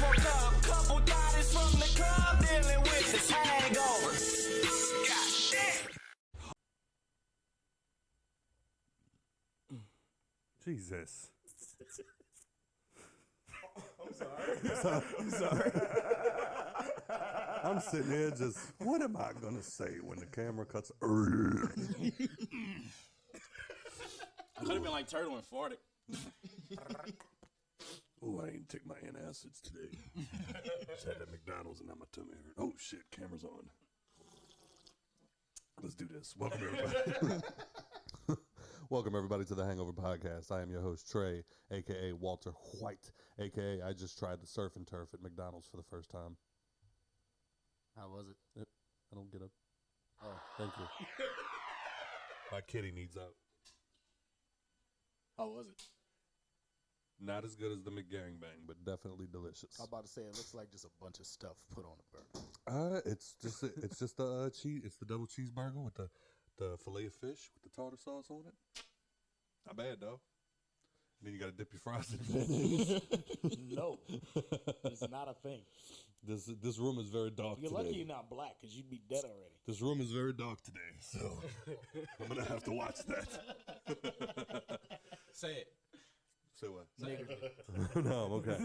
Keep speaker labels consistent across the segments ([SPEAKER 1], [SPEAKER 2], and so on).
[SPEAKER 1] woke up, couple bodies from the club dealing with this hangover. God damn.
[SPEAKER 2] Jesus.
[SPEAKER 3] I'm sorry.
[SPEAKER 2] I'm sitting here just, what am I going to say when the camera cuts?
[SPEAKER 4] Could have been like Turtle and farted.
[SPEAKER 2] Oh, I didn't take my antacids today. Just had that McDonald's and now my tummy hurt. Oh, shit, camera's on. Let's do this. Welcome, everybody. Welcome, everybody, to the Hangover Podcast. I am your host, Trey, a.k.a. Walter White, a.k.a. I just tried the surf and turf at McDonald's for the first time.
[SPEAKER 5] How was it?
[SPEAKER 2] Yep. I don't get up.
[SPEAKER 5] Oh,
[SPEAKER 2] Thank you. My kitty needs out.
[SPEAKER 4] How was it?
[SPEAKER 2] Not as good as the McGangbang, but definitely delicious.
[SPEAKER 5] I was about to say it looks like just a bunch of stuff put on a burger.
[SPEAKER 2] It's just the cheese. It's the double cheeseburger with the fillet of fish with the tartar sauce on it. Not bad though. And then you got to dip your fries in mayonnaise.
[SPEAKER 3] No, it's not a thing.
[SPEAKER 2] This room is very dark
[SPEAKER 3] You're
[SPEAKER 2] today.
[SPEAKER 3] lucky you're not black, because you'd be dead already.
[SPEAKER 2] This room is very dark today, so I'm gonna have to watch that.
[SPEAKER 4] Say it.
[SPEAKER 2] Say what?
[SPEAKER 4] Nigger.
[SPEAKER 2] No, I'm okay.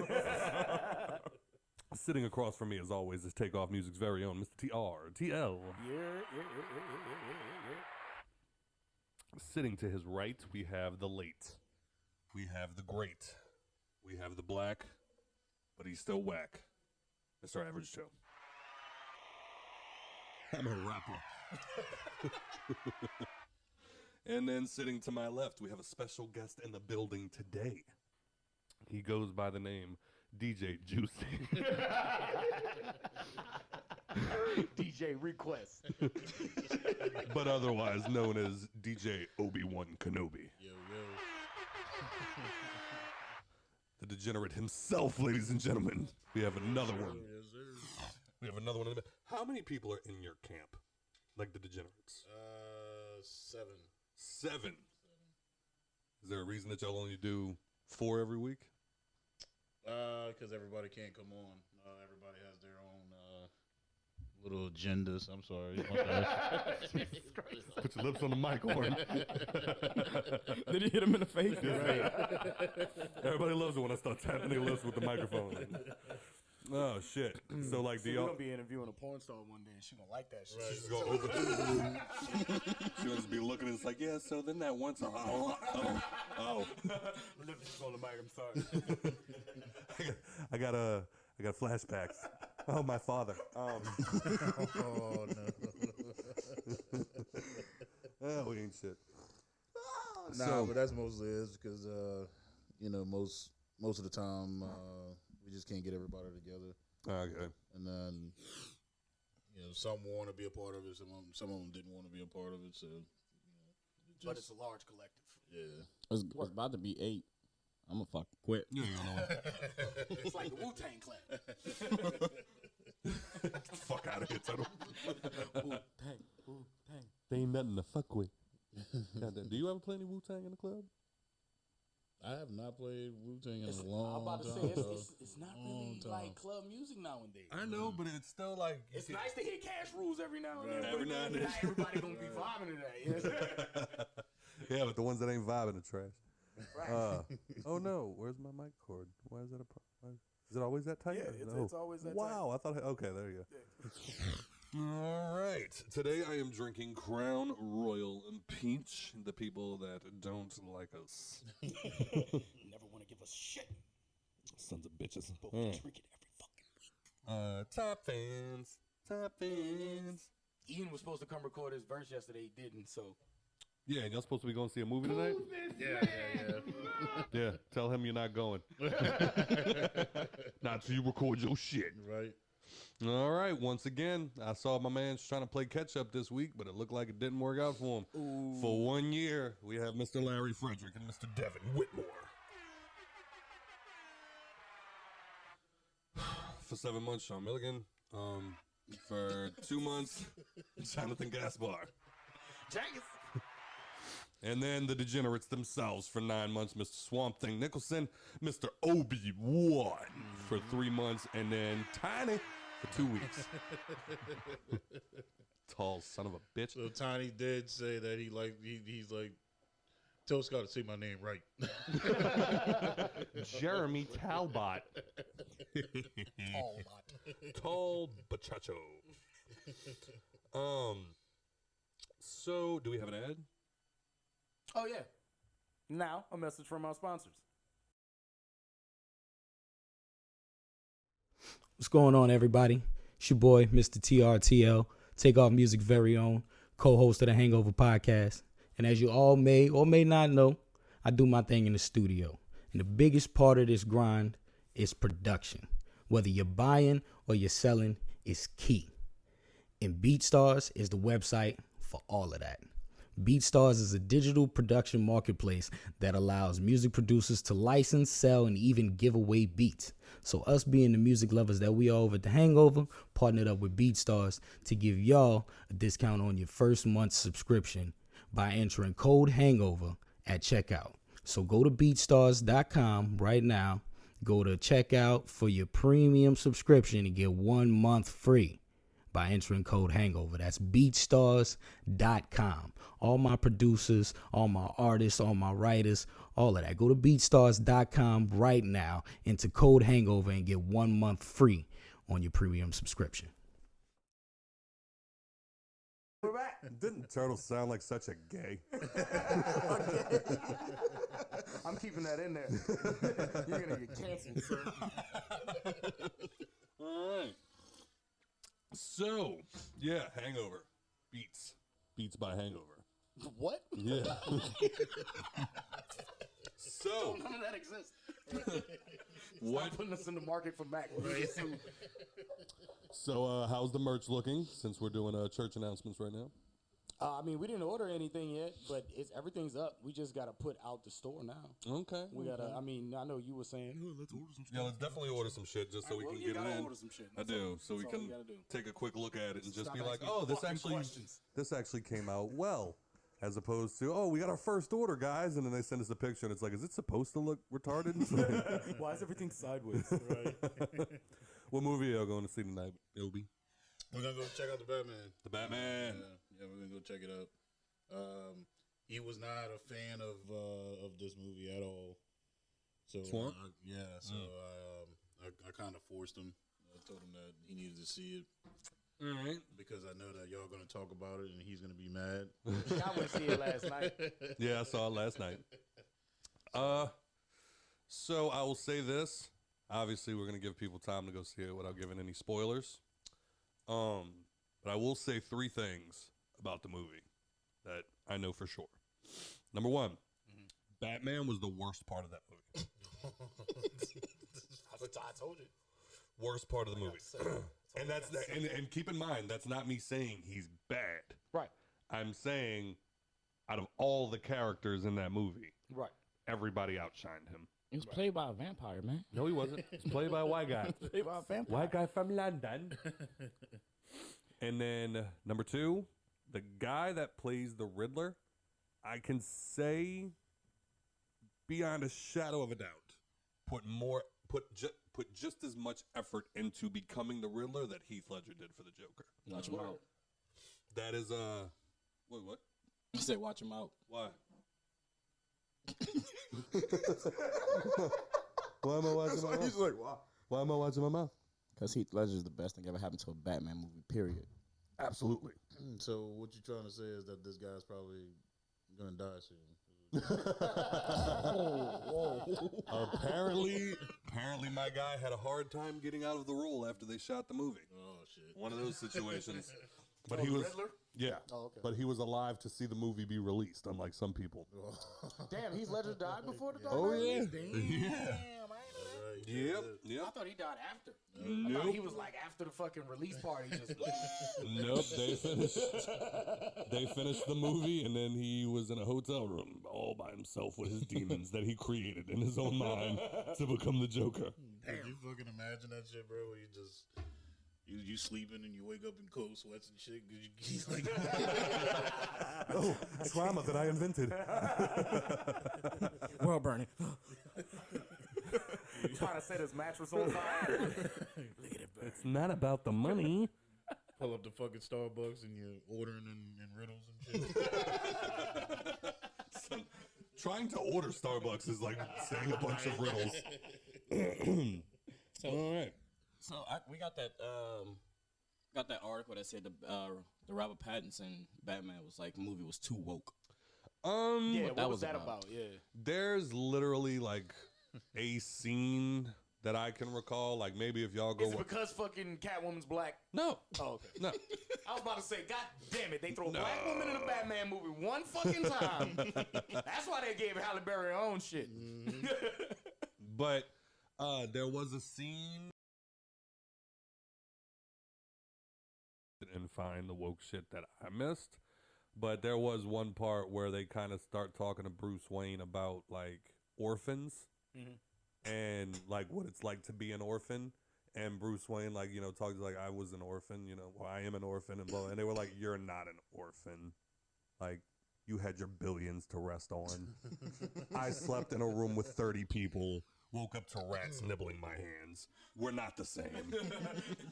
[SPEAKER 2] Sitting across from me, as always, is Takeoff Music's very own Mr. TRTL.
[SPEAKER 3] Yeah.
[SPEAKER 2] Sitting to his right, we have the late. We have the great. We have the black, but he's still whack. Mr. Average Joe. I'm a rapper. And then sitting to my left, we have a special guest in the building today. He goes by the name DJ Juicy.
[SPEAKER 3] DJ Request.
[SPEAKER 2] But otherwise known as DJ Obi-Wan Kenobi.
[SPEAKER 5] Yo.
[SPEAKER 2] The degenerate himself, ladies and gentlemen. We have another one.
[SPEAKER 5] Yes, sir.
[SPEAKER 2] We have another one. How many people are in your camp? Like the degenerates?
[SPEAKER 5] 7.
[SPEAKER 2] 7. Is there a reason that y'all only do 4 every week?
[SPEAKER 5] Because everybody can't come on. Everybody has their own little agendas. I'm sorry.
[SPEAKER 2] Put your lips on the mic, Horn.
[SPEAKER 3] Did he hit him in the face?
[SPEAKER 2] Everybody loves it when I start tapping their lips with the microphone. Oh, shit. So, like, do
[SPEAKER 3] We're
[SPEAKER 2] y'all...
[SPEAKER 3] going to be interviewing a porn star one day, and she's going to like that shit.
[SPEAKER 2] She's going to open She'll just be looking and it's like, yeah, so then that once... Oh.
[SPEAKER 3] Lips on the mic, I'm sorry.
[SPEAKER 2] I got flashbacks. Oh, my father.
[SPEAKER 5] Oh, no.
[SPEAKER 2] Oh, we ain't shit.
[SPEAKER 5] Nah, but that's mostly it because, most of the time, we just can't get everybody together.
[SPEAKER 2] Okay.
[SPEAKER 5] And then, some want to be a part of it. Some of them didn't want to be a part of it. So,
[SPEAKER 3] But it's a large collective.
[SPEAKER 5] Yeah.
[SPEAKER 6] It's about to be 8. I'm gonna fucking quit.
[SPEAKER 2] You ain't gonna know.
[SPEAKER 3] It's like the Wu-Tang Clan.
[SPEAKER 2] Get the fuck out of here, Tuttle.
[SPEAKER 6] Wu-Tang.
[SPEAKER 2] They ain't nothing to fuck with. Do you ever play any Wu-Tang in the club?
[SPEAKER 5] I have not played Wu-Tang in a
[SPEAKER 3] I'm
[SPEAKER 5] long
[SPEAKER 3] about to
[SPEAKER 5] time.
[SPEAKER 3] say, it's not really like club music nowadays.
[SPEAKER 2] I know, but it's still like...
[SPEAKER 3] It's nice to hear Cash Rules every now and then.
[SPEAKER 2] Every now and then.
[SPEAKER 3] Not everybody going to be vibing to that. You know?
[SPEAKER 2] Yeah, but the ones that ain't vibing are trash.
[SPEAKER 3] Right.
[SPEAKER 2] Oh no, where's my mic cord? Why is that a problem? Is it always that tight?
[SPEAKER 3] Yeah, it's always that tight.
[SPEAKER 2] Wow, I thought... Okay, there you go. All right. Today I am drinking Crown Royal and Peach, the people that don't like us.
[SPEAKER 3] Never want to give us shit.
[SPEAKER 2] Sons of bitches.
[SPEAKER 3] But we drink it every fucking week.
[SPEAKER 2] Top fans.
[SPEAKER 3] Ian was supposed to come record his verse yesterday. He didn't, so...
[SPEAKER 2] Yeah, and y'all supposed to be going to see a movie tonight?
[SPEAKER 5] Yeah.
[SPEAKER 2] Yeah, tell him you're not going. Not till you record your shit.
[SPEAKER 5] Right.
[SPEAKER 2] All right, once again, I saw my man trying to play catch-up this week, but it looked like it didn't work out for him.
[SPEAKER 3] Ooh.
[SPEAKER 2] For 1 year, we have Mr. Larry Frederick and Mr. Devin Whitmore. For 7 months, Sean Milligan. For 2 months, Jonathan Gaspar.
[SPEAKER 3] Jenkins.
[SPEAKER 2] And then the degenerates themselves for 9 months, Mr. Swamp Thing Nicholson, Mr. Obi-Wan for 3 months, and then Tiny for 2 weeks. Tall son of a bitch.
[SPEAKER 5] So Tiny did say that he's like, tell Scott to say my name right.
[SPEAKER 2] Jeremy Talbot. Tall Bachacho. So do we have an ad?
[SPEAKER 3] Oh, yeah. Now, a message from our sponsors.
[SPEAKER 7] What's going on, everybody? It's your boy, Mr. TRTL, Takeoff Music's very own, co-host of the Hangover podcast. And as you all may or may not know, I do my thing in the studio. And the biggest part of this grind is production. Whether you're buying or you're selling is key. And BeatStars is the website for all of that. BeatStars is a digital production marketplace that allows music producers to license, sell, and even give away beats. So us being the music lovers that we are over at The Hangover, partnered up with BeatStars to give y'all a discount on your first month's subscription by entering code HANGOVER at checkout. So go to BeatStars.com right now, go to checkout for your premium subscription and get 1 month free by entering code HANGOVER. That's BeatStars.com. All my producers, all my artists, all my writers, all of that. Go to BeatStars.com right now, enter code HANGOVER, and get 1 month free on your premium subscription.
[SPEAKER 3] We're back.
[SPEAKER 2] Didn't Turtle sound like such a gay?
[SPEAKER 3] I'm keeping that in there. You're going to get canceled, sir.
[SPEAKER 2] All right. So, yeah, Hangover. Beats. Beats by Hangover.
[SPEAKER 3] What?
[SPEAKER 2] Yeah. So,
[SPEAKER 3] None of that exists.
[SPEAKER 2] what?
[SPEAKER 3] Stop putting us in the market for Mac.
[SPEAKER 2] So, how's the merch looking since we're doing church announcements right now?
[SPEAKER 3] I mean, we didn't order anything yet, but everything's up. We just got to put out the store now.
[SPEAKER 2] Okay.
[SPEAKER 3] We got to, I mean, I know you were saying, oh, let's order some shit.
[SPEAKER 2] Yeah, let's definitely order some shit just so we can get it in.
[SPEAKER 3] Order some shit.
[SPEAKER 2] I do, so we
[SPEAKER 3] That's all
[SPEAKER 2] can
[SPEAKER 3] gotta do.
[SPEAKER 2] take a quick look at it and just
[SPEAKER 3] Stop
[SPEAKER 2] be like,
[SPEAKER 3] asking
[SPEAKER 2] oh, this
[SPEAKER 3] fucking questions.
[SPEAKER 2] actually came out well. As opposed to, oh, we got our first order, guys, and then they send us a picture, and it's like, is it supposed to look retarded?
[SPEAKER 3] Why is everything sideways?
[SPEAKER 5] Right.
[SPEAKER 2] What movie are y'all going to see tonight, Ilby?
[SPEAKER 5] We're going to go check out the Batman.
[SPEAKER 2] The Batman.
[SPEAKER 5] Yeah, we're going to go check it out. He was not a fan of this movie at all. So
[SPEAKER 2] Swamp?
[SPEAKER 5] I kind of forced him. I told him that he needed to see it.
[SPEAKER 2] All right.
[SPEAKER 5] Because I know that y'all going to talk about it and he's going to be mad.
[SPEAKER 3] I went to see it last night.
[SPEAKER 2] Yeah, I saw it last night. So I will say this. Obviously, we're going to give people time to go see it without giving any spoilers. But I will say 3 things about the movie that I know for sure. Number 1, Batman was the worst part of that movie.
[SPEAKER 3] I told you.
[SPEAKER 2] Worst part of the movie. And that's and keep in mind, that's not me saying he's bad.
[SPEAKER 3] Right.
[SPEAKER 2] I'm saying out of all the characters in that movie,
[SPEAKER 3] Right.
[SPEAKER 2] everybody outshined him.
[SPEAKER 6] He was played by a vampire, man.
[SPEAKER 2] No, he wasn't. He was played by a white guy.
[SPEAKER 6] Played by a vampire.
[SPEAKER 2] White guy from London. And then number 2, the guy that plays the Riddler, I can say beyond a shadow of a doubt, put just as much effort into becoming the Riddler that Heath Ledger did for the Joker.
[SPEAKER 6] Watch him out.
[SPEAKER 2] That is what?
[SPEAKER 6] I said, watch him out.
[SPEAKER 2] Why? Why am I watching my mouth?
[SPEAKER 5] He's like, wow.
[SPEAKER 2] Why am I watching my mouth?
[SPEAKER 6] Because Heath Ledger is the best thing ever happened to a Batman movie, period.
[SPEAKER 2] Absolutely.
[SPEAKER 5] So what you're trying to say is that this guy's probably going to die soon.
[SPEAKER 2] Apparently my guy had a hard time getting out of the role after they shot the movie.
[SPEAKER 5] Oh, shit.
[SPEAKER 2] One of those situations. But
[SPEAKER 3] Oh,
[SPEAKER 2] he was
[SPEAKER 3] Riddler?
[SPEAKER 2] Yeah.
[SPEAKER 3] Oh, okay.
[SPEAKER 2] But he was alive to see the movie be released, unlike some people.
[SPEAKER 3] Damn, Heath Ledger died before the Dark
[SPEAKER 2] Oh,
[SPEAKER 3] Knight?
[SPEAKER 2] yeah.
[SPEAKER 3] Damn,
[SPEAKER 2] Yeah.
[SPEAKER 3] I ain't know that.
[SPEAKER 2] Yep.
[SPEAKER 3] I thought he died after. I
[SPEAKER 2] Nope.
[SPEAKER 3] thought he was like after the fucking release party. Just
[SPEAKER 2] Nope. They finished the movie, and then he was in a hotel room all by himself with his demons that he created in his own mind to become the Joker.
[SPEAKER 5] Could you fucking imagine that shit, bro? Where you just you sleeping and you wake up in cold sweats and shit. He's like,
[SPEAKER 2] Oh, trauma that I invented.
[SPEAKER 6] World burning.
[SPEAKER 3] Trying to set his mattress on fire.
[SPEAKER 2] It's not about the money.
[SPEAKER 5] Pull up the fucking Starbucks and you're ordering in riddles and shit.
[SPEAKER 2] Trying to order Starbucks is like saying a bunch of riddles. All right.
[SPEAKER 4] So we got that article that said the Robert Pattinson Batman was like the movie was too woke.
[SPEAKER 3] Yeah,
[SPEAKER 4] that
[SPEAKER 3] what was
[SPEAKER 4] was
[SPEAKER 3] that
[SPEAKER 4] about?
[SPEAKER 3] about? Yeah.
[SPEAKER 2] There's literally like a scene that I can recall. Like maybe if y'all go.
[SPEAKER 3] Is it because fucking Catwoman's black?
[SPEAKER 2] No.
[SPEAKER 3] Oh, okay.
[SPEAKER 2] No.
[SPEAKER 3] I was about to say, God damn it, they throw a black woman in a Batman movie one fucking time. That's why they gave Halle Berry her own shit.
[SPEAKER 2] But there was a scene and find the woke shit that I missed. But there was one part where they kind of start talking to Bruce Wayne about like orphans and like what it's like to be an orphan. And Bruce Wayne, like, you know, talks like, I was an orphan, you know, well, I am an orphan, and blah. And they were like, you're not an orphan. Like, you had your billions to rest on. I slept in a room with 30 people, woke up to rats nibbling my hands. We're not the same.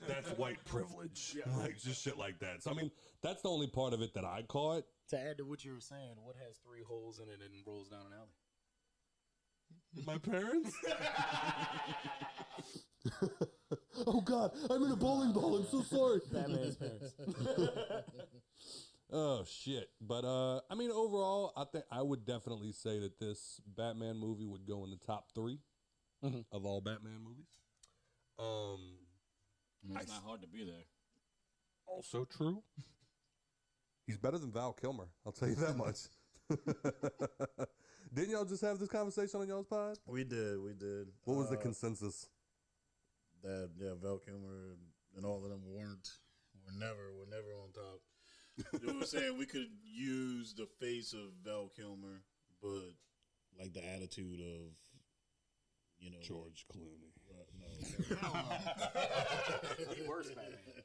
[SPEAKER 2] That's white privilege. Like, just shit like that. So, I mean, that's the only part of it that I caught.
[SPEAKER 3] To add to what you were saying, what has 3 holes in it and rolls down an alley?
[SPEAKER 2] My parents? Oh, God, I'm in a bowling ball. I'm so sorry.
[SPEAKER 3] Batman's parents.
[SPEAKER 2] Oh, shit. But, I mean, overall, I think I would definitely say that this Batman movie would go in the top 3 of all Batman movies.
[SPEAKER 4] It's not hard to be there.
[SPEAKER 2] Also true. He's better than Val Kilmer. I'll tell you that much. Didn't y'all just have this conversation on y'all's pod?
[SPEAKER 5] We did.
[SPEAKER 2] What was the consensus?
[SPEAKER 5] That Val Kilmer and all of them were never on top. They were saying we could use the face of Val Kilmer, but like the attitude of, you know,
[SPEAKER 2] George Clooney.
[SPEAKER 5] No.
[SPEAKER 3] The worst Batman.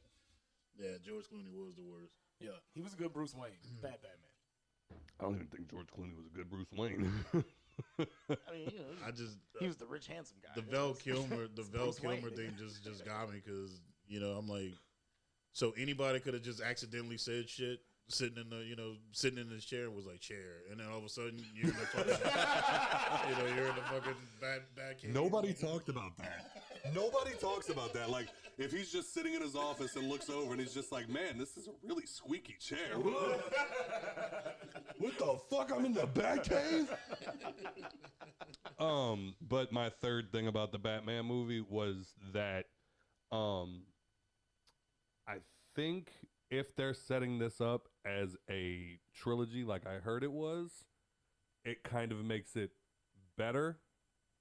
[SPEAKER 5] Yeah, George Clooney was the worst.
[SPEAKER 3] Yeah, he was a good Bruce Wayne. Bad Batman.
[SPEAKER 2] I don't even think George Clooney was a good Bruce Wayne.
[SPEAKER 3] I mean, you know, he was the rich, handsome guy.
[SPEAKER 5] The Val Kilmer thing just got me because, you know, I'm like, so anybody could have just accidentally said shit sitting in this chair and was like chair, and then all of a sudden you're in the fucking, you're in the fucking bad cave.
[SPEAKER 2] Nobody talked about that. Nobody talks about that. Like, if he's just sitting in his office and looks over and he's just like, man, this is a really squeaky chair. What the fuck? I'm in the bat cave? But my third thing about the Batman movie was that I think if they're setting this up as a trilogy like I heard it was, it kind of makes it better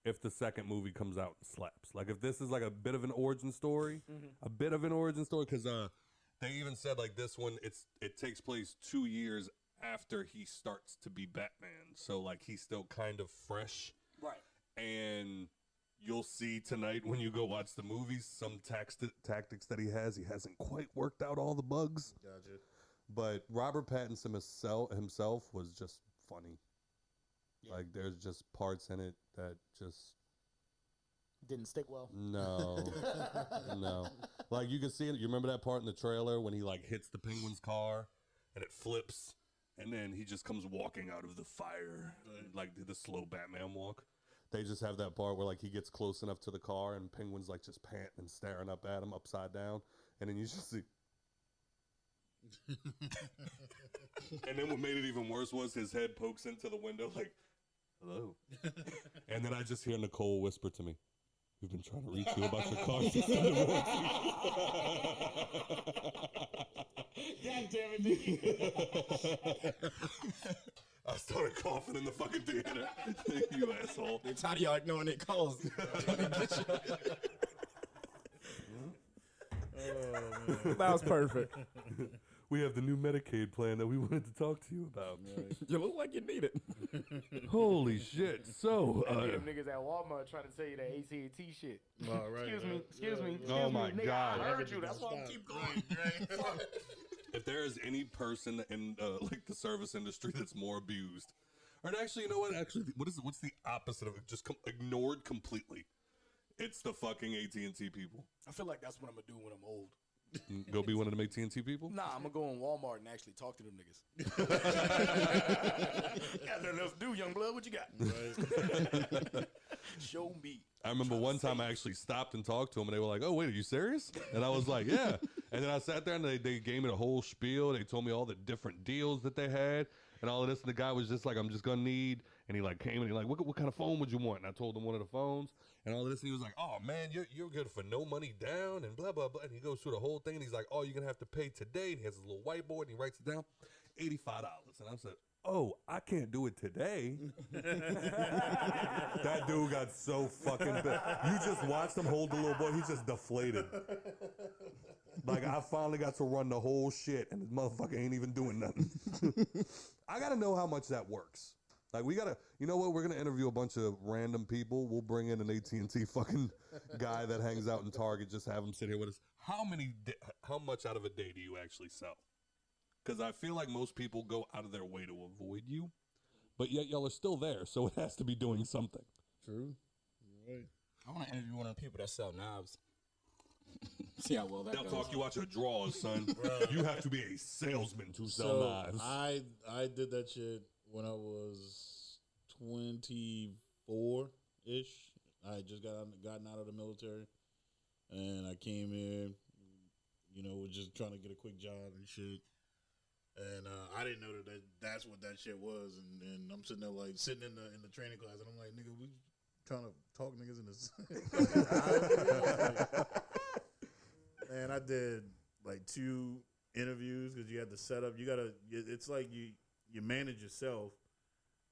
[SPEAKER 2] if the second movie comes out and slaps. Like, if this is like a bit of an origin story, because they even said like this one, it takes place 2 years after he starts to be Batman. So like he's still kind of fresh.
[SPEAKER 3] Right.
[SPEAKER 2] And you'll see tonight when you go watch the movies, some tactics that he hasn't quite worked out all the bugs.
[SPEAKER 5] Gotcha.
[SPEAKER 2] But Robert Pattinson himself was just funny. Yeah. Like, there's just parts in it that just
[SPEAKER 3] didn't stick well.
[SPEAKER 2] No. No. Like, you can see it. You remember that part in the trailer when he like hits the penguin's car and it flips and then he just comes walking out of the fire, like the slow Batman walk. They just have that part where like he gets close enough to the car and Penguin's like just panting and staring up at him upside down, and then you just see. And then what made it even worse was his head pokes into the window like, hello. And then I just hear Nicole whisper to me, we've been trying to reach you about your car suspended warranty.
[SPEAKER 3] God damn it, Nikki.
[SPEAKER 2] I started coughing in the fucking theater. You asshole.
[SPEAKER 4] They're tired of y'all ignoring their calls.
[SPEAKER 3] That was perfect.
[SPEAKER 2] We have the new Medicaid plan that we wanted to talk to you about.
[SPEAKER 4] You look like you need it.
[SPEAKER 2] Holy shit. So,
[SPEAKER 3] them niggas at Walmart trying to tell you that AT&T shit.
[SPEAKER 5] All right,
[SPEAKER 3] Excuse me.
[SPEAKER 2] Oh my
[SPEAKER 3] nigga,
[SPEAKER 2] God.
[SPEAKER 3] I heard you. That's why I keep going.
[SPEAKER 2] If there is any person in like the service industry that's more abused, or actually, you know what? Actually, what's the opposite of it? Just ignored completely. It's the fucking AT&T people.
[SPEAKER 3] I feel like that's what I'm gonna do when I'm old.
[SPEAKER 2] Go be one of them AT&T people?
[SPEAKER 3] Nah, I'm gonna go in Walmart and actually talk to them niggas. Got nothing else to do, young blood. What you got?
[SPEAKER 5] Right.
[SPEAKER 3] Show me.
[SPEAKER 2] I remember one time I actually stopped and talked to them, and they were like, "Oh, wait, are you serious?" And I was like, "Yeah." And then I sat there, and they gave me the whole spiel. They told me all the different deals that they had, and all of this. And the guy was just like, "I'm just gonna need," and he like came and he like, "What kind of phone would you want?" And I told him one of the phones, and all of this. And he was like, "Oh man, you're good for no money down," and blah blah blah. And he goes through the whole thing, and he's like, "Oh, you're gonna have to pay today." And he has his little whiteboard, and he writes it down, $85. And I said, "Oh, I can't do it today." That dude got so fucking big. You just watched him hold the little boy. He just deflated. Like, I finally got to run the whole shit, and this motherfucker ain't even doing nothing. I got to know how much that works. Like, we got to, you know what? We're going to interview a bunch of random people. We'll bring in an AT&T fucking guy that hangs out in Target. Just have him sit here with us. How much out of a day do you actually sell? Because I feel like most people go out of their way to avoid you, but yet y'all are still there, so it has to be doing something.
[SPEAKER 5] True. You're right.
[SPEAKER 4] I want to interview one of the people that sell knives. See how well that
[SPEAKER 2] They'll
[SPEAKER 4] goes.
[SPEAKER 2] talk you out your drawers, son. You have to be a salesman to sell
[SPEAKER 5] So
[SPEAKER 2] knives.
[SPEAKER 5] I did that shit when I was 24-ish. I had just gotten out of the military, and I came here, you know, was just trying to get a quick job and shit. And I didn't know that's what that shit was. And I'm sitting there like sitting in the training class, and I'm like, nigga, we trying to talk niggas in this. Man, I did like 2 interviews because you had to set up. It's like you manage yourself,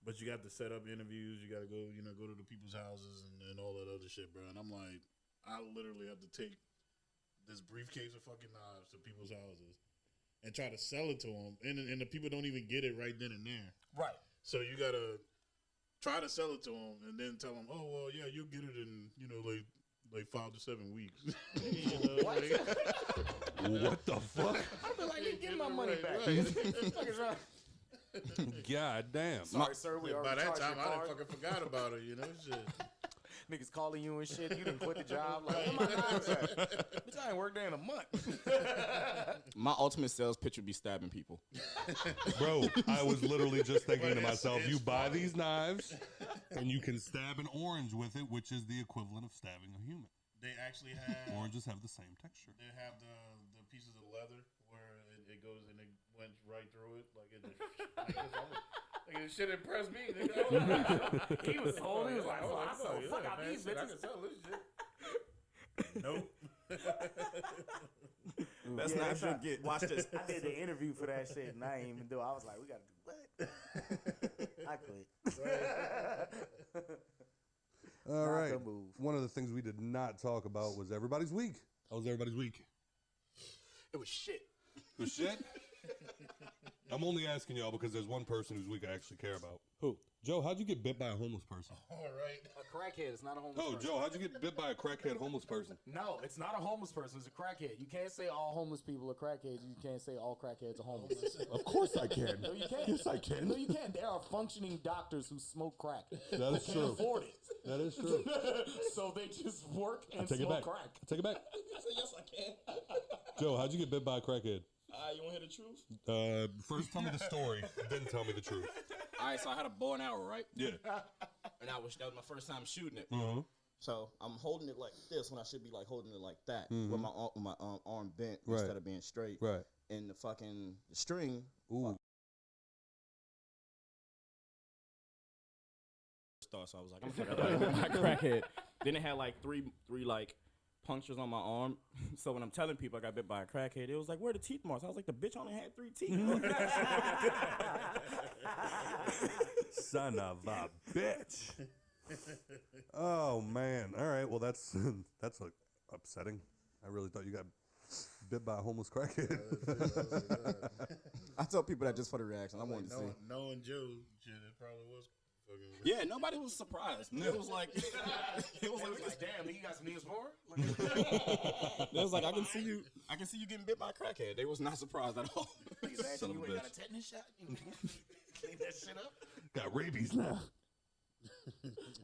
[SPEAKER 5] but you got to set up interviews. You got to go to the people's houses and all that other shit, bro. And I'm like, I literally have to take this briefcase of fucking knives to people's houses and try to sell it to them. And the people don't even get it right then and there.
[SPEAKER 3] Right.
[SPEAKER 5] So you got to try to sell it to them and then tell them, oh, well, yeah, you'll get it in, like 5 to 7 weeks.
[SPEAKER 3] What?
[SPEAKER 2] What the fuck?
[SPEAKER 3] I feel like you get my money back.
[SPEAKER 2] God damn.
[SPEAKER 3] Sorry, sir. We
[SPEAKER 5] By
[SPEAKER 3] already
[SPEAKER 5] that
[SPEAKER 3] charged
[SPEAKER 5] time,
[SPEAKER 3] your
[SPEAKER 5] I done
[SPEAKER 3] card.
[SPEAKER 5] fucking forgot about it, shit.
[SPEAKER 3] Niggas calling you and shit. You done quit the job. Like, where my knives at? Bitch, I ain't worked there in a month.
[SPEAKER 4] My ultimate sales pitch would be stabbing people.
[SPEAKER 2] Bro, I was literally just thinking
[SPEAKER 5] But
[SPEAKER 2] to myself,
[SPEAKER 5] it's
[SPEAKER 2] you buy
[SPEAKER 5] funny.
[SPEAKER 2] these knives, and you can stab an orange with it, which is the equivalent of stabbing a human.
[SPEAKER 5] They actually have
[SPEAKER 2] Oranges have the same texture.
[SPEAKER 5] they have the pieces of leather where it goes and it went right through it. Like it shit impressed me.
[SPEAKER 3] He was told. He was like, oh, I sold fuck out these
[SPEAKER 5] I
[SPEAKER 3] bitches.
[SPEAKER 5] can sell this shit. Nope.
[SPEAKER 4] That's
[SPEAKER 3] Yeah,
[SPEAKER 4] not
[SPEAKER 3] that's
[SPEAKER 4] good.
[SPEAKER 3] not-
[SPEAKER 4] Get watch this.
[SPEAKER 3] I did the interview for that shit, and I ain't even do it. I was like, we got to do what? I quit.
[SPEAKER 2] All
[SPEAKER 3] Not
[SPEAKER 2] right.
[SPEAKER 3] the move.
[SPEAKER 2] One of the things we did not talk about was everybody's week. How was everybody's week?
[SPEAKER 3] It was shit.
[SPEAKER 2] It was shit? I'm only asking y'all because there's one person whose week I actually care about. Who? Joe, how'd you get bit by a homeless person?
[SPEAKER 5] All right.
[SPEAKER 3] A crackhead is not a homeless
[SPEAKER 2] Oh,
[SPEAKER 3] person.
[SPEAKER 2] Joe, how'd you get bit by a crackhead homeless person?
[SPEAKER 3] No, it's not a homeless person. It's a crackhead. You can't say all homeless people are crackheads. You can't say all crackheads are homeless.
[SPEAKER 2] Of course I can.
[SPEAKER 3] No, you can't.
[SPEAKER 2] Yes, I can.
[SPEAKER 3] No, you can't. There are functioning doctors who smoke crack.
[SPEAKER 2] That is
[SPEAKER 3] Can't
[SPEAKER 2] true.
[SPEAKER 3] afford it.
[SPEAKER 2] That is true.
[SPEAKER 3] So they just work and
[SPEAKER 2] Take it
[SPEAKER 3] smoke
[SPEAKER 2] back.
[SPEAKER 3] crack.
[SPEAKER 2] Take it back.
[SPEAKER 4] Yes, I can.
[SPEAKER 2] Joe, how'd you get bit by a crackhead?
[SPEAKER 4] You want to hear the truth?
[SPEAKER 2] First tell me the story, then tell me the truth.
[SPEAKER 4] All right, so I had a bow and arrow, right?
[SPEAKER 2] Yeah.
[SPEAKER 4] And that was my first time shooting it.
[SPEAKER 2] Uh-huh.
[SPEAKER 6] So I'm holding it like this when I should be like holding it like that, with my arm bent
[SPEAKER 2] Right.
[SPEAKER 6] instead of being straight.
[SPEAKER 2] Right.
[SPEAKER 6] And the fucking string.
[SPEAKER 2] Ooh.
[SPEAKER 4] So I was like, I'm gonna my crackhead. Then it had like three like punctures on my arm. So when I'm telling people I got bit by a crackhead, it was like, where are the teeth marks? I was like, the bitch only had 3 teeth.
[SPEAKER 2] Son of a bitch. Oh man. All right. Well, that's upsetting. I really thought you got bit by a homeless crackhead.
[SPEAKER 6] I tell people that just for the reaction. I wanted to see.
[SPEAKER 5] Knowing Joe, shit, it probably was fucking.
[SPEAKER 4] Yeah, nobody was surprised. It was like, it was like,
[SPEAKER 3] Damn, nigga, you got some news for
[SPEAKER 4] it was like, I can see you getting bit by a crackhead. They was not surprised at all.
[SPEAKER 2] Son of a
[SPEAKER 3] You ain't got
[SPEAKER 2] bitch.
[SPEAKER 3] a tetanus shot? You clean that shit up?
[SPEAKER 2] Got rabies now.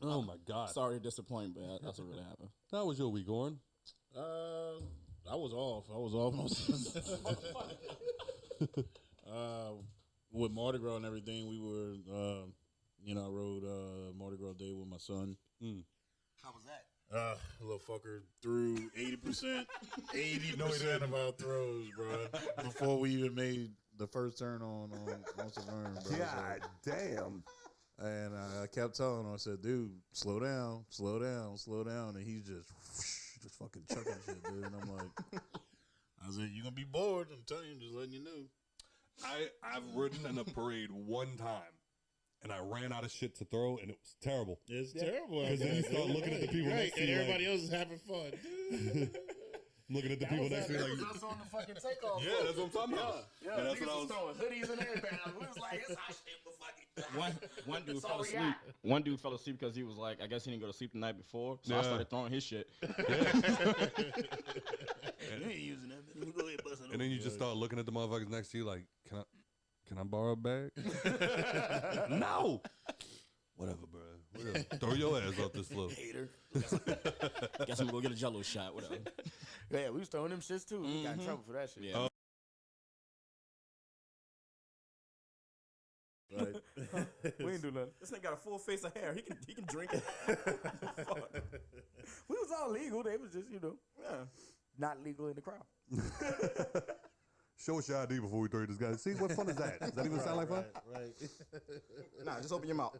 [SPEAKER 2] Oh my God.
[SPEAKER 4] Sorry to disappoint, but that's what really happened.
[SPEAKER 2] How was your week, Oren?
[SPEAKER 5] I was off. Most with Mardi Gras and everything, we were, I rode Mardi Gras Day with my son.
[SPEAKER 6] How was that?
[SPEAKER 5] Little fucker threw 80%, 80% of our throws, bro, before we even made the first turn on Saverne, bro.
[SPEAKER 2] God damn.
[SPEAKER 5] And I kept telling him, I said, dude, slow down, and he's just fucking chucking shit, dude. And I'm like, I said, you're gonna be bored. I'm telling you, just letting you know.
[SPEAKER 2] I've ridden in a parade one time, and I ran out of shit to throw, and it was terrible.
[SPEAKER 5] It's terrible.
[SPEAKER 2] Because then you start looking at the people next to
[SPEAKER 5] and
[SPEAKER 2] you
[SPEAKER 5] everybody
[SPEAKER 2] like,
[SPEAKER 5] else is having fun.
[SPEAKER 2] looking at the people next to you like,
[SPEAKER 3] us on the fucking takeoff.
[SPEAKER 2] yeah, that's what I'm talking about.
[SPEAKER 3] Yeah,
[SPEAKER 2] And that's
[SPEAKER 3] niggas
[SPEAKER 2] what I
[SPEAKER 3] was
[SPEAKER 2] was.
[SPEAKER 3] throwing hoodies and everything. We was like, it's hot shit, but fucking.
[SPEAKER 4] One dude
[SPEAKER 3] That's
[SPEAKER 4] fell
[SPEAKER 3] all we
[SPEAKER 4] asleep.
[SPEAKER 3] got.
[SPEAKER 4] One dude fell asleep because he was like, I guess he didn't go to sleep the night before, so I
[SPEAKER 2] Yeah.
[SPEAKER 4] started throwing his shit.
[SPEAKER 3] You ain't using that. Let me go ahead and bust it
[SPEAKER 2] And then you just start looking at the motherfuckers next to you like, can I borrow a bag? No. Whatever, bro. Whatever. Throw your ass off this floor.
[SPEAKER 3] hater.
[SPEAKER 4] Guess I'm gonna go get a Jello shot. Whatever.
[SPEAKER 3] Yeah, we was throwing them shits too. We got in trouble for that shit.
[SPEAKER 4] Yeah.
[SPEAKER 5] Right.
[SPEAKER 3] We ain't do nothing.
[SPEAKER 4] This nigga got a full face of hair. He can drink it. Fuck.
[SPEAKER 3] We was all legal. They was just, not legal in the crowd.
[SPEAKER 2] Show us your ID before we throw this guy. See, what fun is that? Does that even sound like fun?
[SPEAKER 6] Right.
[SPEAKER 4] Nah, just open your mouth.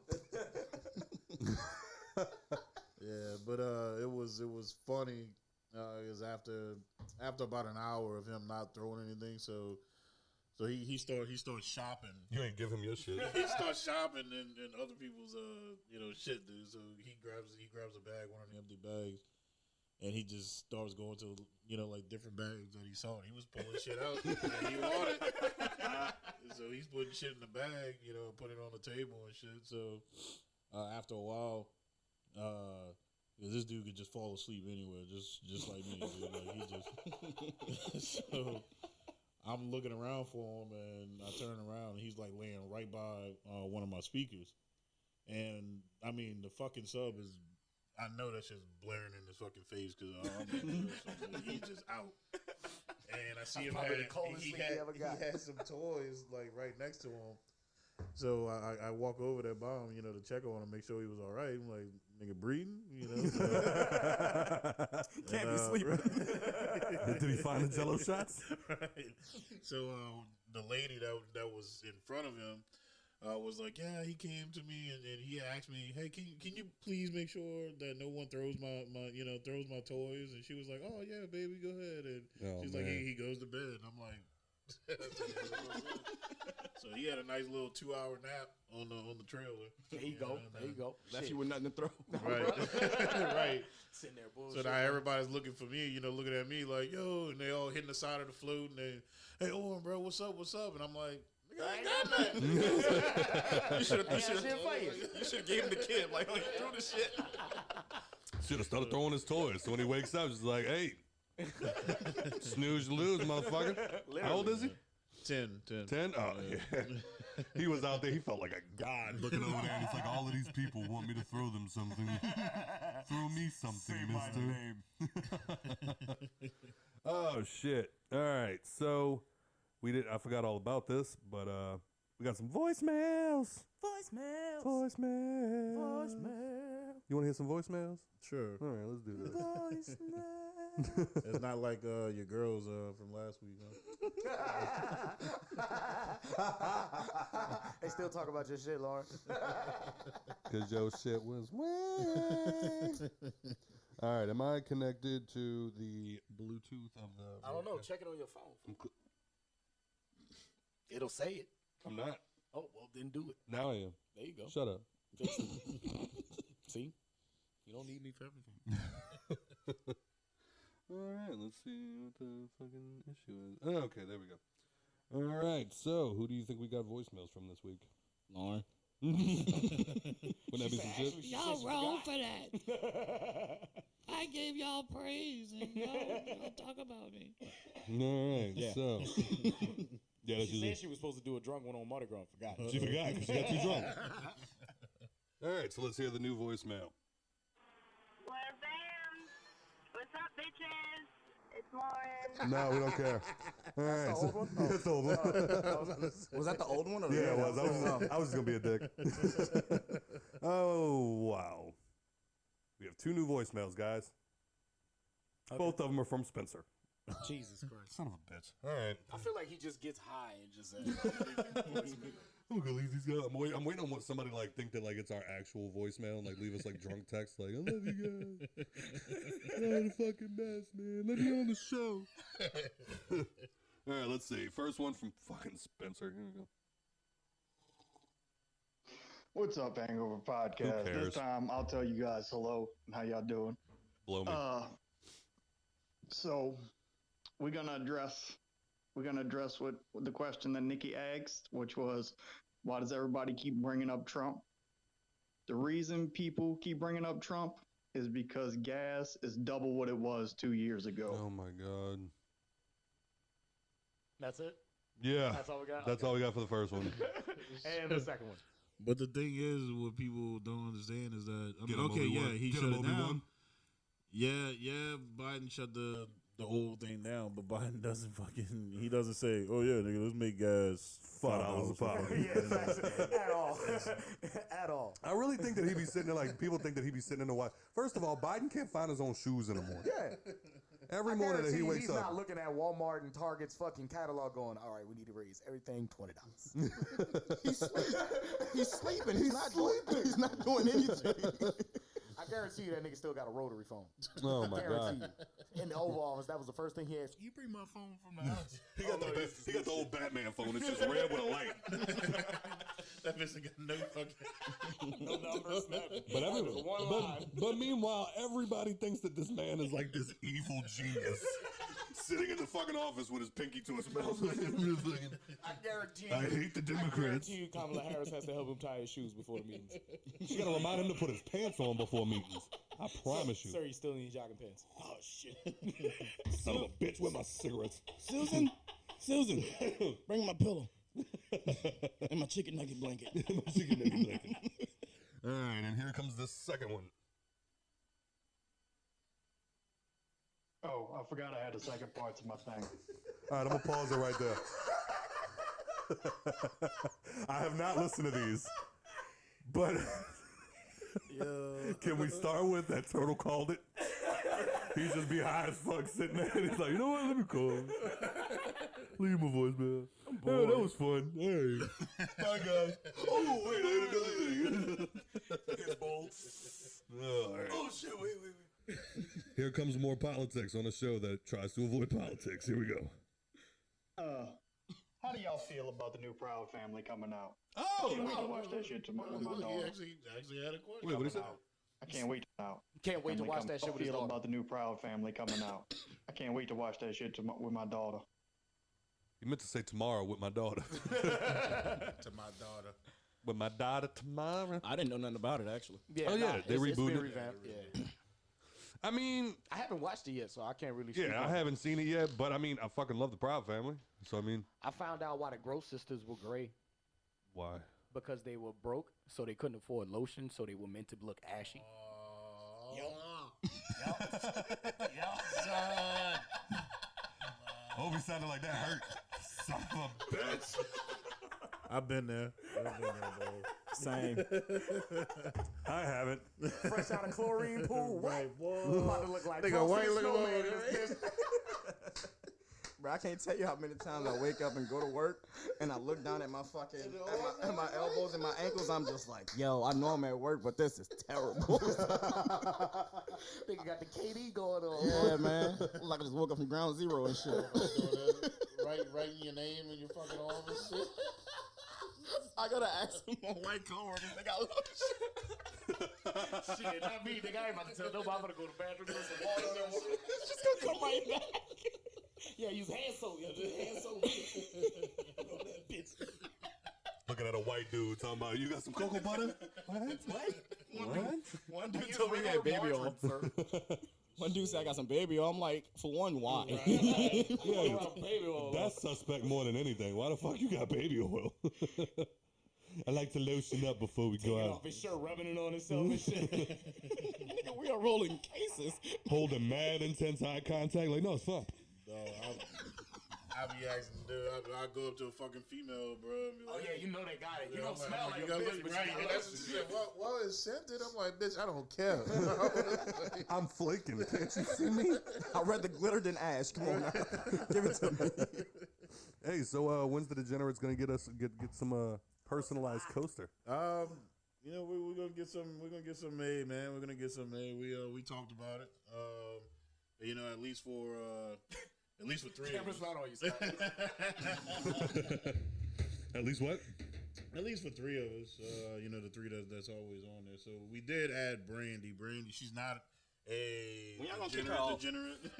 [SPEAKER 5] Yeah, but it was funny. Because after about an hour of him not throwing anything, so he starts shopping.
[SPEAKER 2] You ain't give him your shit.
[SPEAKER 5] He starts shopping and other people's shit, dude. So he grabs a bag, one of the empty bags, and he just starts going to like different bags that he saw. And he was pulling shit out that he wanted. So he's putting shit in the bag, putting it on the table and shit. So after a while, because this dude could just fall asleep anywhere, just like me, dude. Like he just so. I'm looking around for him, and I turn around, and he's like laying right by one of my speakers. And I mean, the fucking sub is, I know that shit's blaring in his fucking face because he's just out. And I see him
[SPEAKER 3] Probably the coldest sleep he ever got.
[SPEAKER 5] he had some toys like right next to him. So I walk over there by him, to check on him, make sure he was all right. I'm like, nigga, breathing,
[SPEAKER 4] Can't be sleeping.
[SPEAKER 2] Did he find the Jello shots?
[SPEAKER 5] Right. So the lady that was in front of him was like, yeah, he came to me and he asked me, hey, can you please make sure that no one throws my toys? And she was like, oh yeah, baby, go ahead. And she's like, he goes to bed. And I'm like, so he had a nice little 2-hour nap on the trailer.
[SPEAKER 3] There you go. There you go.
[SPEAKER 4] Left you with nothing to throw.
[SPEAKER 5] Right. Right.
[SPEAKER 3] Sitting there bullshit.
[SPEAKER 5] So now everybody's looking for me, looking at me like, yo, and they all hitting the side of the float and they, hey, Owen, bro, what's up? And I'm like, nigga, I ain't got nothing. You should have gave him the kid, like, oh, you threw the shit.
[SPEAKER 2] Should have started throwing his toys. So when he wakes up, just like, hey, snooze, you lose, motherfucker. How old is he?
[SPEAKER 5] 10.
[SPEAKER 2] 10? Oh, yeah. He was out there. He felt like a god looking over there. And he's like, all of these people want me to throw them something. Throw me something, mister. Oh, shit. All right. So I forgot all about this, but we got some voicemails. Voicemails. You want to hear some voicemails?
[SPEAKER 5] Sure.
[SPEAKER 2] All right, let's do that.
[SPEAKER 5] It's not like your girls from last week, huh?
[SPEAKER 3] They still talk about your shit, Lauren.
[SPEAKER 2] Because your shit was wet. All right, am I connected to the Bluetooth of the...
[SPEAKER 3] I don't know. Check it on your phone. It'll say it.
[SPEAKER 2] I'm not.
[SPEAKER 3] Oh, well, then do it.
[SPEAKER 2] Now I am.
[SPEAKER 3] There you go.
[SPEAKER 2] Shut up.
[SPEAKER 3] See? You don't need me for everything.
[SPEAKER 2] All right, let's see what the fucking issue is. Oh, okay, there we go. All right, so who do you think we got voicemails from this week?
[SPEAKER 4] Lauren.
[SPEAKER 2] Wouldn't that be some shit?
[SPEAKER 8] Y'all wrong for that. I gave y'all praise and y'all talk about me.
[SPEAKER 2] All right,
[SPEAKER 4] Yeah.
[SPEAKER 2] so... Yeah, that's
[SPEAKER 3] She
[SPEAKER 2] usually...
[SPEAKER 3] said she was supposed to do a drunk one on Mardi Gras. Forgot.
[SPEAKER 2] She forgot because she got too drunk. All right, so let's hear the new voicemail.
[SPEAKER 9] bitches. It's Lauren.
[SPEAKER 2] No, we don't care. All right.
[SPEAKER 3] the old one?
[SPEAKER 2] Yeah, that's the old one.
[SPEAKER 4] Was that the old one? Or
[SPEAKER 2] Yeah, it was. I was just going to be a dick. Oh, wow. We have 2 new voicemails, guys.
[SPEAKER 3] Okay.
[SPEAKER 2] Both of them are from Spencer.
[SPEAKER 3] Jesus Christ.
[SPEAKER 2] Son of a bitch. All right.
[SPEAKER 3] I feel like he just gets high and just says,
[SPEAKER 2] I'm gonna leave these guys. I'm waiting on what somebody like think that like it's our actual voicemail and like leave us like drunk text like I love you guys. What a fucking mess, man. Let me on the show. All right, let's see. First one from fucking Spencer. Here we go.
[SPEAKER 10] What's up, Hangover Podcast? This time I'll tell you guys hello and how y'all doing.
[SPEAKER 2] Blow me.
[SPEAKER 10] So we're gonna address what the question that Nikki asked, which was, why does everybody keep bringing up Trump? The reason people keep bringing up Trump is because gas is double what it was 2 years ago.
[SPEAKER 2] Oh my god.
[SPEAKER 3] That's it?
[SPEAKER 2] Yeah.
[SPEAKER 3] That's all we got?
[SPEAKER 2] That's all we got for the first one.
[SPEAKER 3] And the second one.
[SPEAKER 5] But the thing is, what people don't understand is that I mean,
[SPEAKER 2] Get him,
[SPEAKER 5] okay, yeah,
[SPEAKER 2] Obi-Wan.
[SPEAKER 5] he
[SPEAKER 2] Get
[SPEAKER 5] shut
[SPEAKER 2] him,
[SPEAKER 5] it
[SPEAKER 2] Obi-Wan.
[SPEAKER 5] down. Yeah, Biden shut the whole thing down, but Biden he doesn't say, oh yeah, nigga, let's make gas
[SPEAKER 2] $5 a pop.
[SPEAKER 3] At all. At all.
[SPEAKER 2] I really think that he be sitting there like people think that he be sitting in the White. First of all, Biden can't find his own shoes in the morning.
[SPEAKER 3] Yeah.
[SPEAKER 2] Every morning that he wakes
[SPEAKER 3] he's
[SPEAKER 2] up.
[SPEAKER 3] He's not looking at Walmart and Target's fucking catalog going, all right, we need to raise everything $20.
[SPEAKER 6] He's sleeping. He's not doing anything.
[SPEAKER 3] I guarantee you that nigga still got a rotary phone.
[SPEAKER 2] Oh my god.
[SPEAKER 3] You. In the Oval Office, that was the first thing he asked.
[SPEAKER 5] You bring my phone from the house.
[SPEAKER 2] He got the old Batman phone. It's just red with a light.
[SPEAKER 5] That bitch got no fucking
[SPEAKER 3] No numbers, nothing.
[SPEAKER 2] But meanwhile, everybody thinks that this man is like this evil genius sitting in the fucking office with his pinky to his mouth.
[SPEAKER 3] I guarantee you.
[SPEAKER 2] I hate the Democrats.
[SPEAKER 3] I guarantee you Kamala Harris has to help him tie his shoes before the meetings.
[SPEAKER 2] She got to remind him to put his pants on before meetings. I promise you.
[SPEAKER 3] Sir, you still need jogging pants. Oh, shit.
[SPEAKER 2] Son of a bitch with my cigarettes.
[SPEAKER 4] Susan, bring my pillow and my chicken nugget blanket.
[SPEAKER 2] All right, and here comes the second one.
[SPEAKER 10] Oh, I forgot I had the second part to my thing.
[SPEAKER 2] All right, I'm going to pause it right there. I have not listened to these, but can we start with that Turtle called it? He's just be high as fuck sitting there. And he's like, you know what? Let me call him. Leave my voicemail. Oh, that was fun. Hey. Bye, guys. Oh, wait, I had another thing. It's bold. Oh, right. Oh, shit, wait. Here comes more politics on a show that tries to avoid politics. Here we go.
[SPEAKER 10] How do y'all feel about the new Proud Family coming out?
[SPEAKER 5] Oh,
[SPEAKER 10] I can't wait to watch that shit tomorrow with my
[SPEAKER 5] He
[SPEAKER 10] daughter.
[SPEAKER 5] actually had a question.
[SPEAKER 2] Wait, what is it?
[SPEAKER 10] I can't wait to out.
[SPEAKER 3] Can't wait to watch that shit with his
[SPEAKER 10] feel
[SPEAKER 3] daughter.
[SPEAKER 10] about the new Proud Family coming out. I can't wait to watch that shit with my daughter.
[SPEAKER 2] You meant to say tomorrow with my daughter.
[SPEAKER 5] To my daughter.
[SPEAKER 2] With my daughter tomorrow.
[SPEAKER 4] I didn't know nothing about it actually.
[SPEAKER 3] Yeah,
[SPEAKER 2] Oh, yeah, they
[SPEAKER 3] it's
[SPEAKER 2] rebooted
[SPEAKER 3] been
[SPEAKER 2] it.
[SPEAKER 3] revamped. Yeah.
[SPEAKER 2] I mean,
[SPEAKER 3] I haven't watched it yet, so I can't really speak
[SPEAKER 2] yeah,
[SPEAKER 3] on
[SPEAKER 2] I
[SPEAKER 3] it.
[SPEAKER 2] haven't seen it yet, but I mean, I fucking love the Proud Family. So, I mean,
[SPEAKER 3] I found out why the Gross sisters were gray.
[SPEAKER 2] why?
[SPEAKER 3] Because they were broke, so they couldn't afford lotion, so they were meant to look ashy.
[SPEAKER 2] Obi sounded like that hurt. Son of a bitch.
[SPEAKER 5] I've been there. Bro.
[SPEAKER 4] Same.
[SPEAKER 2] I haven't.
[SPEAKER 3] Fresh out of chlorine pool.
[SPEAKER 5] Right, boy.
[SPEAKER 3] About to look like
[SPEAKER 5] Nigga, white
[SPEAKER 3] Frosty the
[SPEAKER 5] looking
[SPEAKER 3] Snowman
[SPEAKER 5] motherfucker.
[SPEAKER 3] in his piss.
[SPEAKER 6] Bro, I can't tell you how many times I wake up and go to work and I look down at my fucking at my elbows and my ankles. I'm just like, yo, I know I'm at work, but this is terrible.
[SPEAKER 3] Nigga got the KD going on.
[SPEAKER 6] Yeah, man. Like I just woke up from ground zero and shit.
[SPEAKER 5] Writing your name and your fucking arm and shit.
[SPEAKER 6] I gotta ask my white coworkers. They got
[SPEAKER 3] Shit, not me, nigga. I ain't about to tell nobody I'm gonna go to the bathroom, get some water.
[SPEAKER 6] it's just gonna come right back.
[SPEAKER 3] Yeah, use hand soap. Yeah, use hand soap. That bitch.
[SPEAKER 2] Looking at a white dude talking about, you got some cocoa butter? What?
[SPEAKER 4] One dude told me he had baby oil. One dude said I got some baby oil. I'm like, for one, why?
[SPEAKER 2] Yeah, that's suspect more than anything. Why the fuck you got baby oil? I like to lotion up before we go
[SPEAKER 3] Taking
[SPEAKER 2] out.
[SPEAKER 3] off his shirt, rubbing it on himself and shit.
[SPEAKER 4] Nigga, we are rolling cases.
[SPEAKER 2] Holding mad intense eye contact. Like, no, it's fun.
[SPEAKER 5] I be asking, dude. I go up to a fucking female, bro. And be
[SPEAKER 3] Oh
[SPEAKER 5] like,
[SPEAKER 3] yeah, you know they got it. You don't
[SPEAKER 5] I'm
[SPEAKER 3] smell like
[SPEAKER 5] you
[SPEAKER 3] a
[SPEAKER 5] gotta
[SPEAKER 3] bitch,
[SPEAKER 5] look
[SPEAKER 3] but
[SPEAKER 5] right.
[SPEAKER 3] you
[SPEAKER 5] And
[SPEAKER 3] got
[SPEAKER 5] that's what she said. What is scented? I'm like, bitch, I don't care.
[SPEAKER 2] I'm flaking. Can't you see me?
[SPEAKER 6] I'd rather glitter than ash. Come on now. Give it to me.
[SPEAKER 2] Hey, so when's the Degenerates gonna get some personalized coaster?
[SPEAKER 5] You know, we're gonna get some. We're gonna get some made, man. We're gonna get some made. We talked about it. You know, at least for 3
[SPEAKER 3] Camera's
[SPEAKER 5] of
[SPEAKER 3] not
[SPEAKER 5] us.
[SPEAKER 3] on you, Scott.
[SPEAKER 2] At least what?
[SPEAKER 5] At least for 3 of us. You know, the 3 that's always on there. So we did add Brandy. Brandy, she's not a
[SPEAKER 4] When y'all gonna kick her off?
[SPEAKER 5] degenerate.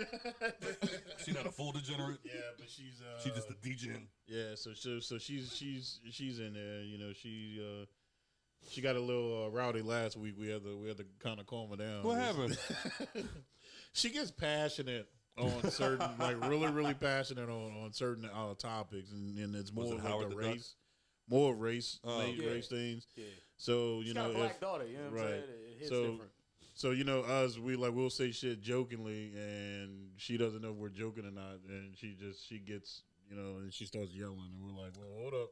[SPEAKER 2] She's not a full degenerate.
[SPEAKER 5] Yeah, but she's
[SPEAKER 2] just a Djing.
[SPEAKER 5] Yeah, so she's in there. You know, she got a little rowdy last week. We had to kind of calm her down.
[SPEAKER 2] What happened?
[SPEAKER 5] She gets passionate on certain, like really passionate on certain topics, and it's more
[SPEAKER 2] it
[SPEAKER 5] like
[SPEAKER 2] Howard
[SPEAKER 5] the
[SPEAKER 2] the Duck?
[SPEAKER 5] race, more race,
[SPEAKER 3] yeah.
[SPEAKER 5] race things.
[SPEAKER 3] Yeah.
[SPEAKER 5] So you
[SPEAKER 3] She's
[SPEAKER 5] know,
[SPEAKER 3] got a black daughter, you know what I'm saying? It hits different.
[SPEAKER 5] So you know, we'll say shit jokingly, and she doesn't know if we're joking or not, and she gets. You know, and she starts yelling, and we're like, "Well, hold up."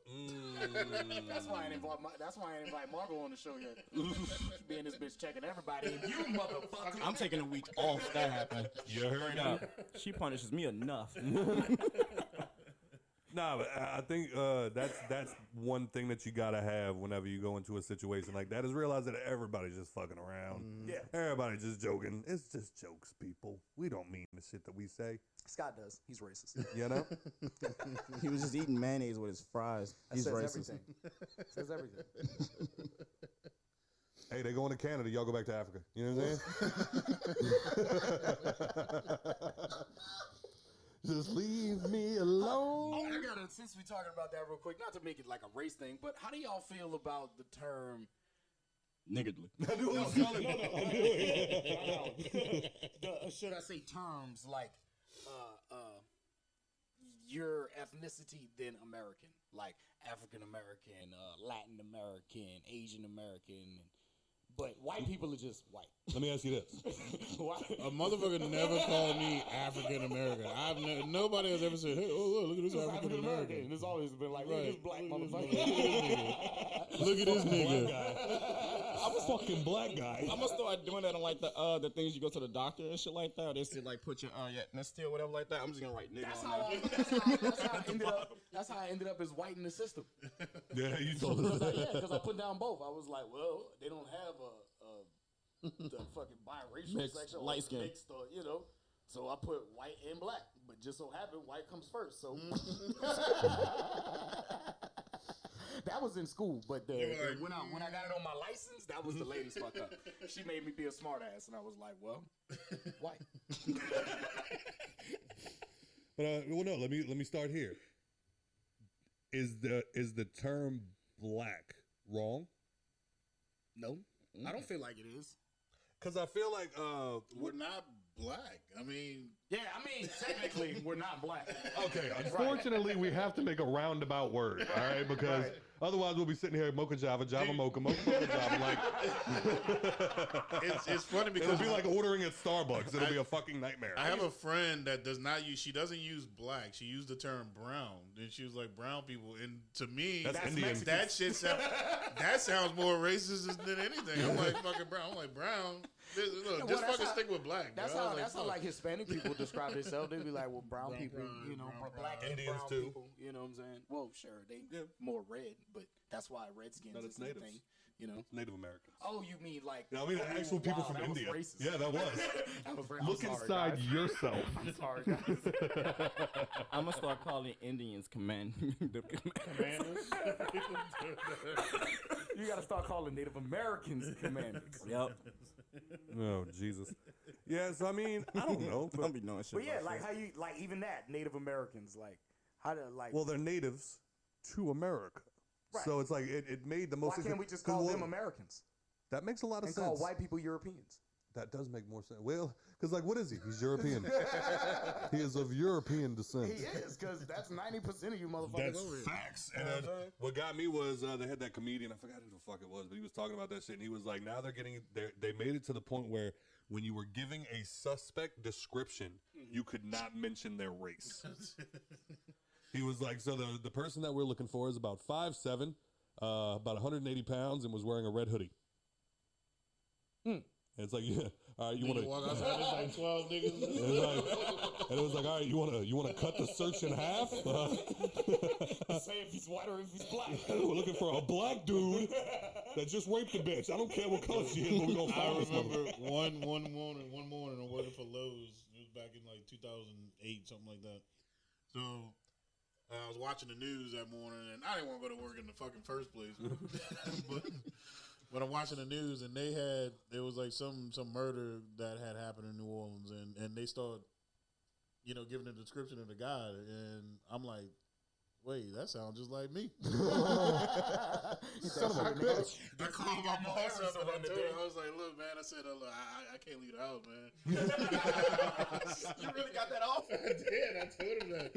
[SPEAKER 3] That's why I ain't invite Margot on the show yet. She be in this bitch checking everybody. And you motherfucker.
[SPEAKER 4] I'm taking a week off. That happened.
[SPEAKER 2] You heard up.
[SPEAKER 4] She punishes me enough.
[SPEAKER 2] Nah, but I think that's one thing that you gotta have whenever you go into a situation like that is realize that everybody's just fucking around.
[SPEAKER 3] Yeah.
[SPEAKER 2] Everybody's just joking. It's just jokes, people. We don't mean the shit that we say.
[SPEAKER 6] Scott does. He's racist.
[SPEAKER 2] You know?
[SPEAKER 6] He was just eating mayonnaise with his fries. He's
[SPEAKER 3] says
[SPEAKER 6] racist.
[SPEAKER 3] everything. Says everything.
[SPEAKER 2] Hey, they going to Canada. Y'all go back to Africa. You know what I'm saying? Just leave me alone.
[SPEAKER 3] Oh, I gotta, since we talking about that real quick, not to make it like a race thing, but how do y'all feel about the term
[SPEAKER 4] Niggardly.
[SPEAKER 3] should I say terms like your ethnicity than American, like African American, Latin American, Asian American, but white people are just white.
[SPEAKER 2] Let me ask you this.
[SPEAKER 5] A motherfucker never called me African American. Nobody has ever said, "Hey, look at this African American."
[SPEAKER 3] It's always been like,
[SPEAKER 5] Right.
[SPEAKER 3] this black motherfucker.
[SPEAKER 5] Look at this nigga.
[SPEAKER 2] I'm a fucking black guy.
[SPEAKER 4] I'm gonna start doing that on like the things you go to the doctor and shit like that. They say like put your ethnicity or whatever like that. I'm just gonna write nigga
[SPEAKER 3] That's
[SPEAKER 4] on
[SPEAKER 3] how,
[SPEAKER 4] that.
[SPEAKER 3] that's how I ended up as white in the system.
[SPEAKER 2] Yeah, you told us that.
[SPEAKER 3] Because I put down both. I was like, well, they don't have the fucking biracial
[SPEAKER 4] Mixed,
[SPEAKER 3] section, or
[SPEAKER 4] light skin.
[SPEAKER 3] mixed, or, you know. So I put white and black, but just so happened white comes first. So that was in school, but when I got it on my license, that was the latest fuck up. She made me be a smart ass, and I was like, well, white.
[SPEAKER 2] But well, no. Let me start here. Is the term black wrong?
[SPEAKER 3] No, I don't feel like it is.
[SPEAKER 2] Because I feel like
[SPEAKER 5] We're not black. I mean,
[SPEAKER 3] Yeah, technically, we're not black.
[SPEAKER 2] okay. Unfortunately, we have to make a roundabout word, all right? Because otherwise, we'll be sitting here mocha java mocha java. Like
[SPEAKER 5] it's funny because
[SPEAKER 2] it'll be like ordering at Starbucks. It'll be a fucking nightmare.
[SPEAKER 5] I have a friend that doesn't use black. She used the term brown. And she was like brown people. And to me,
[SPEAKER 2] That's Indian.
[SPEAKER 5] that shit sounds more racist than anything. I'm like fucking brown. I'm like brown. Look, just fucking stick with black.
[SPEAKER 3] That's
[SPEAKER 5] bro.
[SPEAKER 3] how like Hispanic people describe themselves. They be like, well, brown people, you know, black and
[SPEAKER 2] Indians
[SPEAKER 3] brown
[SPEAKER 2] too.
[SPEAKER 3] people, you know what I'm saying? Well, sure, they more red, but that's why Redskins
[SPEAKER 2] But
[SPEAKER 3] is
[SPEAKER 2] it's
[SPEAKER 3] the
[SPEAKER 2] natives.
[SPEAKER 3] thing, you know.
[SPEAKER 2] Native Americans.
[SPEAKER 3] Oh, you mean like?
[SPEAKER 2] Yeah, I mean actual people from
[SPEAKER 3] that was
[SPEAKER 2] India.
[SPEAKER 3] racist.
[SPEAKER 2] Yeah, that was.
[SPEAKER 3] That was
[SPEAKER 2] Look
[SPEAKER 3] I'm sorry,
[SPEAKER 2] inside
[SPEAKER 3] guys.
[SPEAKER 2] yourself.
[SPEAKER 3] I'm sorry, guys.
[SPEAKER 4] I'm gonna start calling Indians commanders.
[SPEAKER 3] You got to start calling Native Americans commanders.
[SPEAKER 4] Yep.
[SPEAKER 2] Oh Jesus. Yeah. So I mean, I don't know.
[SPEAKER 4] Don't be knowing shit.
[SPEAKER 3] But yeah,
[SPEAKER 4] about
[SPEAKER 3] like
[SPEAKER 4] shit.
[SPEAKER 3] how you like even that Native Americans, like how to like.
[SPEAKER 2] Well, they're natives to America.
[SPEAKER 3] Right.
[SPEAKER 2] So it's like it made the most
[SPEAKER 3] why
[SPEAKER 2] sense.
[SPEAKER 3] can't we just
[SPEAKER 2] 'cause,
[SPEAKER 3] call
[SPEAKER 2] well,
[SPEAKER 3] them Americans
[SPEAKER 2] That makes a lot of
[SPEAKER 3] and
[SPEAKER 2] sense.
[SPEAKER 3] call white people Europeans?
[SPEAKER 2] That does make more sense. Well, because like, what is he? He's European. He is of European descent.
[SPEAKER 3] He is, because that's 90% of you motherfuckers
[SPEAKER 2] That's
[SPEAKER 3] over here.
[SPEAKER 2] facts. And then what got me was they had that comedian. I forgot who the fuck it was, but he was talking about that shit. And he was like, now they're getting, they made it to the point where when you were giving a suspect description, you could not mention their race. He was like, so the person that we're looking for is about 5'7", about 180 pounds, and was wearing a red hoodie. And it's like, yeah, all right, you want to
[SPEAKER 5] walk outside? There's like 12 niggas.
[SPEAKER 2] And it was like, all right, you want to cut the search in half?
[SPEAKER 3] Say if he's white or if he's black.
[SPEAKER 2] We're looking for a black dude that just raped a bitch. I don't care what color she is, but we're gonna find this
[SPEAKER 5] remember
[SPEAKER 2] one.
[SPEAKER 5] one morning I'm working for Lowe's. It was back in like 2008, something like that. So I was watching the news that morning, and I didn't want to go to work in the fucking first place. But I'm watching the news, and there was like some murder that had happened in New Orleans, and they start, giving a description of the guy, and I'm like, wait, that sounds just like me.
[SPEAKER 2] Son of a bitch.
[SPEAKER 5] I called my boss up and I told him, I was like, look, man, I said, look, I can't leave the house, man.
[SPEAKER 3] You really got that off?
[SPEAKER 5] I did. I told him that.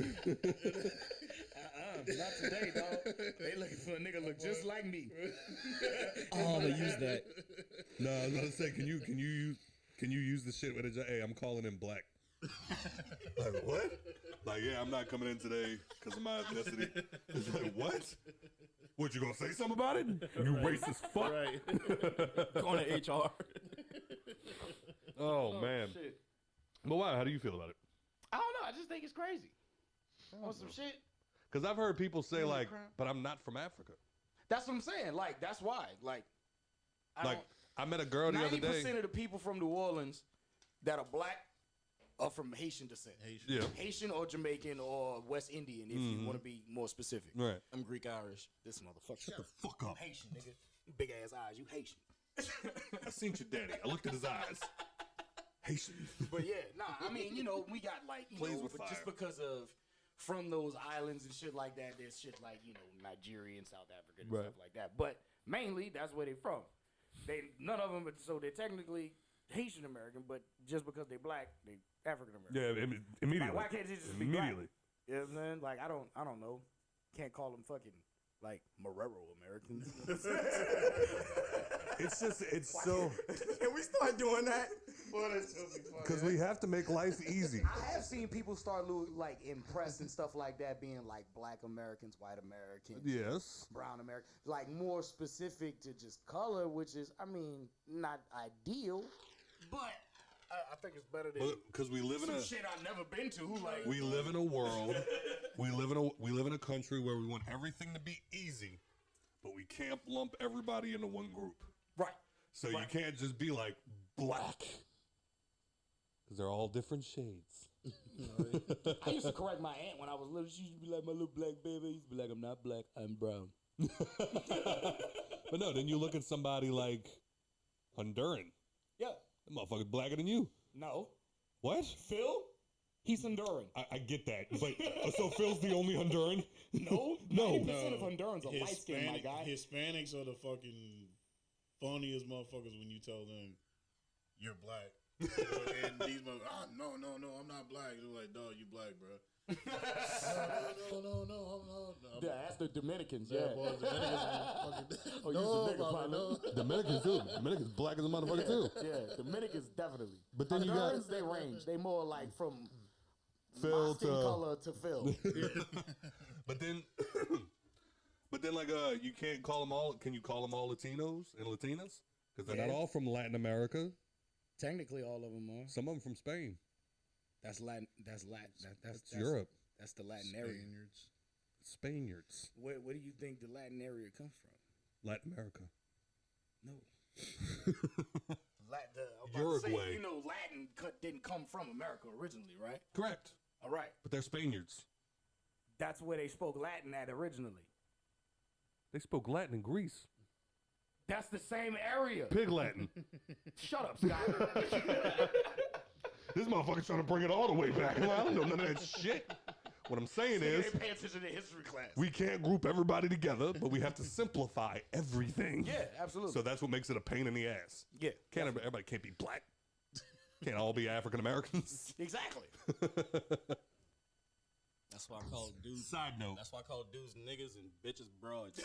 [SPEAKER 3] Not today, dog. They looking for a nigga look just like me.
[SPEAKER 7] Oh, they use that.
[SPEAKER 2] No, I was about to say, can you use the shit with a hey, I'm calling him black. Like, what? Like, yeah, I'm not coming in today because of my ethnicity. It's like, what? What, you gonna say something about it? You racist fuck.
[SPEAKER 4] Right. Going to HR.
[SPEAKER 2] Oh, man.
[SPEAKER 3] Shit.
[SPEAKER 2] But why? How do you feel about it?
[SPEAKER 3] I don't know. I just think it's crazy. On some shit.
[SPEAKER 2] Because I've heard people say, like, but I'm not from Africa.
[SPEAKER 3] That's what I'm saying. Like, that's why. Like,
[SPEAKER 2] I met a girl the other day.
[SPEAKER 3] 90% of the people from New Orleans that are black are from Haitian descent.
[SPEAKER 2] Yeah.
[SPEAKER 3] Haitian or Jamaican or West Indian, if you want to be more specific.
[SPEAKER 2] Right.
[SPEAKER 3] I'm Greek Irish. This motherfucker.
[SPEAKER 2] Shut the fuck up.
[SPEAKER 3] I'm Haitian, nigga. Big ass eyes. You Haitian.
[SPEAKER 2] I seen your daddy. I looked at his eyes. Haitian.
[SPEAKER 3] But yeah, I mean, we got like,
[SPEAKER 2] Plays with
[SPEAKER 3] but just
[SPEAKER 2] fire.
[SPEAKER 3] because of from those islands and shit like that, there's shit like, Nigeria and South Africa and stuff like that. But mainly, that's where they're from. None of them, so they're technically Haitian American, but just because they're black, they African American.
[SPEAKER 2] Yeah, immediately.
[SPEAKER 3] Like, why can't they just be
[SPEAKER 2] immediately?
[SPEAKER 3] Black? You know what I'm saying? Like, I don't know. Can't call them fucking like Marrero Americans.
[SPEAKER 2] It's so.
[SPEAKER 6] Can we start doing that?
[SPEAKER 2] Because we have to make life easy.
[SPEAKER 3] I have seen people start like impressed and stuff like that, being like black Americans, white Americans,
[SPEAKER 2] Yes.
[SPEAKER 3] brown Americans, like more specific to just color, which is, I mean, not ideal, but I think it's better than
[SPEAKER 2] Because we live in
[SPEAKER 3] some
[SPEAKER 2] a
[SPEAKER 3] shit I've never been to. Like,
[SPEAKER 2] we live in a world. We live in a country where we want everything to be easy, but we can't lump everybody into one group.
[SPEAKER 3] right.
[SPEAKER 2] So you can't just be like black. Because they're all different shades.
[SPEAKER 3] I used to correct my aunt when I was little. She used to be like, my little black baby. I used to be like, I'm not black, I'm brown.
[SPEAKER 2] But no, then you look at somebody like Honduran.
[SPEAKER 3] Yeah.
[SPEAKER 2] That motherfucker's blacker than you.
[SPEAKER 3] No.
[SPEAKER 2] What?
[SPEAKER 3] Phil? He's Honduran.
[SPEAKER 2] I get that. But so Phil's the only Honduran?
[SPEAKER 3] No.
[SPEAKER 2] No.
[SPEAKER 3] 90% of Hondurans are light skinned, my guy.
[SPEAKER 5] Hispanics are the fucking funniest motherfuckers when you tell them you're black. And these motherfuckers, no, I'm not black. They're like, dog, you black, bro. No, I'm not.
[SPEAKER 3] Yeah, that's the Dominicans,
[SPEAKER 5] Yeah,
[SPEAKER 3] yeah.
[SPEAKER 5] boy, Dominicans are fucking.
[SPEAKER 3] Oh, you a nigga, partner.
[SPEAKER 2] Dominicans too. Dominicans black as a motherfucker too.
[SPEAKER 3] Yeah, Dominicans definitely.
[SPEAKER 2] But then you got
[SPEAKER 3] Hondurans, they range. They more like from
[SPEAKER 2] Phil
[SPEAKER 3] my skin color to Phil.
[SPEAKER 2] But then like you can't call them all. Can you call them all Latinos and Latinas? Because they're not all from Latin America.
[SPEAKER 7] Technically, all of them are.
[SPEAKER 2] Some of them from Spain.
[SPEAKER 7] That's Latin. That's
[SPEAKER 2] Europe.
[SPEAKER 7] That's the Latin area.
[SPEAKER 2] Spaniards.
[SPEAKER 7] Where do you think the Latin area comes from?
[SPEAKER 2] Latin America.
[SPEAKER 7] No.
[SPEAKER 2] Uruguay.
[SPEAKER 3] Latin didn't come from America originally, right?
[SPEAKER 2] Correct.
[SPEAKER 3] All right.
[SPEAKER 2] But they're Spaniards.
[SPEAKER 3] That's where they spoke Latin at originally.
[SPEAKER 2] They spoke Latin in Greece.
[SPEAKER 3] That's the same area.
[SPEAKER 2] Pig Latin.
[SPEAKER 3] Shut up, Scott.
[SPEAKER 2] This motherfucker's trying to bring it all the way back. I don't know none of that shit. What I'm saying is,
[SPEAKER 3] They pay attention to history class.
[SPEAKER 2] we can't group everybody together, but we have to simplify everything.
[SPEAKER 3] Yeah, absolutely.
[SPEAKER 2] So that's what makes it a pain in the ass.
[SPEAKER 3] Yeah.
[SPEAKER 2] Everybody can't be black. Can't all be African Americans.
[SPEAKER 3] Exactly.
[SPEAKER 4] That's why I call dudes.
[SPEAKER 2] Side note.
[SPEAKER 4] That's why I call dudes niggas and bitches broads.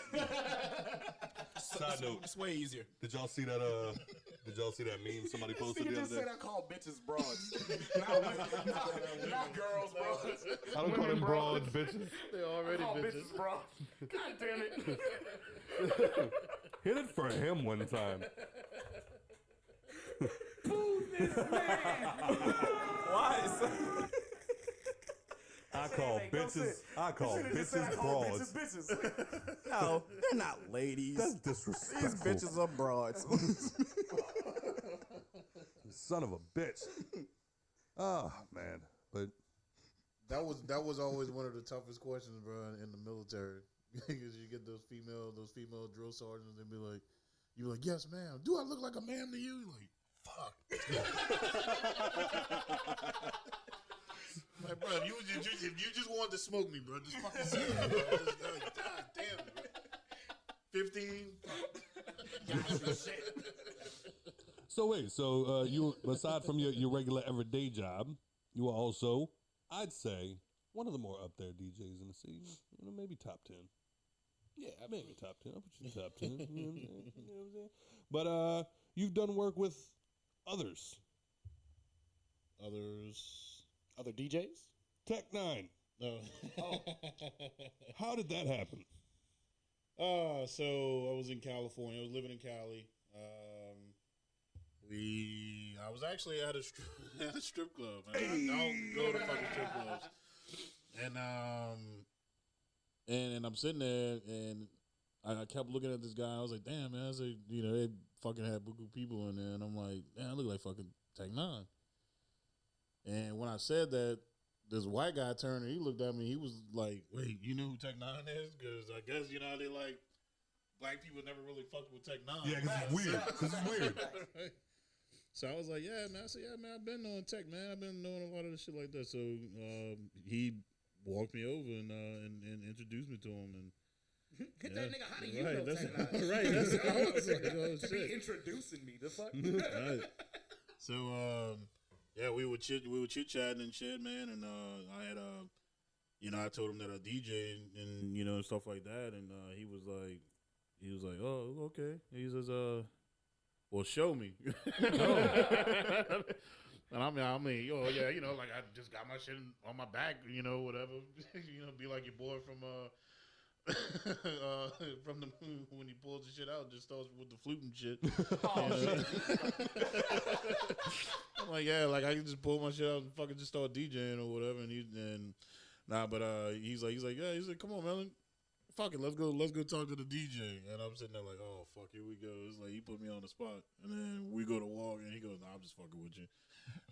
[SPEAKER 2] Side note.
[SPEAKER 4] It's way easier.
[SPEAKER 2] Did y'all see that? Did y'all see that meme somebody posted the
[SPEAKER 3] Nigga
[SPEAKER 2] other
[SPEAKER 3] just
[SPEAKER 2] day?
[SPEAKER 3] said I call bitches broads. not girls broads.
[SPEAKER 2] I don't call them broads bitches.
[SPEAKER 5] They're already
[SPEAKER 3] Call
[SPEAKER 5] bitches.
[SPEAKER 3] bitches broads. God damn it.
[SPEAKER 2] Hit it for him one time.
[SPEAKER 4] Why?
[SPEAKER 2] I call bitches. I call bitches broads.
[SPEAKER 6] No, they're not ladies.
[SPEAKER 2] That's
[SPEAKER 6] These
[SPEAKER 2] disrespectful.
[SPEAKER 6] bitches are broads.
[SPEAKER 2] Son of a bitch. Oh man, but
[SPEAKER 5] That was always one of the toughest questions, bro, in the military. Because you get those female drill sergeants, and you're like, yes, ma'am. Do I look like a man to you? You're like, fuck. Like, bro, if you just wanted to smoke me, bro, just fucking say it, bro. God damn, bro. 15.
[SPEAKER 2] so wait, so you aside from your regular everyday job, you are also, I'd say, one of the more up there DJs in the scene. You know, maybe top 10. Yeah, maybe top 10. I'll put you in top 10. You know what I'm saying? You know what I'm saying? But you've done work with others.
[SPEAKER 3] Other DJs?
[SPEAKER 2] Tech 9.
[SPEAKER 5] No.
[SPEAKER 2] How did that happen?
[SPEAKER 5] So I was in California. I was living in Cali. I was actually at a strip club. I don't go to fucking strip clubs. And I'm sitting there, and I kept looking at this guy. I was like, damn, man. I was like, they fucking had buku people in there, and I'm like, damn, I look like fucking Tech 9. And when I said that, this white guy turned and he looked at me. He was like, wait, you know who Tech 9 is? Because I guess, they like, black people never really fucked with Tech 9.
[SPEAKER 2] Yeah, because it's weird.
[SPEAKER 5] So I was like, yeah, man. I said, yeah, man, I've been knowing Tech, man. I've been knowing a lot of this shit like that. So he walked me over and introduced me to him. And
[SPEAKER 3] Hit that nigga, how do you
[SPEAKER 5] right,
[SPEAKER 3] know
[SPEAKER 5] that's,
[SPEAKER 3] Tech 9?
[SPEAKER 5] right, that's I was like, oh,
[SPEAKER 3] To
[SPEAKER 5] shit.
[SPEAKER 3] be introducing me, the fuck?
[SPEAKER 5] Right. So, yeah, we were chit chatting and shit, man. And I had I told him that I DJ and stuff like that. And he was like, oh, okay. He says, well, show me. And I mean, oh yeah, like I just got my shit on my back, whatever. Be like your boy from from the when he pulls the shit out, just starts with the flute and shit. I'm like, yeah, like I can just pull my shit out and fucking just start DJing or whatever. And he's like, yeah, he's like, come on, man, fuck it, let's go talk to the DJ. And I'm sitting there like, oh fuck, here we go. It's like he put me on the spot, and then we go to walk, and he goes, nah, I'm just fucking with you.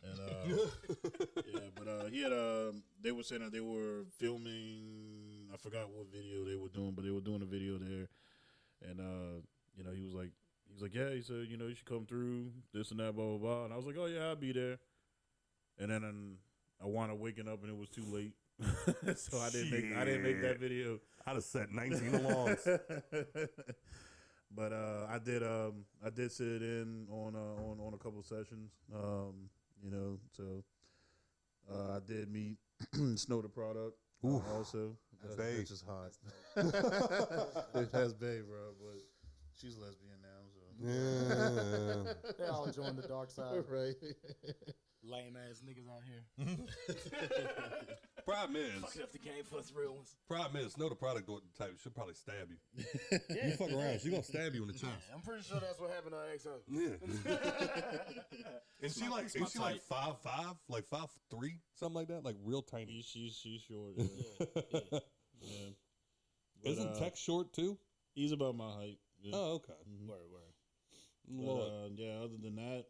[SPEAKER 5] And yeah, but he had they were saying that they were filming, I forgot what video they were doing, but they were doing a video there. And he was like, yeah, he said, you should come through, this and that, blah blah blah. And I was like, oh yeah, I'll be there. And then I wound up waking up and it was too late. So I didn't make that video.
[SPEAKER 2] I'd have set 19 alarms.
[SPEAKER 5] But I did sit in on a couple sessions. So I did meet Snow the Product also. That bitch is hot. That's babe, bro, but she's lesbian now, so
[SPEAKER 2] Yeah.
[SPEAKER 3] They all joined the dark side.
[SPEAKER 5] right.
[SPEAKER 3] Lame ass niggas out here.
[SPEAKER 2] Problem is,
[SPEAKER 3] Fucking up the game for us real ones.
[SPEAKER 2] Problem is, Snow the Product type should probably stab you. You fuck around, she gonna stab you in the chest.
[SPEAKER 3] I'm pretty sure that's what happened to our ex-husband.
[SPEAKER 2] Yeah. And she like 5'5", like 5'3", something like that, like real tiny.
[SPEAKER 5] She's short. Yeah. But,
[SPEAKER 2] isn't Tech short too?
[SPEAKER 5] He's about my height. Yeah.
[SPEAKER 2] Oh, okay.
[SPEAKER 3] Word.
[SPEAKER 5] But, yeah, other than that,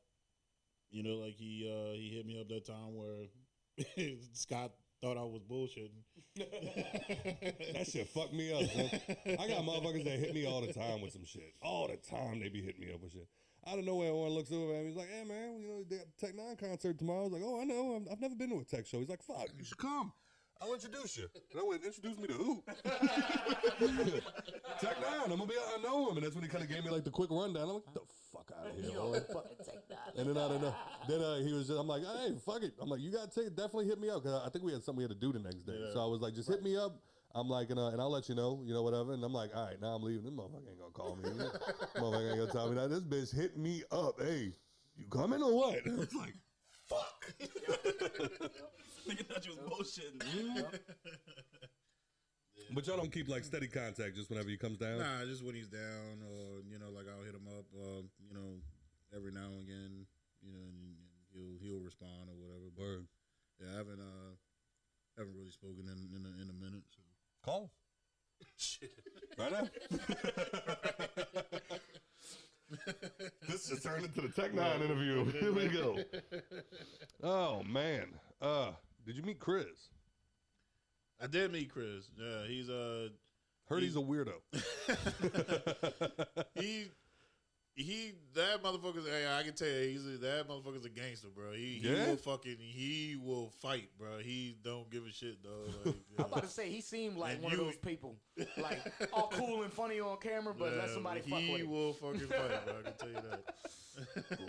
[SPEAKER 5] like he hit me up that time where Scott thought I was bullshitting.
[SPEAKER 2] That shit fucked me up, man. I got motherfuckers that hit me all the time with some shit. All the time they be hitting me up with shit. Out of nowhere, one looks over at me. He's like, hey, man, they got the Tech 9 concert tomorrow. I was like, oh, I know. I've never been to a Tech show. He's like, fuck, you should come. I'll introduce you. And I went, introduce me to who? Tech 9. I'm gonna be. I know him, and that's when he kind of gave me like the quick rundown. I'm like, get the fuck out of here, boy. And then I don't know. Then he was just. I'm like, hey, fuck it. I'm like, you got a ticket? Definitely hit me up because I think we had something we had to do the next day. So I was like, just hit me up. I'm like, and I'll let you know, whatever. And I'm like, all right, now I'm leaving. This motherfucker ain't gonna call me. Motherfucker ain't gonna tell me that. This bitch hit me up. Hey, you coming or what? It's like, fuck.
[SPEAKER 4] Nigga thought you was bullshitting.
[SPEAKER 2] But y'all don't keep like steady contact just whenever he comes down?
[SPEAKER 5] Nah, just when he's down, or like I'll hit him up, every now and again, and he'll respond or whatever.
[SPEAKER 2] Word.
[SPEAKER 5] Yeah, I haven't really spoken in a minute. So
[SPEAKER 2] call. Shit. Right now. This just turned into the Tech 9 interview. Here we go. Oh man. Did you meet Chris?
[SPEAKER 5] I did meet Chris. Yeah, he's
[SPEAKER 2] heard he's a weirdo.
[SPEAKER 5] That motherfucker's. Hey, I can tell you, that motherfucker's a gangster, bro. He will fight, bro. He don't give a shit, dog. Like,
[SPEAKER 3] I'm about to say he seemed like one of those people, like all cool and funny on camera, but let somebody fuck with him.
[SPEAKER 5] He will fucking fight, bro. I can tell you that.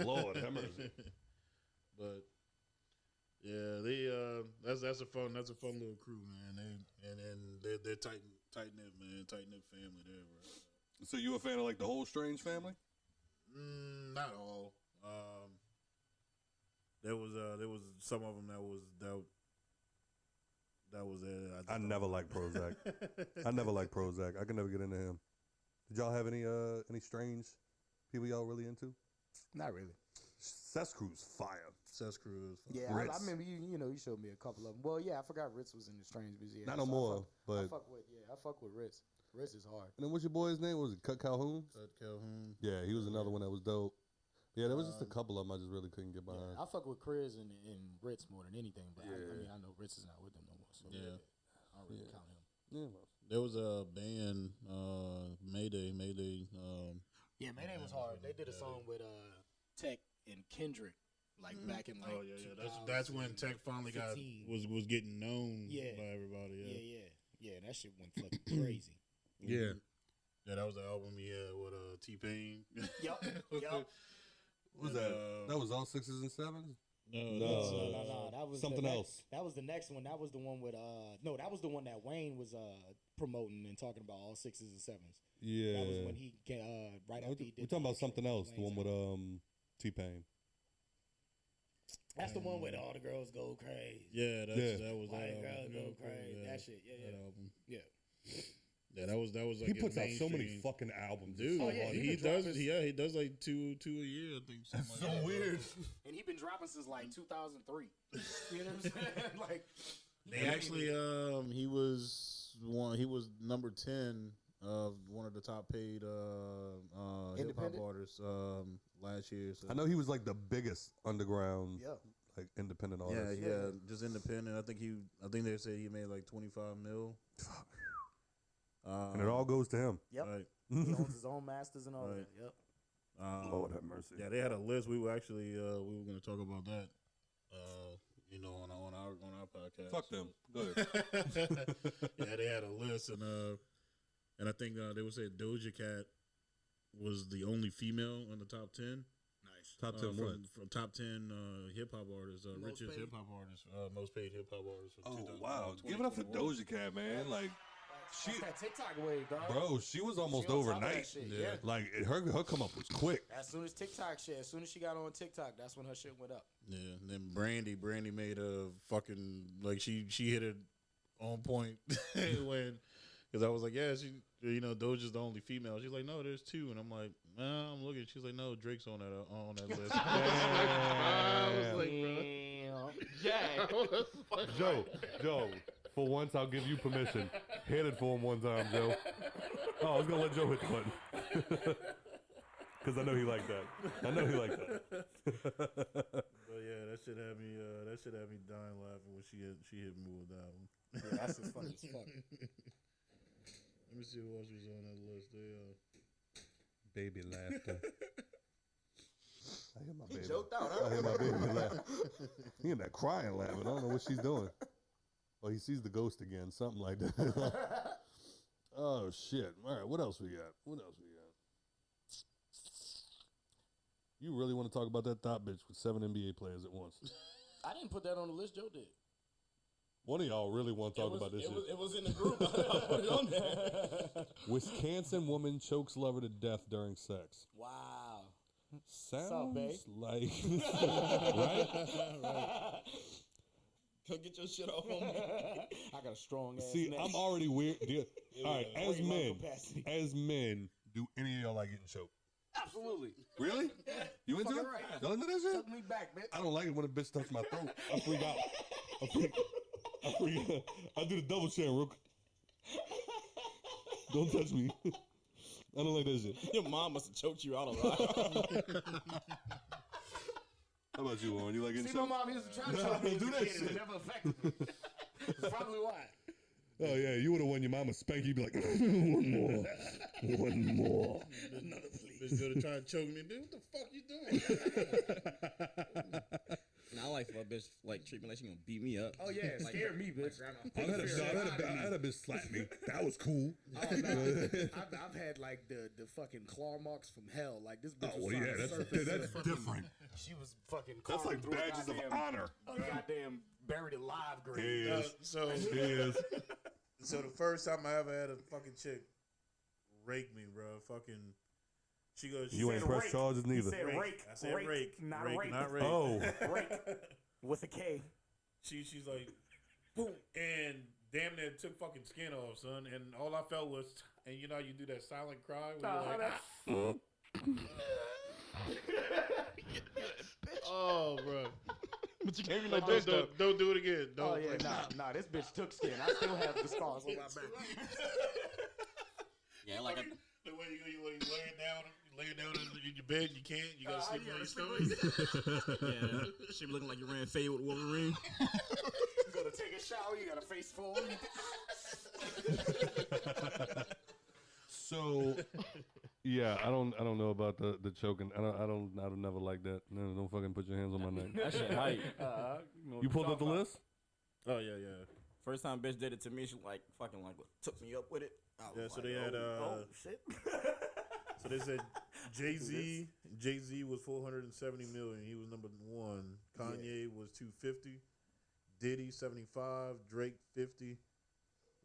[SPEAKER 2] Lord have mercy.
[SPEAKER 5] But yeah, that's a fun little crew, man. They're tight knit, man, tight knit family there, bro.
[SPEAKER 2] So you a fan of like the whole Strange family?
[SPEAKER 5] Not all. There was some of them that was it.
[SPEAKER 2] I never liked Prozac. I never liked Prozac. I could never get into him. Did y'all have any strange people y'all really into?
[SPEAKER 3] Not really.
[SPEAKER 2] Cescrew's fire.
[SPEAKER 5] Cescrew is fire.
[SPEAKER 3] Yeah, I remember you showed me a couple of them. Well, yeah, I forgot Ritz was in the Strange Museum.
[SPEAKER 2] Not no more, but
[SPEAKER 3] I fuck with Ritz. Ritz is hard.
[SPEAKER 2] And then what's your boy's name? Was it Cut Calhoun?
[SPEAKER 5] Cut Calhoun.
[SPEAKER 2] Yeah, he was another one that was dope. Yeah, there was just a couple of them I just really couldn't get behind.
[SPEAKER 3] Yeah, I fuck with Chris and Ritz more than anything, but I know Ritz is not with them no more. So I don't really count him.
[SPEAKER 2] Yeah, well.
[SPEAKER 5] There was a band, Mayday.
[SPEAKER 3] Yeah, Mayday was hard. They did a song with Tech and Kendrick, like back in like.
[SPEAKER 5] Oh yeah. That's when Tech finally was getting known by everybody.
[SPEAKER 3] Yeah. That shit went fucking crazy.
[SPEAKER 2] Yeah.
[SPEAKER 5] Yeah, that was the album he had with T-Pain.
[SPEAKER 3] Yup.
[SPEAKER 2] What was that? That was all 6s and 7s?
[SPEAKER 3] No. That was
[SPEAKER 2] something else.
[SPEAKER 3] That was the next one. That was the one with that was the one that Wayne was promoting and talking about all 6s and 7s.
[SPEAKER 2] Yeah.
[SPEAKER 3] That was when he right after he did.
[SPEAKER 2] We're talking about something else. The one with T-Pain.
[SPEAKER 3] That's the one where all the girls go crazy.
[SPEAKER 5] Yeah, that was
[SPEAKER 3] all
[SPEAKER 5] that
[SPEAKER 3] the girls
[SPEAKER 5] album.
[SPEAKER 3] go crazy.
[SPEAKER 5] Yeah,
[SPEAKER 3] that shit. Yeah.
[SPEAKER 5] That album.
[SPEAKER 3] Yeah.
[SPEAKER 5] Yeah, that was like
[SPEAKER 2] he puts out so many
[SPEAKER 5] mainstream.
[SPEAKER 2] fucking albums,
[SPEAKER 5] dude. He does.
[SPEAKER 3] dropping-
[SPEAKER 5] He does like two a year. I think.
[SPEAKER 2] That's
[SPEAKER 5] Like
[SPEAKER 2] so
[SPEAKER 5] that,
[SPEAKER 2] weird.
[SPEAKER 3] And he been dropping since like 2003. You know what I'm saying? Like
[SPEAKER 5] They actually, he was number 10 of one of the top paid hip hop artists last year. So.
[SPEAKER 2] I know he was like the biggest underground, like independent artist.
[SPEAKER 5] Yeah, just independent. I think they said he made like 25 mil.
[SPEAKER 2] And it all goes to him.
[SPEAKER 3] Yep.
[SPEAKER 5] Right.
[SPEAKER 3] He owns his own masters and all
[SPEAKER 5] Right.
[SPEAKER 3] that. Yep.
[SPEAKER 2] Lord have mercy.
[SPEAKER 5] Yeah, they had a list. We were actually we were going to talk about that. On our podcast.
[SPEAKER 2] Fuck them. Go ahead.
[SPEAKER 5] Yeah, they had a list, and I think they would say Doja Cat was the only female in the top 10.
[SPEAKER 3] Nice.
[SPEAKER 2] Top 10 what?
[SPEAKER 5] From top 10 hip hop artists, richest hip hop artists, most paid hip hop artists. For
[SPEAKER 2] Wow. Give it up for Doja Cat, man. Like,
[SPEAKER 3] That's that TikTok wave, dog.
[SPEAKER 2] bro, she was almost
[SPEAKER 3] She on top of that
[SPEAKER 2] overnight.
[SPEAKER 3] shit, yeah.
[SPEAKER 2] Like, her come up was quick.
[SPEAKER 3] As soon as TikTok shit, as soon as she got on TikTok, that's when her shit went up.
[SPEAKER 5] Yeah, and then Brandy made a fucking like she hit it on point when because I was like, yeah, she Doja's the only female. She's like, no, there's two, and I'm like, nah, I'm looking. She's like, no, Drake's on that list. I was like, bro,
[SPEAKER 2] Joe, for once I'll give you permission. Hit it for him one time, Joe. Oh, I was gonna let Joe hit the button. Cause I know he liked that.
[SPEAKER 5] But yeah, that shit had me dying laughing when she hit me with that one.
[SPEAKER 3] Yeah, that's just funny as fuck.
[SPEAKER 5] Let me see who else was on that list.
[SPEAKER 2] Baby laughter. I hear my baby.
[SPEAKER 6] Joked out, huh?
[SPEAKER 2] I hear my baby laugh. He in that crying laughing. I don't know what she's doing. Well, he sees the ghost again, something like that. Oh shit! All right, what else we got? You really want to talk about that thought bitch with 7 NBA players at once?
[SPEAKER 3] I didn't put that on the list. Joe did.
[SPEAKER 2] One of y'all really want to talk about this shit.
[SPEAKER 4] It was in the group. I put it on there.
[SPEAKER 2] Wisconsin woman chokes lover to death during sex.
[SPEAKER 3] Wow.
[SPEAKER 2] Sounds
[SPEAKER 3] babe?
[SPEAKER 2] like right?
[SPEAKER 4] Go get your shit off on me.
[SPEAKER 3] I got a strong ass.
[SPEAKER 2] See,
[SPEAKER 3] neck.
[SPEAKER 2] I'm already weird. All right,
[SPEAKER 3] Way low capacity.
[SPEAKER 2] as men, do any of y'all like getting choked?
[SPEAKER 3] Absolutely.
[SPEAKER 2] Really? You into it?
[SPEAKER 3] Fucking right.
[SPEAKER 2] Y'all into that shit?
[SPEAKER 3] Suck me back, bitch.
[SPEAKER 2] I don't like it when a bitch touches my throat. I freak out. I freak out. I do the double chin, Rook. Don't touch me. I don't like that shit.
[SPEAKER 4] Your mom must have choked you out a lot.
[SPEAKER 2] How about you, Warren? You like getting
[SPEAKER 3] See, my
[SPEAKER 2] choked?
[SPEAKER 3] mom used to try to choke me.
[SPEAKER 2] Do that
[SPEAKER 3] It
[SPEAKER 2] shit.
[SPEAKER 3] never affected me. That's probably why.
[SPEAKER 2] Oh, yeah. You would have won your mama spank. You'd be like, one more. One more.
[SPEAKER 3] Another please.
[SPEAKER 5] Bitch go to try and choke me. Dude, what the fuck you doing?
[SPEAKER 4] Now I like for a bitch like treat me like she gonna beat me up.
[SPEAKER 3] Oh, yeah.
[SPEAKER 4] Like,
[SPEAKER 3] Scare me, bitch.
[SPEAKER 2] I had a bitch slap me. That was cool.
[SPEAKER 3] Oh, no. I've had like the fucking claw marks from hell. Like this bitch
[SPEAKER 2] Oh,
[SPEAKER 3] was
[SPEAKER 2] well,
[SPEAKER 3] trying
[SPEAKER 2] yeah,
[SPEAKER 3] to
[SPEAKER 2] that's
[SPEAKER 3] surface.
[SPEAKER 2] different.
[SPEAKER 3] She was fucking.
[SPEAKER 2] That's like
[SPEAKER 3] carving through a
[SPEAKER 2] badges of
[SPEAKER 3] goddamn-
[SPEAKER 2] honor.
[SPEAKER 3] A goddamn buried alive grave.
[SPEAKER 2] He is.
[SPEAKER 5] So
[SPEAKER 2] He is.
[SPEAKER 5] So the first time I ever had a fucking chick rake me, bro, fucking, she goes.
[SPEAKER 2] You ain't press charges neither.
[SPEAKER 3] Said rake.
[SPEAKER 5] I said rake,
[SPEAKER 3] not
[SPEAKER 5] rake,
[SPEAKER 3] rape.
[SPEAKER 5] not rape.
[SPEAKER 2] Oh.
[SPEAKER 3] Rake with a K.
[SPEAKER 5] She's like, boom, and damn near took fucking skin off, son. And all I felt was, and you know how you do that silent cry where you're like, oh, bro.
[SPEAKER 6] But you gave me no
[SPEAKER 5] Like,
[SPEAKER 6] bitch though.
[SPEAKER 5] don't do it again. Don't.
[SPEAKER 3] Oh yeah, nah. This bitch took skin. I still have the scars on my back.
[SPEAKER 4] yeah, like
[SPEAKER 5] The way you lay down in your bed, you can't. You gotta sleep on your stomach.
[SPEAKER 4] yeah, she be looking like you ran fade with Wolverine.
[SPEAKER 3] You gotta take a shower. You gotta face forward.
[SPEAKER 2] So, yeah, I don't know about the choking. I've never like that. No, don't fucking put your hands on my neck.
[SPEAKER 4] That shit hype.
[SPEAKER 2] You pulled up the list?
[SPEAKER 5] Oh yeah.
[SPEAKER 4] First time bitch did it to me, she like fucking like took me up with it.
[SPEAKER 5] Yeah, so they had
[SPEAKER 3] shit.
[SPEAKER 5] so they said Jay-Z was 470 million. He was number 1. Kanye was 250. Diddy 75. Drake 50.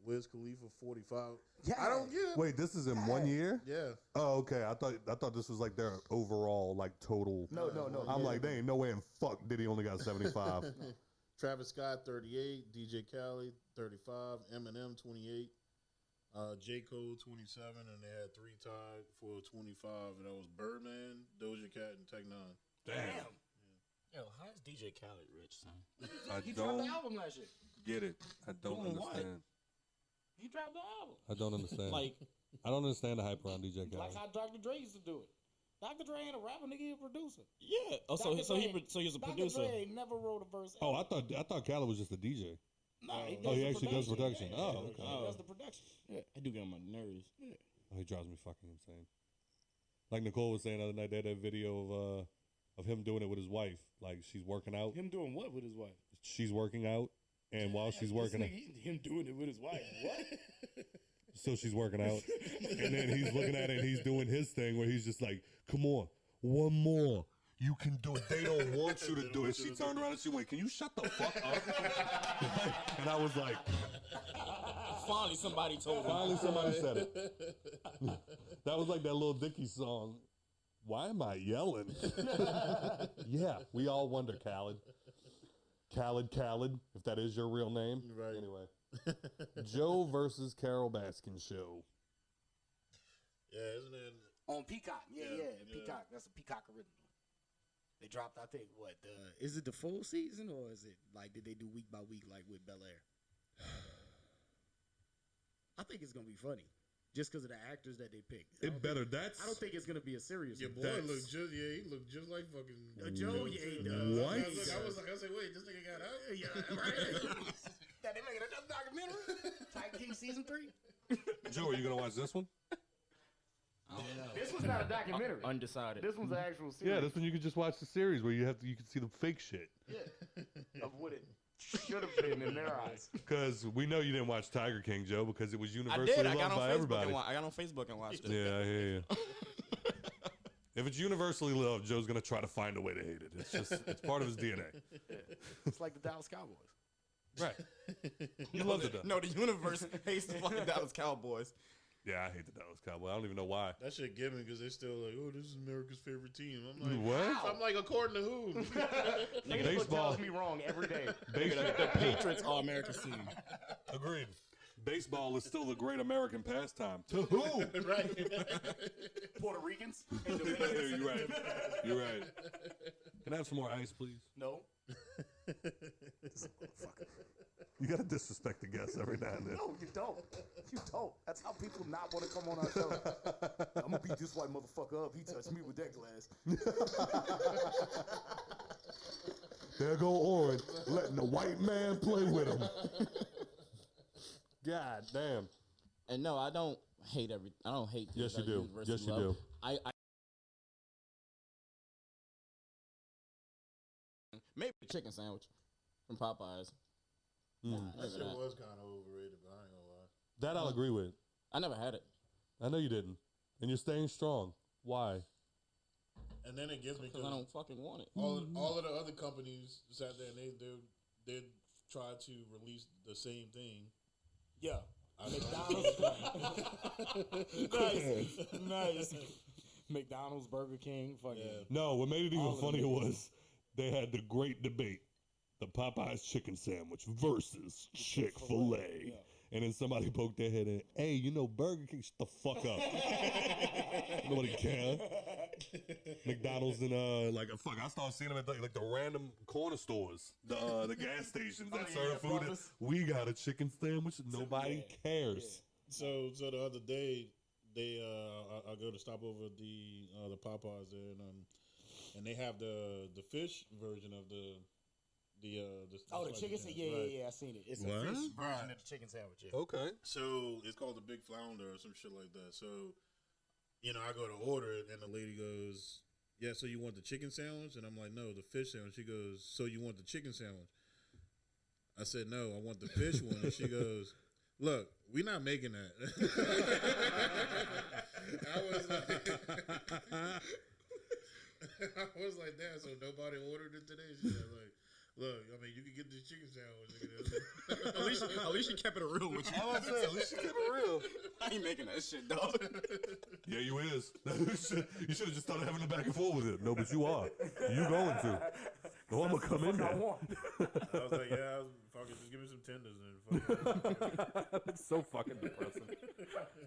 [SPEAKER 5] Wiz Khalifa 45.
[SPEAKER 3] Yeah.
[SPEAKER 5] I don't get it.
[SPEAKER 2] Wait, this is in 1 year?
[SPEAKER 5] Yeah.
[SPEAKER 2] Oh, okay. I thought this was like their overall like total.
[SPEAKER 3] No.
[SPEAKER 2] I'm like, they ain't no way in fuck Diddy only got 75.
[SPEAKER 5] Travis Scott 38. DJ Khaled 35. Eminem 28. J. Cole 27, and they had 3 tied for 25, and that was Birdman, Doja Cat, and Tech Nine.
[SPEAKER 3] Damn.
[SPEAKER 4] Yo, how is DJ Khaled rich, son?
[SPEAKER 2] I
[SPEAKER 3] He dropped
[SPEAKER 2] don't
[SPEAKER 3] the album last year.
[SPEAKER 2] get it. I don't
[SPEAKER 4] Doing what?
[SPEAKER 2] understand.
[SPEAKER 3] He dropped the album.
[SPEAKER 2] I don't understand.
[SPEAKER 4] Like,
[SPEAKER 2] I don't understand the hype around DJ Khaled.
[SPEAKER 3] Like how Dr. Dre used to do it. Dr. Dre ain't a rapper, nigga, he a producer.
[SPEAKER 4] yeah. Oh, so he was a producer.
[SPEAKER 3] Dr. Dre never wrote a verse.
[SPEAKER 2] Oh,
[SPEAKER 3] ever.
[SPEAKER 2] I thought Khaled was just a DJ.
[SPEAKER 3] No, he
[SPEAKER 2] Oh,
[SPEAKER 3] does
[SPEAKER 2] he
[SPEAKER 3] the
[SPEAKER 2] actually does production.
[SPEAKER 3] Yeah,
[SPEAKER 2] Oh, okay.
[SPEAKER 3] He does the production. Yeah.
[SPEAKER 4] I do get on my nerves.
[SPEAKER 2] Oh, he drives me fucking insane. Like Nicole was saying the other night, they had that video of him doing it with his wife. Like she's working out.
[SPEAKER 3] Him doing what with his wife?
[SPEAKER 2] She's working out, and while she's working out,
[SPEAKER 3] Him doing it with his wife. What?
[SPEAKER 2] so she's working out, and then he's looking at it, and he's doing his thing where he's just like, "Come on, one more." You can do it. They don't want you to do it. She turned around and she went, "Can you shut the fuck up?" And I was like,
[SPEAKER 4] Finally, somebody told him.
[SPEAKER 2] finally somebody said it. That was like that Lil Dicky song. Why am I yelling? Yeah, we all wonder, Khaled. Khaled, if that is your real name.
[SPEAKER 5] Right.
[SPEAKER 2] Anyway. Joe versus Carol Baskin show.
[SPEAKER 5] Yeah, isn't it?
[SPEAKER 3] On Peacock. Yeah,
[SPEAKER 5] Yeah.
[SPEAKER 3] Peacock. That's a Peacock original. They dropped, I think, what? Is it the full season or is it like, did they do week by week like with Bel Air? I think it's going to be funny. Just because of the actors that they picked. I don't think it's going to be a serious
[SPEAKER 5] Your
[SPEAKER 3] one.
[SPEAKER 5] boy he looked just like fucking
[SPEAKER 3] Joe, yeah, he does.
[SPEAKER 2] What?
[SPEAKER 5] I was like, wait, this nigga got out?
[SPEAKER 3] Yeah, right. That they making another documentary? Tiger King season 3?
[SPEAKER 2] Joe, are you going to watch this one?
[SPEAKER 4] I don't know.
[SPEAKER 3] This one's not a documentary.
[SPEAKER 4] Undecided.
[SPEAKER 3] This one's an actual series.
[SPEAKER 2] Yeah, this one you could just watch the series where you can see the fake shit.
[SPEAKER 3] Yeah. Of what it should have been in their eyes.
[SPEAKER 2] Because we know you didn't watch Tiger King, Joe, because it was
[SPEAKER 4] I
[SPEAKER 2] universally
[SPEAKER 4] did. I got
[SPEAKER 2] loved
[SPEAKER 4] on
[SPEAKER 2] by
[SPEAKER 4] Facebook
[SPEAKER 2] everybody.
[SPEAKER 4] I got on Facebook and watched it.
[SPEAKER 2] Yeah, I hear you. If it's universally loved, Joe's gonna try to find a way to hate it. It's part of his DNA.
[SPEAKER 3] It's like the Dallas Cowboys.
[SPEAKER 2] Right. You love it though.
[SPEAKER 4] No, the universe hates the fucking Dallas Cowboys.
[SPEAKER 2] Yeah, I hate the Dallas Cowboys. I don't even know why.
[SPEAKER 5] That shit given because they're still like, oh, this is America's favorite team. I'm like,
[SPEAKER 2] What?
[SPEAKER 5] I'm like, according to who?
[SPEAKER 3] Facebook
[SPEAKER 2] Baseball.
[SPEAKER 3] tells me wrong every day.
[SPEAKER 4] The Patriots are America's team.
[SPEAKER 2] Agreed. Baseball is still the great American pastime. To who?
[SPEAKER 5] Right.
[SPEAKER 3] Puerto Ricans?
[SPEAKER 2] You're right. You're right. Can I have some more ice, please?
[SPEAKER 3] No.
[SPEAKER 2] You gotta disrespect the guests every now and then.
[SPEAKER 3] No, you don't. You don't. That's how people not want to come on our show. I'm gonna beat this white motherfucker up. He touched me with that glass.
[SPEAKER 2] There go Oren, letting the white man play with him. God damn.
[SPEAKER 4] And no, I don't hate I don't hate.
[SPEAKER 2] Yes,
[SPEAKER 4] things
[SPEAKER 2] you
[SPEAKER 4] that
[SPEAKER 2] do.
[SPEAKER 4] universally
[SPEAKER 2] Yes, you
[SPEAKER 4] love.
[SPEAKER 2] do.
[SPEAKER 4] Maybe a chicken sandwich from Popeyes.
[SPEAKER 5] That shit was kind of overrated, but I ain't gonna lie.
[SPEAKER 2] That I'll agree with.
[SPEAKER 4] I never had it.
[SPEAKER 2] I know you didn't. And you're staying strong. Why?
[SPEAKER 5] And then it gets me
[SPEAKER 4] Because I don't fucking want it.
[SPEAKER 5] all of the other companies sat there and they tried to release the same thing.
[SPEAKER 3] Yeah.
[SPEAKER 5] McDonald's.
[SPEAKER 3] Nice. McDonald's, Burger King, fucking.
[SPEAKER 5] Yeah.
[SPEAKER 2] No, what made it even
[SPEAKER 3] All of them.
[SPEAKER 2] funnier was they had the great debate. The Popeyes chicken sandwich versus Chick-fil-A.
[SPEAKER 3] Yeah.
[SPEAKER 2] And then somebody poked their head in. Hey, you know Burger King, shut the fuck up. Nobody cares. McDonald's and I started seeing them at like the random corner stores, the gas stations that serve food.
[SPEAKER 3] Brothers.
[SPEAKER 2] We got a chicken sandwich. Nobody cares.
[SPEAKER 5] So the other day, I go to stop over the Popeyes there, and they have the fish version of the
[SPEAKER 3] chicken sandwich. Yeah, I seen it. It's
[SPEAKER 2] What?
[SPEAKER 3] a fish version of the chicken sandwich. Yeah.
[SPEAKER 2] Okay.
[SPEAKER 5] So it's called the Big Flounder or some shit like that. So, I go to order it, and the lady goes, "Yeah, so you want the chicken sandwich?" And I'm like, "No, the fish sandwich." She goes, "So you want the chicken sandwich?" I said, "No, I want the fish one." And she goes, "Look, we're not making that." I was like, "Damn, so nobody ordered it today?" She was like, "Look, I mean, you can get this chicken sandwich."
[SPEAKER 4] At least you kept it real with you.
[SPEAKER 2] I was saying, at least you kept it real.
[SPEAKER 4] I ain't making that shit, dog.
[SPEAKER 2] Yeah, you is. You should have just started having a back and forth with it. No, but you are. You going to. No, I'm going to come in there.
[SPEAKER 5] I was like, "Yeah, fucking just give me some tenders and
[SPEAKER 2] That's so fucking depressing.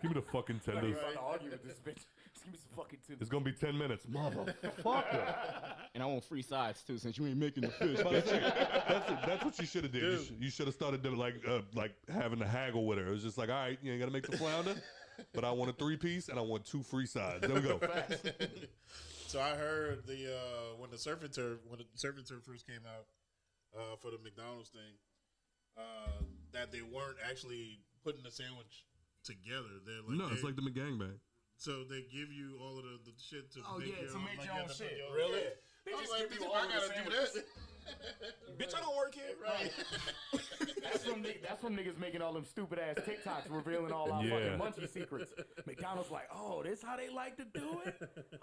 [SPEAKER 2] Give me the fucking tenders.
[SPEAKER 3] I'm trying to argue with this bitch. Just give me some fucking tenders.
[SPEAKER 2] It's going to be 10 minutes. Motherfucker.
[SPEAKER 4] And I want free sides too, since you ain't making the fish.
[SPEAKER 2] That's what you should have did. You should have started doing like having to haggle with her. It was just like, all right, you ain't got to make the flounder, but I want a 3-piece and I want 2 free sides. There we go.
[SPEAKER 5] So I heard when the surf and turf first came out for the McDonald's thing, that they weren't actually putting the sandwich together. They're like,
[SPEAKER 2] it's like the McGangbang.
[SPEAKER 5] So they give you all of the shit to make your own,
[SPEAKER 3] make your own shit.
[SPEAKER 5] Really?
[SPEAKER 3] They
[SPEAKER 5] I was
[SPEAKER 3] just
[SPEAKER 5] like,
[SPEAKER 3] give you
[SPEAKER 5] "Bitch,
[SPEAKER 3] all
[SPEAKER 5] I
[SPEAKER 3] of the
[SPEAKER 5] gotta do
[SPEAKER 3] sandwiches.
[SPEAKER 5] that."
[SPEAKER 4] Bitch, I don't work here.
[SPEAKER 5] Right.
[SPEAKER 3] That's from niggas making all them stupid ass TikToks revealing all our fucking munchie secrets. McDonald's like, oh, this how they like to do it?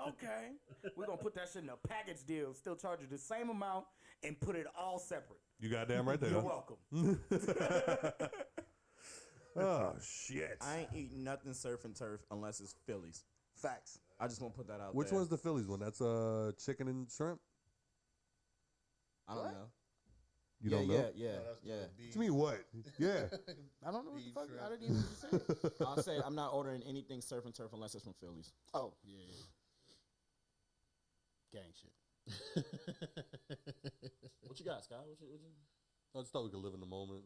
[SPEAKER 3] Okay. We're gonna put that shit in a package deal, still charge you the same amount, and put it all separate.
[SPEAKER 2] You goddamn right there.
[SPEAKER 3] You're
[SPEAKER 2] huh?
[SPEAKER 3] welcome.
[SPEAKER 2] Oh, shit.
[SPEAKER 6] I ain't eating nothing surf and turf unless it's Phillies.
[SPEAKER 3] Facts.
[SPEAKER 6] I just want to put that out
[SPEAKER 2] Which
[SPEAKER 6] there.
[SPEAKER 2] one's the Phillies one? That's chicken and shrimp?
[SPEAKER 6] I don't know.
[SPEAKER 2] You don't know?
[SPEAKER 6] Yeah.
[SPEAKER 2] What you mean what? Yeah.
[SPEAKER 3] I don't know what the fuck. I didn't even say.
[SPEAKER 6] I'll say I'm not ordering anything surf and turf unless it's from Phillies.
[SPEAKER 3] Oh, yeah. Gang shit.
[SPEAKER 4] What you got, Scott? What you?
[SPEAKER 2] I just thought we could live in the moment.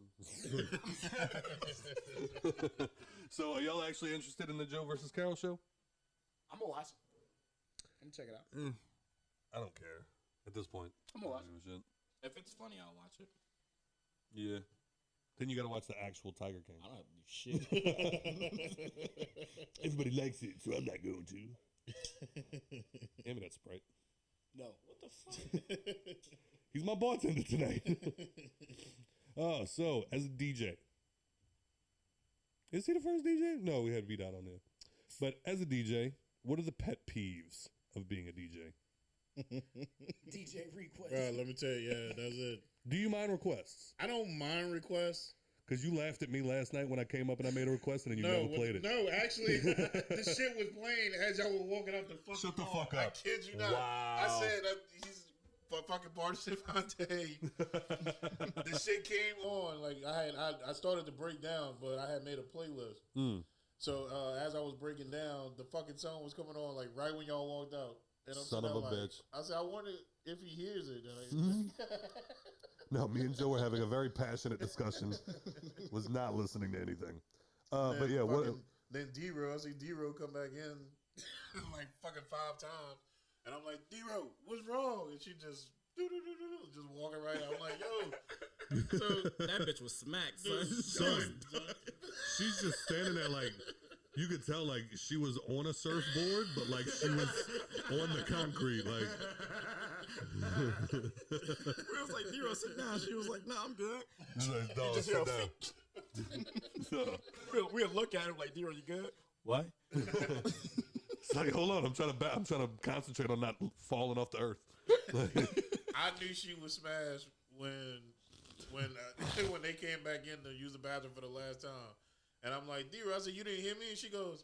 [SPEAKER 2] So, are y'all actually interested in the Joe versus Carol show?
[SPEAKER 3] I'm gonna watch it. I'm gonna check it out.
[SPEAKER 2] I don't care at this point.
[SPEAKER 3] I'm gonna watch
[SPEAKER 2] I don't give a shit.
[SPEAKER 4] If it's funny, I'll watch it.
[SPEAKER 2] Yeah. Then you got to watch the actual Tiger King.
[SPEAKER 4] I don't have to do shit.
[SPEAKER 2] Everybody likes it, so I'm not going to. Hand me that Sprite.
[SPEAKER 3] No.
[SPEAKER 4] What the fuck?
[SPEAKER 2] He's my bartender tonight. Oh, so as a DJ, is he the first DJ? No, we had V Dot on there. But as a DJ, what are the pet peeves of being a DJ?
[SPEAKER 3] DJ request.
[SPEAKER 5] Bro, let me tell you, yeah, that's it.
[SPEAKER 2] Do you mind requests?
[SPEAKER 5] I don't mind requests.
[SPEAKER 2] Because you laughed at me last night when I came up and I made a request and then you never played it.
[SPEAKER 5] No, actually, the shit was playing as y'all were walking out the fucking
[SPEAKER 2] Shut the
[SPEAKER 5] hall.
[SPEAKER 2] fuck up.
[SPEAKER 5] I kid you not.
[SPEAKER 2] Wow.
[SPEAKER 5] I said, he's fucking Participante. The shit came on. Like, I started to break down, but I had made a playlist. So, as I was breaking down, the fucking song was coming on, like, right when y'all walked out. And I'm
[SPEAKER 2] Son of a bitch.
[SPEAKER 5] I said, I wonder if he hears it.
[SPEAKER 2] No, me and Joe were having a very passionate discussion. Was not listening to anything. But yeah, what?
[SPEAKER 5] Then D-Ro, I see D-Ro come back in like fucking 5 times. And I'm like, D-Ro, what's wrong? And she just walking right out. I'm like, yo. So
[SPEAKER 4] That bitch was smacked, son.
[SPEAKER 2] Son, she's just standing there like, you could tell like she was on a surfboard, but like she was on the concrete. Like,
[SPEAKER 4] We was like, D-Ro, sit down. She was like, nah, I'm good.
[SPEAKER 2] she's like, dog,
[SPEAKER 4] just
[SPEAKER 2] sit
[SPEAKER 4] hear
[SPEAKER 2] down.
[SPEAKER 4] We'll look at him like, D-Ro, you good? What?
[SPEAKER 2] It's like, hold on, I'm trying to concentrate on not falling off the earth.
[SPEAKER 5] I knew she was smashed when they came back in to use the bathroom for the last time. And I'm like, D-Ro, I said, you didn't hear me? And she goes,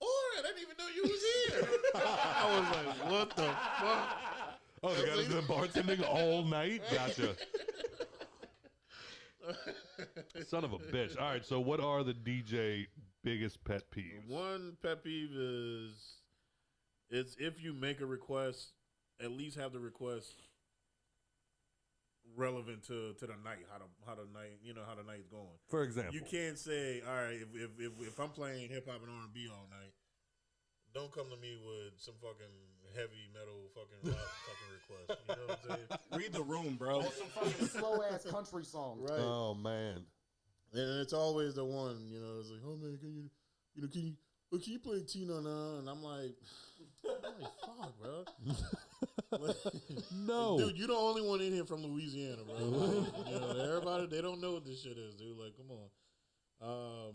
[SPEAKER 5] I didn't even know you was here. I was like, what the fuck?
[SPEAKER 2] Oh, the guy's been bartending all night? Gotcha. Son of a bitch. All right, so what are the DJ biggest pet peeves?
[SPEAKER 5] One pet peeve is if you make a request, at least have the request relevant to the night, how the night, how the night's going.
[SPEAKER 2] For example,
[SPEAKER 5] you can't say, all right, if I'm playing hip hop and R&B all night, don't come to me with some fucking heavy metal fucking rock fucking request. You know what I'm saying?
[SPEAKER 4] Read the room, bro.
[SPEAKER 3] Or some fucking slow ass country song.
[SPEAKER 5] Right.
[SPEAKER 2] Oh man.
[SPEAKER 5] And it's always the one, it's like, oh man, can you play Tina now? And I'm like, fuck, bro.
[SPEAKER 2] No.
[SPEAKER 5] Dude, you're the only one in here from Louisiana, bro. Like, everybody, they don't know what this shit is, dude. Like, come on.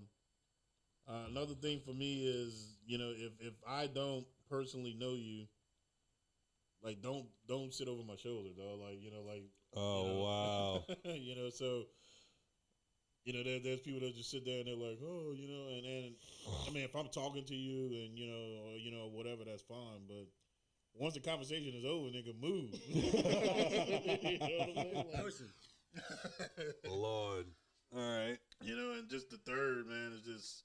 [SPEAKER 5] Another thing for me is, if I don't personally know you, like, don't sit over my shoulder, dog. Like,
[SPEAKER 2] Wow.
[SPEAKER 5] So, there's people that just sit there and they're like, oh, and I mean, if I'm talking to you and, or, whatever, that's fine. But once the conversation is over, nigga, move. You know what I'm saying?
[SPEAKER 2] Lord. All right.
[SPEAKER 5] And just the third, man, is just,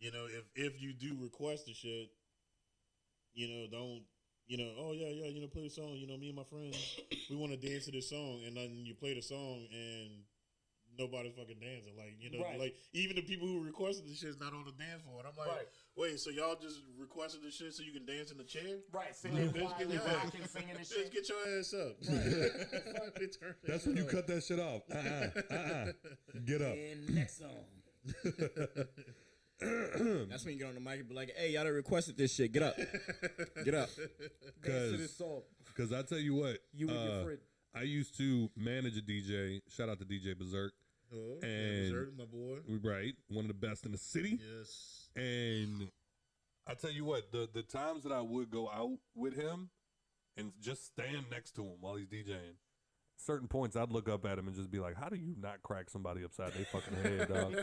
[SPEAKER 5] if you do request the shit, don't, oh yeah, play the song. Me and my friends, we want to dance to this song, and then you play the song and nobody's fucking dancing. Like,
[SPEAKER 3] Right.
[SPEAKER 5] like even the people who requested the shit is not on the dance floor. And I'm like,
[SPEAKER 3] Right.
[SPEAKER 5] wait, so y'all just requested the shit so you can dance in the chair?
[SPEAKER 3] Right, sitting there quietly
[SPEAKER 5] Yeah.
[SPEAKER 3] rocking, singing and
[SPEAKER 5] Just
[SPEAKER 3] shit.
[SPEAKER 5] get your ass up.
[SPEAKER 2] That's when you cut that shit off. Get up.
[SPEAKER 3] And next song.
[SPEAKER 4] That's when you get on the mic and be like, hey, y'all done requested this shit. Get up. Get up.
[SPEAKER 3] Dance to this song.
[SPEAKER 2] Because I tell you what,
[SPEAKER 3] You and your friend.
[SPEAKER 2] I used to manage a DJ. Shout out to DJ Berserk.
[SPEAKER 5] Oh,
[SPEAKER 2] And-
[SPEAKER 5] Berserk, my boy.
[SPEAKER 2] Right. One of the best in the city.
[SPEAKER 5] Yes.
[SPEAKER 2] And I tell you what, the times that I would go out with him and just stand next to him while he's DJing, certain points I'd look up at him and just be like, how do you not crack somebody upside their fucking head, dog?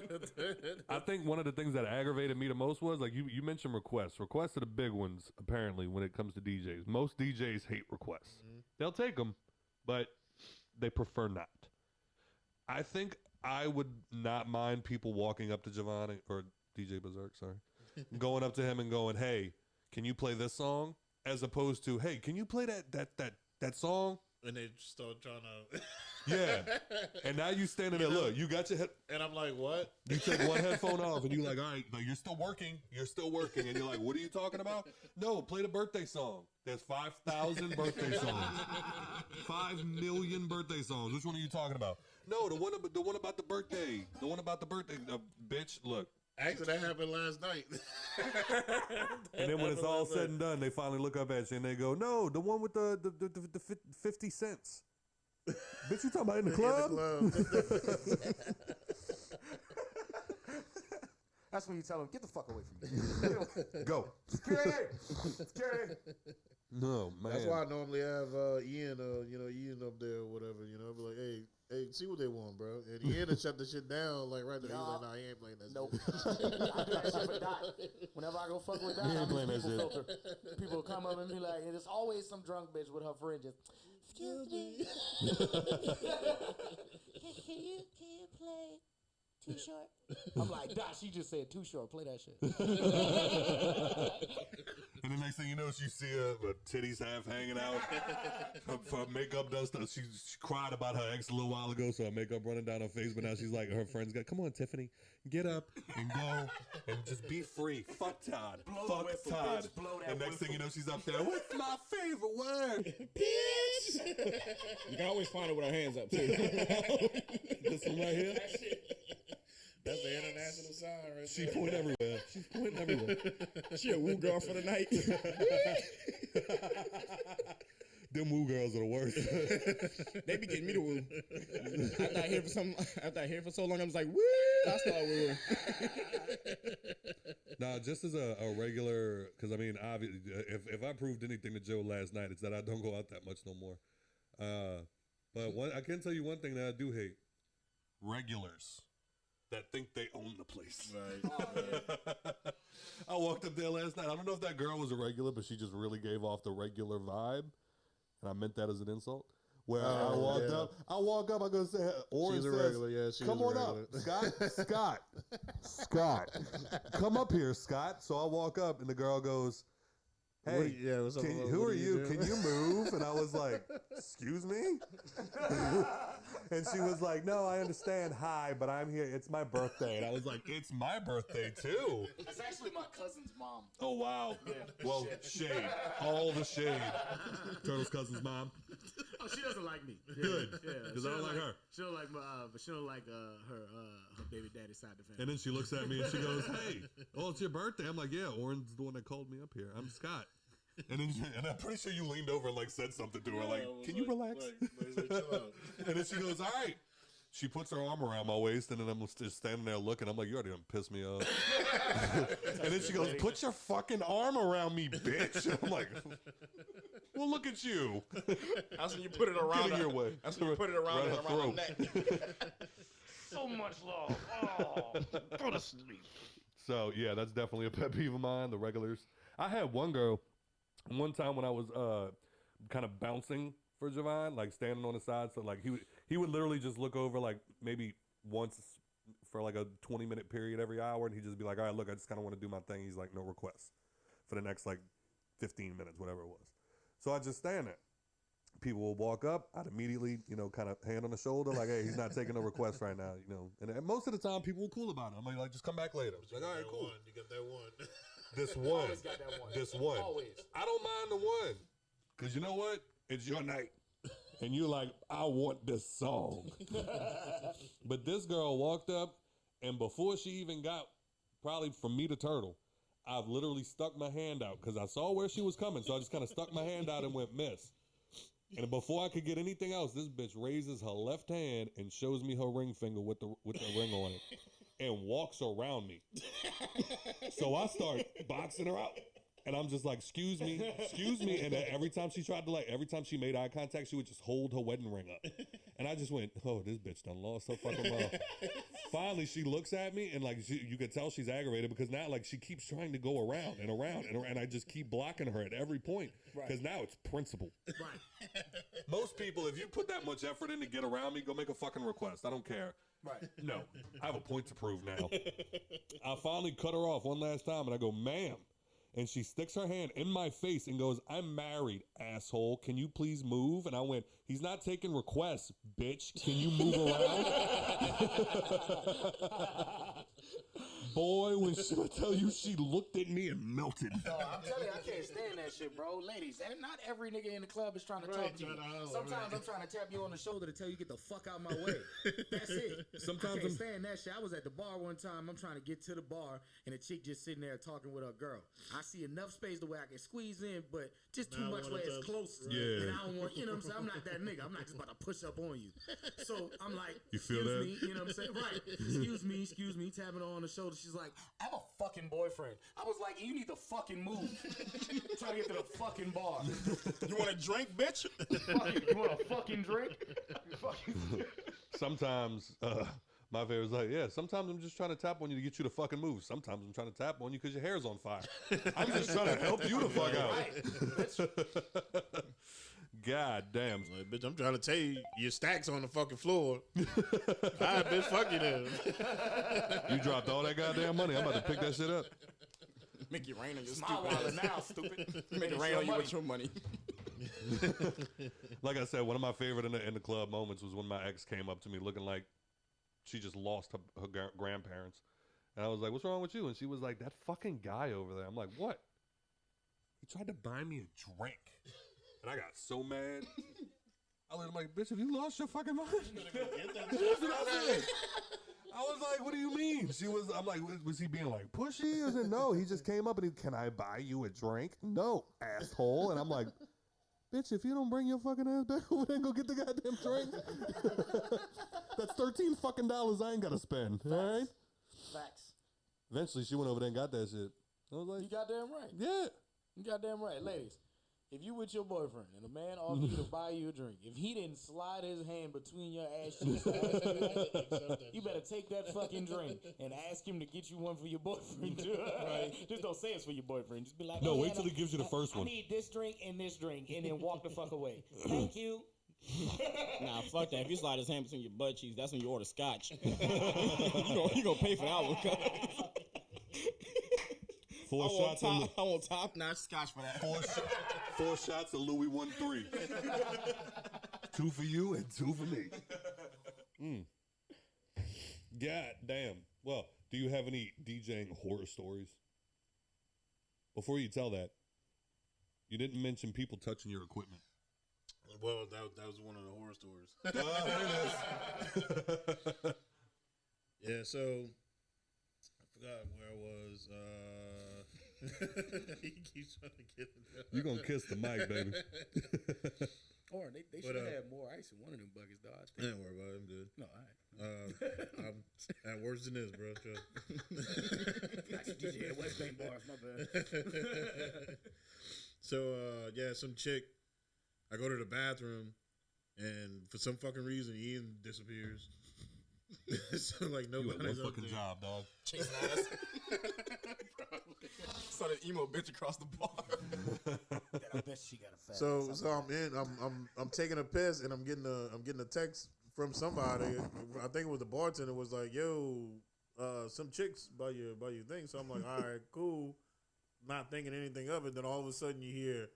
[SPEAKER 2] I think one of the things that aggravated me the most was, like, you mentioned requests. Requests are the big ones, apparently, when it comes to DJs. Most DJs hate requests. They'll take them, but they prefer not. I think I would not mind people walking up to Giovanni, or DJ Berserk, sorry, going up to him and going, hey, can you play this song? As opposed to, hey, can you play that song?
[SPEAKER 5] And they start trying to.
[SPEAKER 2] Yeah. And now you standing there, look, you got your head.
[SPEAKER 5] And I'm like, what?
[SPEAKER 2] You take one headphone off and you're like, all right, but you're still working. You're still working. And you're like, what are you talking about? No, play the birthday song. There's 5,000 birthday songs. 5 million birthday songs. Which one are you talking about? No, the one about the birthday. The one about the birthday. Bitch, look.
[SPEAKER 5] Actually, that happened last night.
[SPEAKER 2] And then when it's all said and done, they finally look up at you and they go, no, the one with the 50 cents. Bitch, you talking about in the club?
[SPEAKER 3] That's when you tell them, get the fuck away from me.
[SPEAKER 2] Go.
[SPEAKER 3] Security! Security!
[SPEAKER 2] No, man.
[SPEAKER 5] That's why I normally have Ian, Ian up there or whatever. I'll be like, hey, see what they want, bro. And Ian will shut the shit down like right there. He's like, nah, he ain't playing that
[SPEAKER 3] Nope.
[SPEAKER 5] shit.
[SPEAKER 3] I do that shit for Dot. Whenever I go fuck with Dot,
[SPEAKER 2] He ain't playing that
[SPEAKER 3] people
[SPEAKER 2] shit.
[SPEAKER 3] filter. People will come up and be like, and there's always some drunk bitch with her friend just, excuse me.
[SPEAKER 8] Can you play Too Short?
[SPEAKER 3] I'm like, Dot, she just said too short. Play that shit.
[SPEAKER 2] And the next thing you know, she see her titties half hanging out. Her makeup done stuff. She cried about her ex a little while ago, so her makeup running down her face. But now she's like, her friends got, come on, Tiffany, get up and go and just be free. Fuck Todd. Fuck Todd. And next thing you know, she's up there. What's my favorite word? Bitch.
[SPEAKER 4] You can always find her with her hands up too.
[SPEAKER 2] This one right here.
[SPEAKER 5] That's the international sign right
[SPEAKER 2] She
[SPEAKER 5] there.
[SPEAKER 2] point everywhere. She's pointing everywhere.
[SPEAKER 4] She a woo girl for the night.
[SPEAKER 2] Them woo girls are the worst.
[SPEAKER 4] They be getting me to woo. After I hear for so long, I was like, woo. I start wooing.
[SPEAKER 2] Now, just as a regular, because I mean, obviously, if I proved anything to Joe last night, it's that I don't go out that much no more. But I can tell you one thing that I do hate: regulars that think they own the place.
[SPEAKER 5] Right.
[SPEAKER 2] I walked up there last night. I don't know if that girl was a regular, but she just really gave off the regular vibe, and I meant that as an insult. Where I walk up, I go say, Oren
[SPEAKER 5] She's a
[SPEAKER 2] says,
[SPEAKER 5] regular, yeah. She's
[SPEAKER 2] come
[SPEAKER 5] a
[SPEAKER 2] on
[SPEAKER 5] regular.
[SPEAKER 2] up, Scott, come up here, Scott. So I walk up, and the girl goes, hey,
[SPEAKER 5] what's up,
[SPEAKER 2] who are you? Can you move? And I was like, excuse me? And she was like, no, I understand. Hi, but I'm here. It's my birthday. And I was like, it's my birthday, too.
[SPEAKER 3] That's actually my cousin's mom.
[SPEAKER 2] Oh, wow.
[SPEAKER 3] Yeah.
[SPEAKER 2] Well, shade. All the shade. Turtle's cousin's mom.
[SPEAKER 3] Oh, she doesn't like me.
[SPEAKER 2] Good.
[SPEAKER 3] Yeah.
[SPEAKER 2] Because I don't like her.
[SPEAKER 3] She don't like but she don't like her baby daddy side of the family.
[SPEAKER 2] And then she looks at me and she goes, hey, it's your birthday. I'm like, yeah, Oren's the one that called me up here. I'm Scott. And I'm pretty sure you leaned over and said something to her, can you relax?
[SPEAKER 5] Chill out.
[SPEAKER 2] And then she goes, all right. She puts her arm around my waist, and then I'm just standing there looking. I'm like, you already done pissed me off. And then she goes, put your fucking arm around me, bitch. And I'm like, well, look at you.
[SPEAKER 4] That's when you put it around
[SPEAKER 2] Get in your way.
[SPEAKER 4] That's when you put it around
[SPEAKER 2] her
[SPEAKER 4] her neck.
[SPEAKER 3] So much love. Oh, go to sleep.
[SPEAKER 2] So, yeah, that's definitely a pet peeve of mine, the regulars. I had one girl, one time when I was kind of bouncing for Javon, standing on the side. So, he would literally just look over, maybe once for, a 20-minute period every hour. And he'd just be like, all right, look, I just kind of want to do my thing. He's like, no requests for the next, 15 minutes, whatever it was. So I'd just stand there. People will walk up. I'd immediately, kind of hand on the shoulder, hey, he's not taking no requests right now, And most of the time, people were cool about it. I'm like, just come back later. Like, all right, cool.
[SPEAKER 5] You got that one.
[SPEAKER 2] This one.
[SPEAKER 3] Always got that one.
[SPEAKER 2] This one.
[SPEAKER 3] Always.
[SPEAKER 2] I don't mind the one. Because you know what? It's your night. And you're like, I want this song. But this girl walked up, and before she even got, probably from me to Turtle, I've literally stuck my hand out because I saw where she was coming. So I just kind of stuck my hand out and went miss. And before I could get anything else, this bitch raises her left hand and shows me her ring finger with the ring on it and walks around me. So I start boxing her out. And I'm just like, excuse me. And every time she made eye contact, she would just hold her wedding ring up. And I just went, oh, this bitch done lost her fucking mind. Finally, she looks at me and you could tell she's aggravated because now she keeps trying to go around and around and around. And I just keep blocking her at every point because now it's principle. Right. Most people, if you put that much effort in to get around me, go make a fucking request. I don't care. Right. No, I have a point to prove now. I finally cut her off one last time and I go, ma'am. And she sticks her hand in my face and goes, I'm married, asshole. Can you please move? And I went, he's not taking requests, bitch. Can you move around? boy, when she would tell you she looked at me and melted.
[SPEAKER 3] No, I'm telling you, I can't stand that shit, bro. Ladies, and not every nigga in the club is trying to talk to you. Sometimes I'm trying to tap you on the shoulder to tell you get the fuck out my way. That's it. Sometimes I can't stand that shit. I was at the bar one time. I'm trying to get to the bar, and a chick just sitting there talking with her girl. I see enough space to where I can squeeze in, but just too much where it's close.
[SPEAKER 2] Yeah.
[SPEAKER 3] And I don't want, you know what I'm saying? I'm not that nigga. I'm not just about to push up on you. So I'm like,
[SPEAKER 2] You feel
[SPEAKER 3] excuse
[SPEAKER 2] that?
[SPEAKER 3] me, you know what I'm saying? Right. Excuse me, tapping her on the shoulder. She's like, I have a fucking boyfriend. I was like, you need to fucking move. Try to get to the fucking bar.
[SPEAKER 5] You want a drink, bitch?
[SPEAKER 3] You want a fucking drink?
[SPEAKER 2] Sometimes, my favorite's like, yeah, sometimes I'm just trying to tap on you to get you to fucking move. Sometimes I'm trying to tap on you because your hair's on fire. I'm just trying to help you the fuck out. God damn.
[SPEAKER 5] Like, bitch, I'm trying to tell you, your stack's on the fucking floor. All right, bitch, fuck you then.
[SPEAKER 2] You dropped all that goddamn money. I'm about to pick that shit up.
[SPEAKER 4] Make it rain on your
[SPEAKER 3] My
[SPEAKER 4] stupid
[SPEAKER 3] wallet
[SPEAKER 4] ass.
[SPEAKER 3] now, stupid.
[SPEAKER 4] Make it rain on you with your money.
[SPEAKER 2] Like I said, one of my favorite in the club moments was when my ex came up to me looking like she just lost her grandparents. And I was like, what's wrong with you? And she was like, that fucking guy over there. I'm like, what? He tried to buy me a drink. And I got so mad. I was like, bitch, have you lost your fucking mind? That's what I said. I was like, what do you mean? I'm like, was he being like pushy? I said, no, he just came up and can I buy you a drink? No, asshole. And I'm like, bitch, if you don't bring your fucking ass back over there and go get the goddamn drink, that's $13 fucking I ain't got to spend.
[SPEAKER 3] Facts.
[SPEAKER 2] All right?
[SPEAKER 3] Facts.
[SPEAKER 2] Eventually, she went over there and got that shit. I was like,
[SPEAKER 3] You goddamn right.
[SPEAKER 2] yeah.
[SPEAKER 3] You goddamn right. Ladies, if you with your boyfriend and a man offered you to buy you a drink, if he didn't slide his hand between your ass cheeks to ask you that, you better take that fucking drink and ask him to get you one for your boyfriend too. Right. Just don't say it's for your boyfriend. Just be like,
[SPEAKER 2] No,
[SPEAKER 3] oh,
[SPEAKER 2] wait
[SPEAKER 3] yeah,
[SPEAKER 2] till he gives you the first one.
[SPEAKER 3] I need this drink, and then walk the fuck away. Thank you.
[SPEAKER 4] Nah, fuck that. If you slide his hand between your butt cheeks, that's when you order scotch. you gonna pay for that one. I want top-notch scotch for that.
[SPEAKER 2] Four shots of Louis 1-3. 2 for you and 2 for me. God damn. Well, do you have any DJing horror stories? Before you tell that, you didn't mention people touching your equipment.
[SPEAKER 5] Well, that was one of the horror stories. Yeah, so I forgot where I was. He keeps trying to get it.
[SPEAKER 2] You're going to kiss the mic, baby.
[SPEAKER 3] Or they should have had more ice in one of them buckets, dog.
[SPEAKER 5] Don't worry about it. I'm good.
[SPEAKER 3] No, all right.
[SPEAKER 5] I'm at worse than this, bro.
[SPEAKER 3] DJ West Bank bars, my bad.
[SPEAKER 5] So, yeah, some chick, I go to the bathroom, and for some fucking reason, Ian disappears. So, like,
[SPEAKER 2] You
[SPEAKER 5] nobody's
[SPEAKER 2] had one
[SPEAKER 5] up
[SPEAKER 2] fucking
[SPEAKER 5] there.
[SPEAKER 2] job, dog.
[SPEAKER 4] Chasing ass. Saw that emo bitch across the bar.
[SPEAKER 3] I bet she got a fat
[SPEAKER 5] So
[SPEAKER 3] ass.
[SPEAKER 5] I'm taking a piss, and I'm getting a text from somebody. I think it was the bartender. Was like, "Yo, some chicks by your thing." So I'm like, "All right, cool." Not thinking anything of it. Then all of a sudden you hear,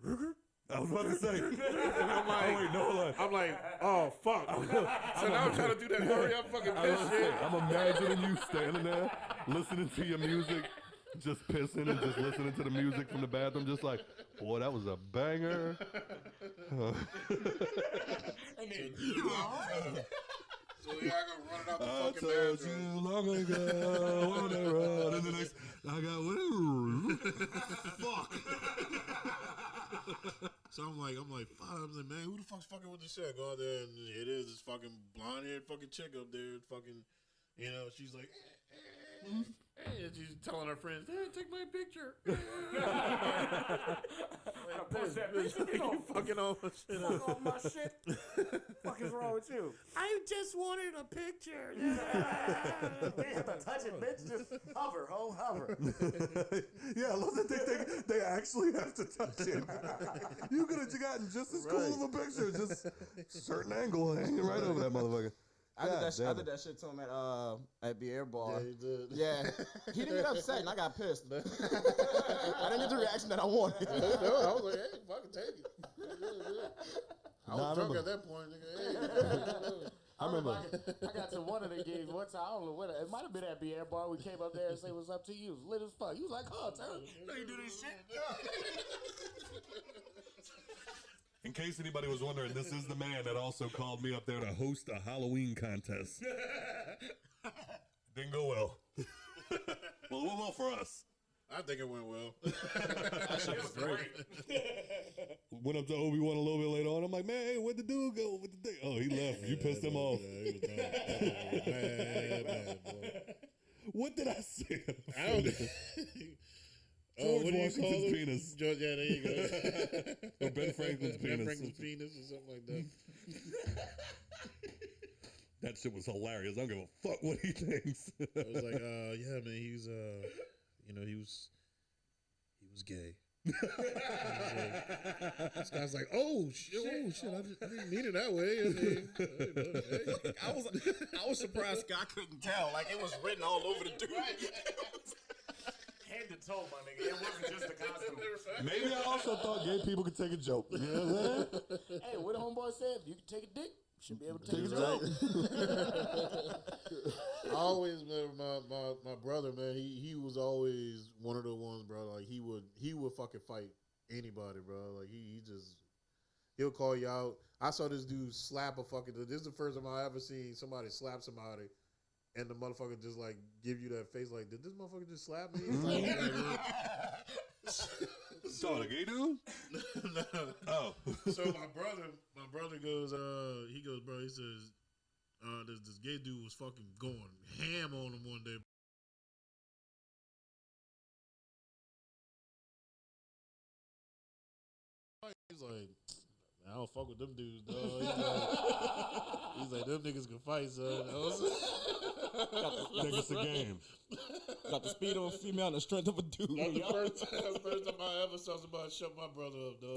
[SPEAKER 5] "Ruger?"
[SPEAKER 2] I was about to say.
[SPEAKER 5] And I'm like, I'm like, oh fuck. So now I'm trying to do that hurry up fucking piss shit.
[SPEAKER 2] I'm imagining you standing there, listening to your music, just pissing and just listening to the music from the bathroom, just like, boy, that was a banger.
[SPEAKER 5] So yeah, I go running out the
[SPEAKER 2] I
[SPEAKER 5] fucking
[SPEAKER 2] told
[SPEAKER 5] bathroom.
[SPEAKER 2] you long ago, on the road, and the next, I got fuck.
[SPEAKER 5] So I'm like, fuck. I was like, man, who the fuck's fucking with this shit? I go out there, and it is this fucking blonde-haired fucking chick up there, fucking, you know, she's like, and she's telling her friends, hey, take my picture.
[SPEAKER 3] Post that picture.
[SPEAKER 5] You fucking all my shit
[SPEAKER 3] Fuck
[SPEAKER 5] up.
[SPEAKER 3] all my shit. Fuck is wrong with you? I just wanted a picture. You have to touch it, bitch. Just hover, hover.
[SPEAKER 2] Yeah, I love that they actually have to touch it. You could have gotten just as cool of a picture, just certain angle hanging right over that motherfucker.
[SPEAKER 6] I did that shit to him at Beer Bar.
[SPEAKER 5] Yeah, he did.
[SPEAKER 6] Yeah. He didn't get upset, and I got pissed. I didn't get the reaction that I wanted.
[SPEAKER 5] No, I was like, hey, fucking take it. I was drunk at that point, nigga. Hey.
[SPEAKER 2] I remember.
[SPEAKER 3] I got to one of the gigs one time. I don't know what it might have been at Beer Bar. We came up there and say what's up to you. It was lit as fuck. He was like, "Oh, Turn, you know you do this shit."
[SPEAKER 2] In case anybody was wondering, this is the man that also called me up there to host a Halloween contest. Didn't go well. Well, it went well for us.
[SPEAKER 5] I think it went well.
[SPEAKER 3] That shit was great.
[SPEAKER 2] Went up to Obi-Wan a little bit later on. I'm like, man, hey, where'd the dude go? What the thing? Oh, he left. You pissed him off.
[SPEAKER 5] Yeah, he was bad, boy.
[SPEAKER 2] What did I say?
[SPEAKER 5] I don't know.
[SPEAKER 2] George
[SPEAKER 5] What do you call
[SPEAKER 2] Washington's
[SPEAKER 5] him?
[SPEAKER 2] penis.
[SPEAKER 5] George, yeah, there you go.
[SPEAKER 2] Or Ben Franklin's penis.
[SPEAKER 5] Ben Franklin's penis or something like that.
[SPEAKER 2] That shit was hilarious. I don't give a fuck what he thinks.
[SPEAKER 5] I was like, yeah, man, he was, he was gay. This guy's like, oh shit, I didn't mean it that way. I mean,
[SPEAKER 4] I was surprised Scott couldn't tell. Like, it was written all over the dude.
[SPEAKER 3] Head to toe, my nigga. It wasn't just the costume.
[SPEAKER 2] Maybe I also thought gay people could take a joke. You know what I'm saying?
[SPEAKER 3] Hey, what the homeboy said? If you can take a dick, you should be able to take a
[SPEAKER 2] Take
[SPEAKER 3] joke.
[SPEAKER 5] I always remember my brother, man. He was always one of the ones, bro. Like he would fucking fight anybody, bro. Like he'll call you out. I saw this dude slap a fucking. This is the first time I ever seen somebody slap somebody, and the motherfucker just like give you that face. Like, did this motherfucker just slap me?
[SPEAKER 2] So the gay dude?
[SPEAKER 5] No.
[SPEAKER 2] Oh.
[SPEAKER 5] So my brother goes, he goes, bro. He says, this gay dude was fucking going ham on him one day. He's like, I don't fuck with them dudes, dog. He's like, them niggas can fight, son.
[SPEAKER 2] Niggas the game.
[SPEAKER 4] Got the speed of a female and the strength of a dude.
[SPEAKER 5] That's the first time I ever saw somebody shut my brother up, dog.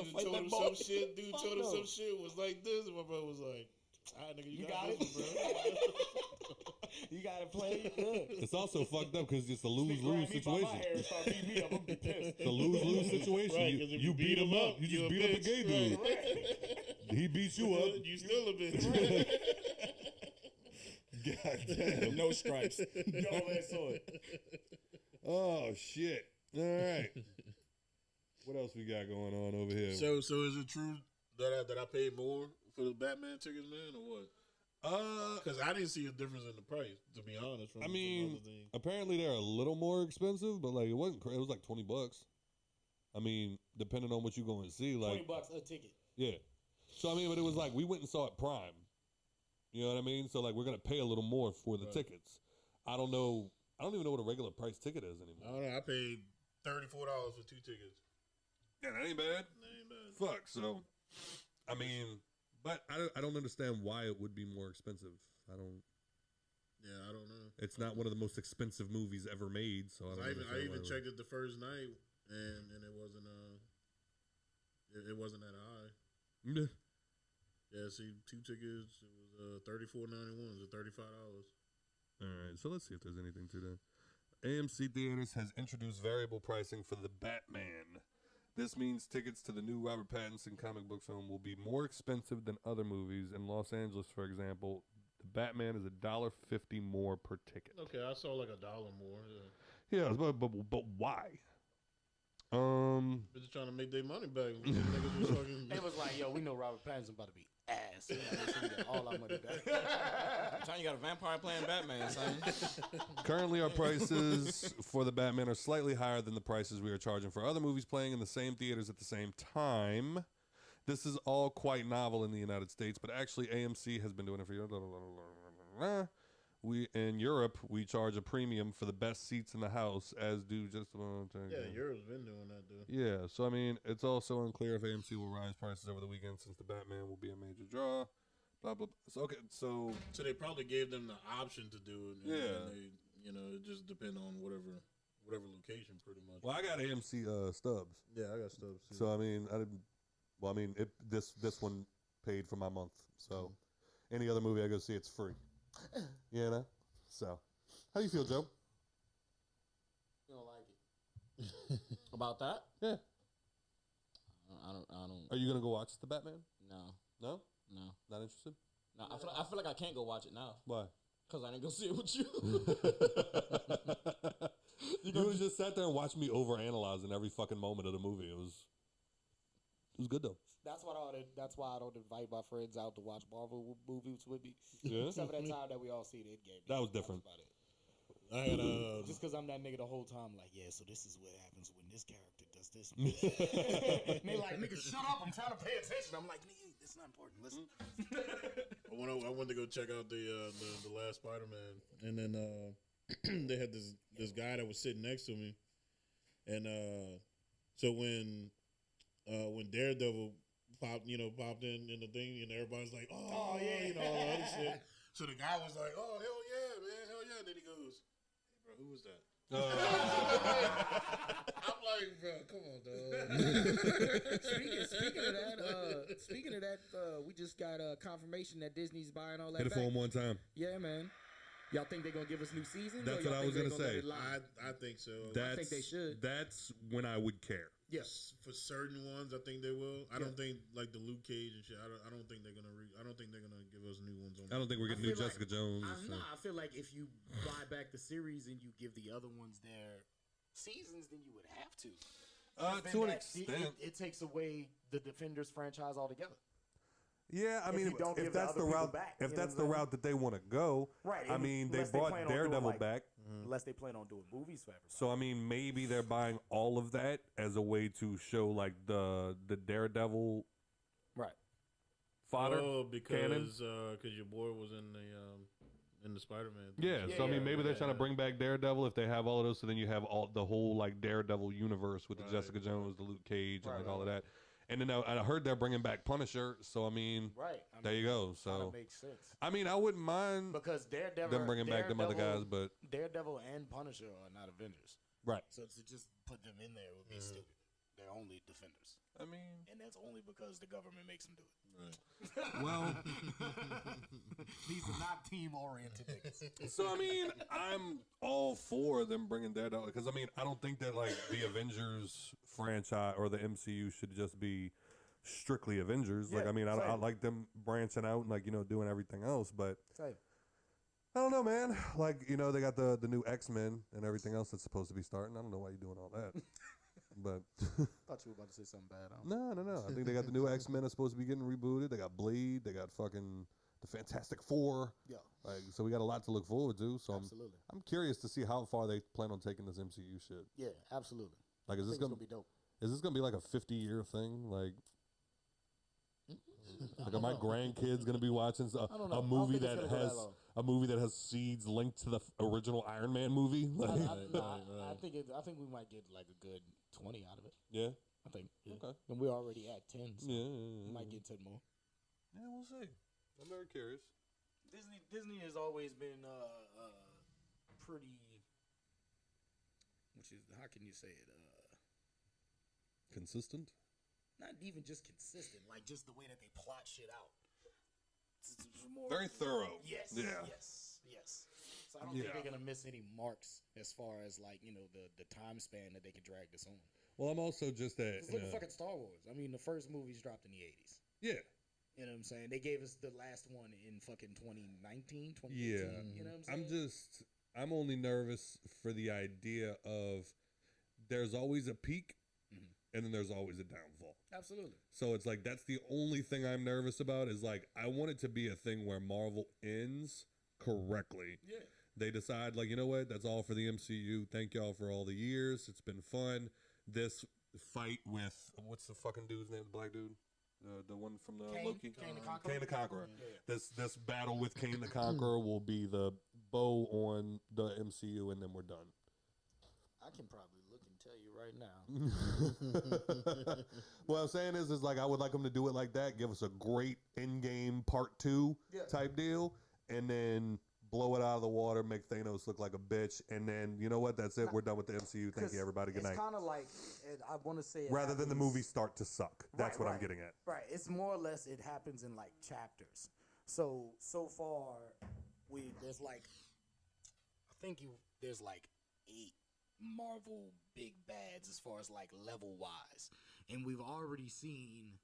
[SPEAKER 5] Dude told him some shit. Dude told him some shit was like this, and my brother was like, "All right, nigga, you got it, bro.
[SPEAKER 3] You got to play good.
[SPEAKER 2] It's also fucked up because it's a lose-lose situation.
[SPEAKER 3] I'm gonna be pissed.
[SPEAKER 2] It's a lose-lose situation.
[SPEAKER 5] Right,
[SPEAKER 2] you beat him up. You just beat up a gay dude. He beats you up.
[SPEAKER 5] You still a bitch.
[SPEAKER 2] God damn.
[SPEAKER 4] No stripes.
[SPEAKER 3] No less sword.
[SPEAKER 2] Oh, shit. All right. What else we got going on over here?
[SPEAKER 5] So is it true that I paid more for the Batman tickets, man, or what? Because I didn't see a difference in the price, to be honest. From other things.
[SPEAKER 2] Apparently they're a little more expensive, but like it wasn't. It was like $20. I mean, depending on what you going to see, like
[SPEAKER 3] $20 a ticket.
[SPEAKER 2] Yeah. So I mean, but it was like we went and saw it Prime. You know what I mean? So like we're gonna pay a little more for the tickets. I don't know. I don't even know what a regular price ticket is anymore.
[SPEAKER 5] I don't know. I paid $34 for 2 tickets.
[SPEAKER 2] Yeah, that ain't bad. Fuck. So, I mean, but I don't understand why it would be more expensive. I don't know. It's not one of the most expensive movies ever made. So I
[SPEAKER 5] even checked it the first night, and it wasn't it wasn't that high.
[SPEAKER 2] Yeah.
[SPEAKER 5] Yeah. See, 2 tickets. It was $34.91. It was $35.
[SPEAKER 2] All right. So let's see if there's anything to that. AMC Theaters has introduced variable pricing for the Batman. This means tickets to the new Robert Pattinson comic book film will be more expensive than other movies. In Los Angeles, for example, the Batman is $1.50 more per ticket.
[SPEAKER 5] Okay, I saw like $1 more.
[SPEAKER 2] Yeah, but why?
[SPEAKER 5] They're just trying to make their money back. Niggas was talking.
[SPEAKER 3] They was like, yo, we know Robert Pattinson about to be ass. We got all our money back.
[SPEAKER 4] I'm telling you, got a vampire playing Batman, son.
[SPEAKER 2] Currently, our prices for the Batman are slightly higher than the prices we are charging for other movies playing in the same theaters at the same time. This is all quite novel in the United States, but actually AMC has been doing it for years. In Europe, we charge a premium for the best seats in the house, as do just about.
[SPEAKER 5] Yeah, Europe's been doing that, dude.
[SPEAKER 2] Yeah, so I mean, it's also unclear if AMC will rise prices over the weekend since the Batman will be a major draw. Blah blah. So okay, so
[SPEAKER 5] they probably gave them the option to do it. And they, it just depend on whatever location, pretty much.
[SPEAKER 2] Well, I got AMC stubs.
[SPEAKER 5] Yeah, I got stubs too.
[SPEAKER 2] So I mean, I didn't. Well, I mean, this one paid for my month. So any other movie I go see, it's free. You know. So, how do you feel, Joe?
[SPEAKER 3] You don't like it.
[SPEAKER 4] About that?
[SPEAKER 2] Yeah.
[SPEAKER 4] I don't.
[SPEAKER 2] Are you gonna go watch the Batman?
[SPEAKER 4] No.
[SPEAKER 2] No.
[SPEAKER 4] No.
[SPEAKER 2] Not interested?
[SPEAKER 4] No, I feel like I can't go watch it now.
[SPEAKER 2] Why?
[SPEAKER 4] Because I didn't go see it with you.
[SPEAKER 2] You just sat there and watched me overanalyzing every fucking moment of the movie. It was good though.
[SPEAKER 3] That's why I don't invite my friends out to watch Marvel movies with me.
[SPEAKER 2] Yeah.
[SPEAKER 3] Except for that time that we all seen Endgame.
[SPEAKER 2] That was different.
[SPEAKER 3] About it.
[SPEAKER 5] I had
[SPEAKER 3] Just because I'm that nigga the whole time, like, yeah, so this is what happens when this character does this. And they like, nigga, shut up, I'm trying to pay attention. I'm like, nigga, it's not important, listen.
[SPEAKER 5] I went to go check out the last Spider-Man, and then they had this guy that was sitting next to me, and so when Daredevil popped in the thing, and everybody's like, oh yeah, all the other shit. So the guy was like, oh hell yeah, man, hell yeah. And then he goes, hey bro, who was that? I'm like, bro, come on, dog.
[SPEAKER 3] Speaking of that, we just got confirmation that Disney's buying all that.
[SPEAKER 2] Hit it for him one time.
[SPEAKER 3] Yeah, man. Y'all think they're gonna give us new seasons?
[SPEAKER 2] That's what I was gonna say.
[SPEAKER 5] I think so.
[SPEAKER 3] I think they should.
[SPEAKER 2] That's when I would care.
[SPEAKER 3] Yes,
[SPEAKER 5] for certain ones, I think they will. I don't think like the Luke Cage and shit. I don't think they're gonna. I don't think they're gonna give us new ones on.
[SPEAKER 2] I don't think we're getting new Jessica Jones.
[SPEAKER 3] I feel like if you buy back the series and you give the other ones their seasons, then you would have to.
[SPEAKER 2] To an extent,
[SPEAKER 3] it takes away the Defenders franchise altogether.
[SPEAKER 2] Yeah, I mean, if that's the route, if that's the route that they want to go,
[SPEAKER 3] right?
[SPEAKER 2] I mean, they brought Daredevil back.
[SPEAKER 3] Unless they plan on doing movies for everybody.
[SPEAKER 2] So I mean, maybe they're buying all of that as a way to show like the Daredevil,
[SPEAKER 3] right?
[SPEAKER 2] Fodder.
[SPEAKER 5] Oh, because your boy was in the Spider-Man.
[SPEAKER 2] Yeah, so I mean, maybe they're trying to bring back Daredevil if they have all of those. So then you have the whole like Daredevil universe with the Jessica Jones, the Luke Cage, and like all of that. And then I heard they're bringing back Punisher, so I mean, there you go. So
[SPEAKER 3] makes sense.
[SPEAKER 2] I mean, I wouldn't mind
[SPEAKER 3] because Daredevil,
[SPEAKER 2] them bringing back them other guys, but
[SPEAKER 3] Daredevil and Punisher are not Avengers,
[SPEAKER 2] right?
[SPEAKER 3] So to just put them in there would be stupid. They're only Defenders.
[SPEAKER 2] I mean,
[SPEAKER 3] and that's only because the government makes them do it.
[SPEAKER 2] Right. Well,
[SPEAKER 3] these are not team-oriented niggas.
[SPEAKER 2] So I mean, I'm all for them bringing Daredevil because I mean, I don't think that like the Avengers franchise or the MCU should just be strictly Avengers. Like I mean, I like them branching out and like doing everything else, but I don't know, man. Like they got the new X-Men and everything else that's supposed to be starting. I don't know why you're doing all that. But
[SPEAKER 3] thought you were about to say something bad.
[SPEAKER 2] No. I think they got the new X-Men that's supposed to be getting rebooted. They got Blade. They got fucking the Fantastic Four. Yeah. Like, so we got a lot to look forward to. So
[SPEAKER 3] absolutely.
[SPEAKER 2] I'm curious to see how far they plan on taking this MCU shit.
[SPEAKER 3] Yeah, absolutely.
[SPEAKER 2] Like, is this gonna
[SPEAKER 3] be dope?
[SPEAKER 2] Is this gonna be like a 50-year thing? Like are my grandkids gonna be watching a movie that has seeds linked to the original Iron Man movie? Like,
[SPEAKER 3] I think we might get like a good 20 out of it.
[SPEAKER 2] Yeah,
[SPEAKER 3] I think. Yeah.
[SPEAKER 2] Okay,
[SPEAKER 3] and we're already at 10. So
[SPEAKER 2] we
[SPEAKER 3] might get 10 more.
[SPEAKER 2] Yeah, we'll see. I'm very curious.
[SPEAKER 3] Disney has always been pretty. Which is how can you say it?
[SPEAKER 2] Consistent.
[SPEAKER 3] Not even just consistent, like just the way that they plot shit out. It's more
[SPEAKER 2] very thorough.
[SPEAKER 3] Yes.
[SPEAKER 2] Yeah.
[SPEAKER 3] Yes. So I don't think they're gonna miss any marks as far as like the time span that they can drag this on.
[SPEAKER 2] Well, I'm also just at
[SPEAKER 3] look at fucking Star Wars. I mean, the first movies dropped in the 80s.
[SPEAKER 2] Yeah.
[SPEAKER 3] You know what I'm saying? They gave us the last one in fucking 2019, 2018.
[SPEAKER 2] Yeah.
[SPEAKER 3] You know what I'm saying?
[SPEAKER 2] I'm only nervous for the idea of there's always a peak and then there's always a downfall.
[SPEAKER 3] Absolutely.
[SPEAKER 2] So it's like that's the only thing I'm nervous about is like I want it to be a thing where Marvel ends correctly.
[SPEAKER 3] Yeah.
[SPEAKER 2] They decide like, you know what, that's all for the MCU. Thank y'all for all the years. It's been fun. This fight with what's the fucking dude's name? The black dude? The one from the Loki? Kane the Conqueror. Yeah. This battle with Kane the Conqueror will be the bow on the MCU and then we're done.
[SPEAKER 3] I can probably look and tell you right now.
[SPEAKER 2] What I'm saying is like I would like them to do it like that. Give us a great in-game part 2 type deal, and then blow it out of the water, make Thanos look like a bitch, and then you know what? That's it. We're done with the MCU. Thank you, everybody. Good night.
[SPEAKER 3] It's kind of like I want to say
[SPEAKER 2] rather than the movie start to suck. That's what I'm getting at.
[SPEAKER 3] Right. It's more or less it happens in like chapters. So far there's like there's like 8 Marvel big bads as far as like level wise, and we've already seen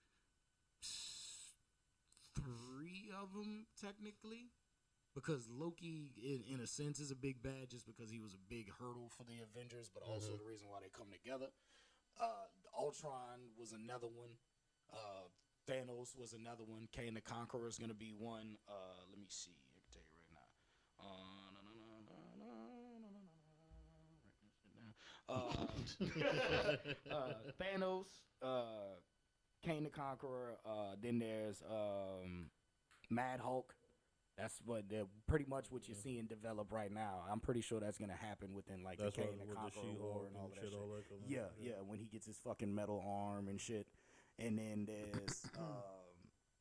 [SPEAKER 3] 3 of them technically, because Loki, in a sense, is a big bad just because he was a big hurdle for the Avengers, but also the reason why they come together. Ultron was another one. Thanos was another one. Kane the Conqueror is going to be one. Let me see. I can tell you right now. Thanos, Kane the Conqueror. Then there's Mad Hulk. That's pretty much what you're seeing develop right now. I'm pretty sure that's gonna happen within like
[SPEAKER 5] That's
[SPEAKER 3] the
[SPEAKER 5] what
[SPEAKER 3] Kane the
[SPEAKER 5] with the
[SPEAKER 3] Conqueror
[SPEAKER 5] She-Hulk
[SPEAKER 3] War and all that shit.
[SPEAKER 5] all that coming
[SPEAKER 3] Yeah,
[SPEAKER 5] out,
[SPEAKER 3] yeah. When he gets his fucking metal arm and shit. And then there's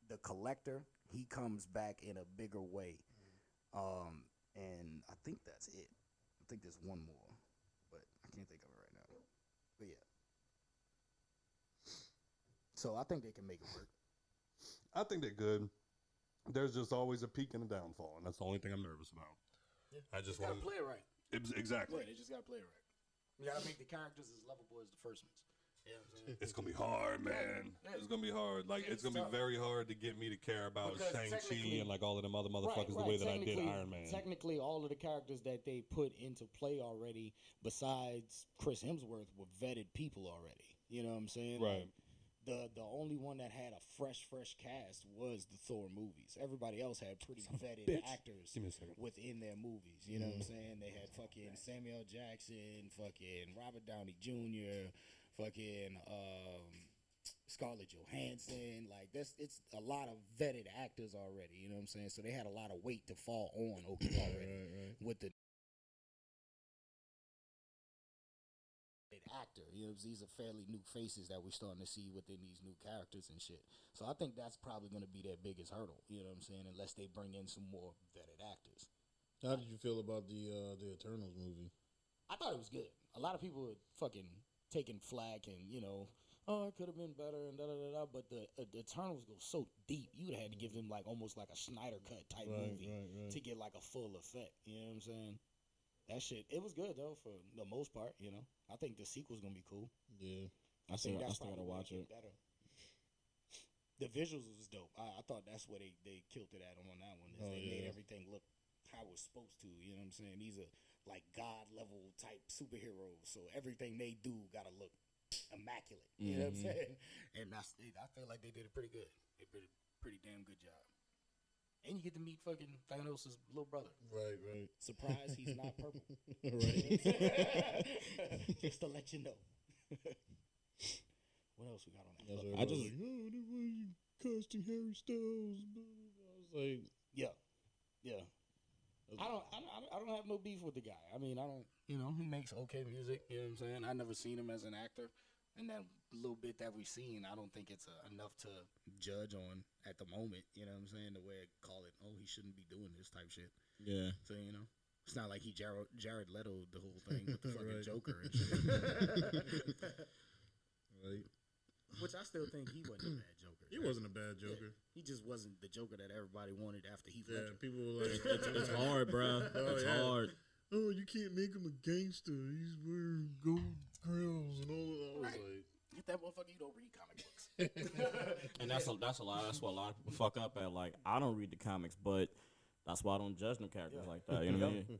[SPEAKER 3] the Collector. He comes back in a bigger way. And I think that's it. I think there's one more, but I can't think of it right now. But yeah. So I think they can make it work.
[SPEAKER 2] I think they're good. There's just always a peak and a downfall, and that's the only thing I'm nervous about.
[SPEAKER 3] Yeah.
[SPEAKER 2] I just
[SPEAKER 3] gotta
[SPEAKER 2] want
[SPEAKER 3] play it right.
[SPEAKER 2] Exactly.
[SPEAKER 3] Yeah, they just gotta play it right. You gotta make the characters as lovable as the first ones. You know what I'm saying?
[SPEAKER 2] It's gonna be hard, man.
[SPEAKER 3] Yeah.
[SPEAKER 2] It's gonna be hard. Like it's gonna
[SPEAKER 3] tough.
[SPEAKER 2] be very hard to get me to care about
[SPEAKER 3] Because
[SPEAKER 2] Shang-Chi
[SPEAKER 3] technically-
[SPEAKER 2] and like all of them other motherfuckers the way that I did Iron Man.
[SPEAKER 3] Technically, all of the characters that they put into play already, besides Chris Hemsworth, were vetted people already. You know what I'm saying?
[SPEAKER 2] Right.
[SPEAKER 3] Like, the only one that had a fresh cast was the Thor movies. Everybody else had pretty vetted actors
[SPEAKER 2] Give me a second.
[SPEAKER 3] within their movies. You know what I'm saying? They had fucking Samuel Jackson, fucking Robert Downey Jr., fucking Scarlett Johansson. Like it's a lot of vetted actors already. You know what I'm saying? So they had a lot of weight to fall on already with the actor. You know, these are fairly new faces that we're starting to see within these new characters and shit. So I think that's probably going to be their biggest hurdle. You know what I'm saying? Unless they bring in some more vetted actors.
[SPEAKER 5] How did you feel about the Eternals movie?
[SPEAKER 3] I thought it was good. A lot of people were fucking taking flack and, you know, oh, it could have been better and da-da-da-da. But the Eternals go so deep, you would have had to give them like almost like a Snyder Cut type movie to get like a full effect. You know what I'm saying? That shit, it was good though for the most part. You know, I think the sequel's gonna be cool.
[SPEAKER 5] Yeah,
[SPEAKER 4] I still gotta watch it.
[SPEAKER 3] Better. The visuals was dope. I thought that's where they killed it at on that one. They made everything look how it was supposed to. You know what I'm saying? These are like God level type superheroes, so everything they do gotta look immaculate. You know what I'm saying? And I feel like they did it pretty good. They did a pretty damn good job. And you get to meet fucking Thanos' little brother.
[SPEAKER 5] Right.
[SPEAKER 3] Surprise, he's not purple.
[SPEAKER 5] Right.
[SPEAKER 3] Just to let you know. What else we got on that?
[SPEAKER 5] I just like, oh, they were casting Harry Styles. I was like,
[SPEAKER 3] yeah. I don't have no beef with the guy. I mean, I don't. You know, he makes okay music. You know what I'm saying? I never seen him as an actor. And that little bit that we've seen, I don't think it's enough to judge on at the moment. You know what I'm saying? The way I call it, oh, he shouldn't be doing this type shit.
[SPEAKER 4] Yeah.
[SPEAKER 3] So, you know, it's not like he Jared Leto the whole thing with the fucking Joker and shit.
[SPEAKER 5] Right.
[SPEAKER 3] Which I still think he wasn't a bad Joker.
[SPEAKER 5] He wasn't a bad Joker.
[SPEAKER 3] Yeah. He just wasn't the Joker that everybody wanted after Heath
[SPEAKER 5] Yeah,
[SPEAKER 3] Ledger.
[SPEAKER 5] people were like,
[SPEAKER 4] It's hard, bro. It's hard.
[SPEAKER 5] Oh, you can't make him a gangster. He's wearing gold grills and all that. I was like,
[SPEAKER 3] Get that motherfucker, you don't read comic books.
[SPEAKER 4] And that's a lot. That's what a lot of people fuck up at. Like, I don't read the comics, but that's why I don't judge them characters like that. You know what I mean?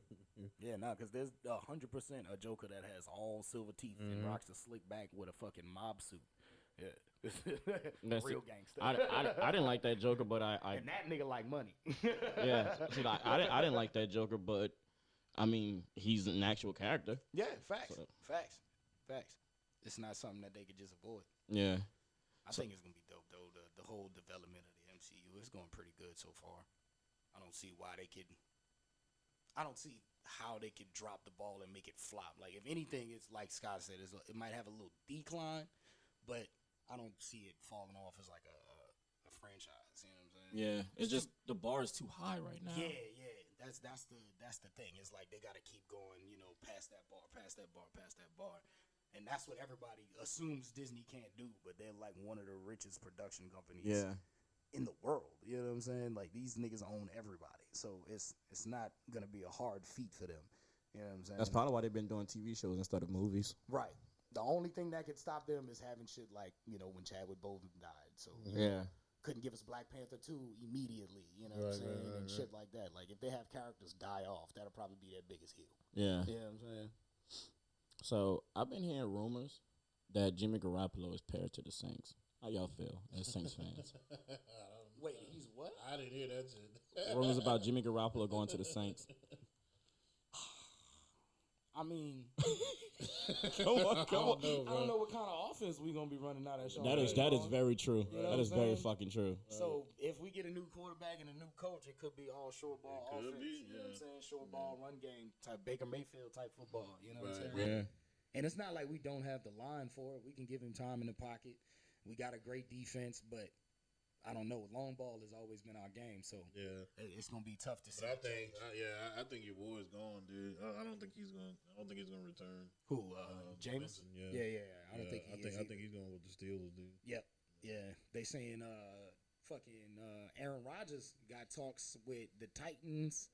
[SPEAKER 3] Yeah, no, because there's 100% a Joker that has all silver teeth and rocks the slick back with a fucking mob suit. Yeah, real gangster.
[SPEAKER 4] I didn't like that Joker, but I
[SPEAKER 3] and that nigga like money.
[SPEAKER 4] yeah. See, like, I didn't like that Joker, but I mean, he's an actual character.
[SPEAKER 3] Yeah, facts.
[SPEAKER 4] So-
[SPEAKER 3] Facts. It's not something that they could just avoid.
[SPEAKER 4] Yeah.
[SPEAKER 3] I think it's gonna be dope though. The whole development of the MCU is going pretty good so far. I don't see how they could drop the ball and make it flop. Like if anything, it's like Scott said, it might have a little decline, but I don't see it falling off as like a franchise. You know what I'm saying?
[SPEAKER 4] Yeah. It's just the bar is too high right now.
[SPEAKER 3] Yeah. That's the thing. It's like they gotta keep going, you know, past that bar. And that's what everybody assumes Disney can't do, but they're like one of the richest production companies in the world. You know what I'm saying? Like these niggas own everybody. So it's not gonna be a hard feat for them. You know what I'm saying?
[SPEAKER 4] That's probably why they've been doing TV shows instead of movies.
[SPEAKER 3] Right. The only thing that could stop them is having shit like, you know, when Chadwick Boseman died. So
[SPEAKER 4] Yeah.
[SPEAKER 3] couldn't give us Black Panther 2 immediately, you know what I'm saying, and shit like that. Like if they have characters die off, that'll probably be their biggest heel.
[SPEAKER 4] Yeah.
[SPEAKER 3] You know what I'm saying?
[SPEAKER 4] So I've been hearing rumors that Jimmy Garoppolo is paired to the Saints. How y'all feel as Saints fans?
[SPEAKER 3] Wait, he's what?
[SPEAKER 5] I didn't hear that shit.
[SPEAKER 4] Rumors about Jimmy Garoppolo going to the Saints.
[SPEAKER 3] I mean,
[SPEAKER 4] Come on.
[SPEAKER 3] I don't know what kind of offense we gonna be running out of Sean.
[SPEAKER 4] That is very true.
[SPEAKER 3] You know
[SPEAKER 4] That is
[SPEAKER 3] what I'm
[SPEAKER 4] very
[SPEAKER 3] saying?
[SPEAKER 4] fucking true.
[SPEAKER 3] So if we get a new quarterback and a new coach, it could be all short ball
[SPEAKER 5] It could
[SPEAKER 3] offense.
[SPEAKER 5] be,
[SPEAKER 3] You know what I'm
[SPEAKER 5] yeah.
[SPEAKER 3] saying? Short ball, run game type, Baker Mayfield type football. You know what I'm
[SPEAKER 5] Right.
[SPEAKER 3] saying?
[SPEAKER 4] Yeah.
[SPEAKER 3] And it's not like we don't have the line for it. We can give him time in the pocket. We got a great defense, but I don't know. Long ball has always been our game, so
[SPEAKER 5] Yeah.
[SPEAKER 3] it's gonna be tough to see.
[SPEAKER 5] But I think your boy's gone, dude. I don't think he's going. I don't think he's going to return.
[SPEAKER 3] Who? Jameis?
[SPEAKER 5] Winston,
[SPEAKER 3] Yeah. I don't think he is
[SPEAKER 5] I think he's going with the Steelers, dude.
[SPEAKER 3] Yep. Yeah. They saying fucking Aaron Rodgers got talks with the Titans,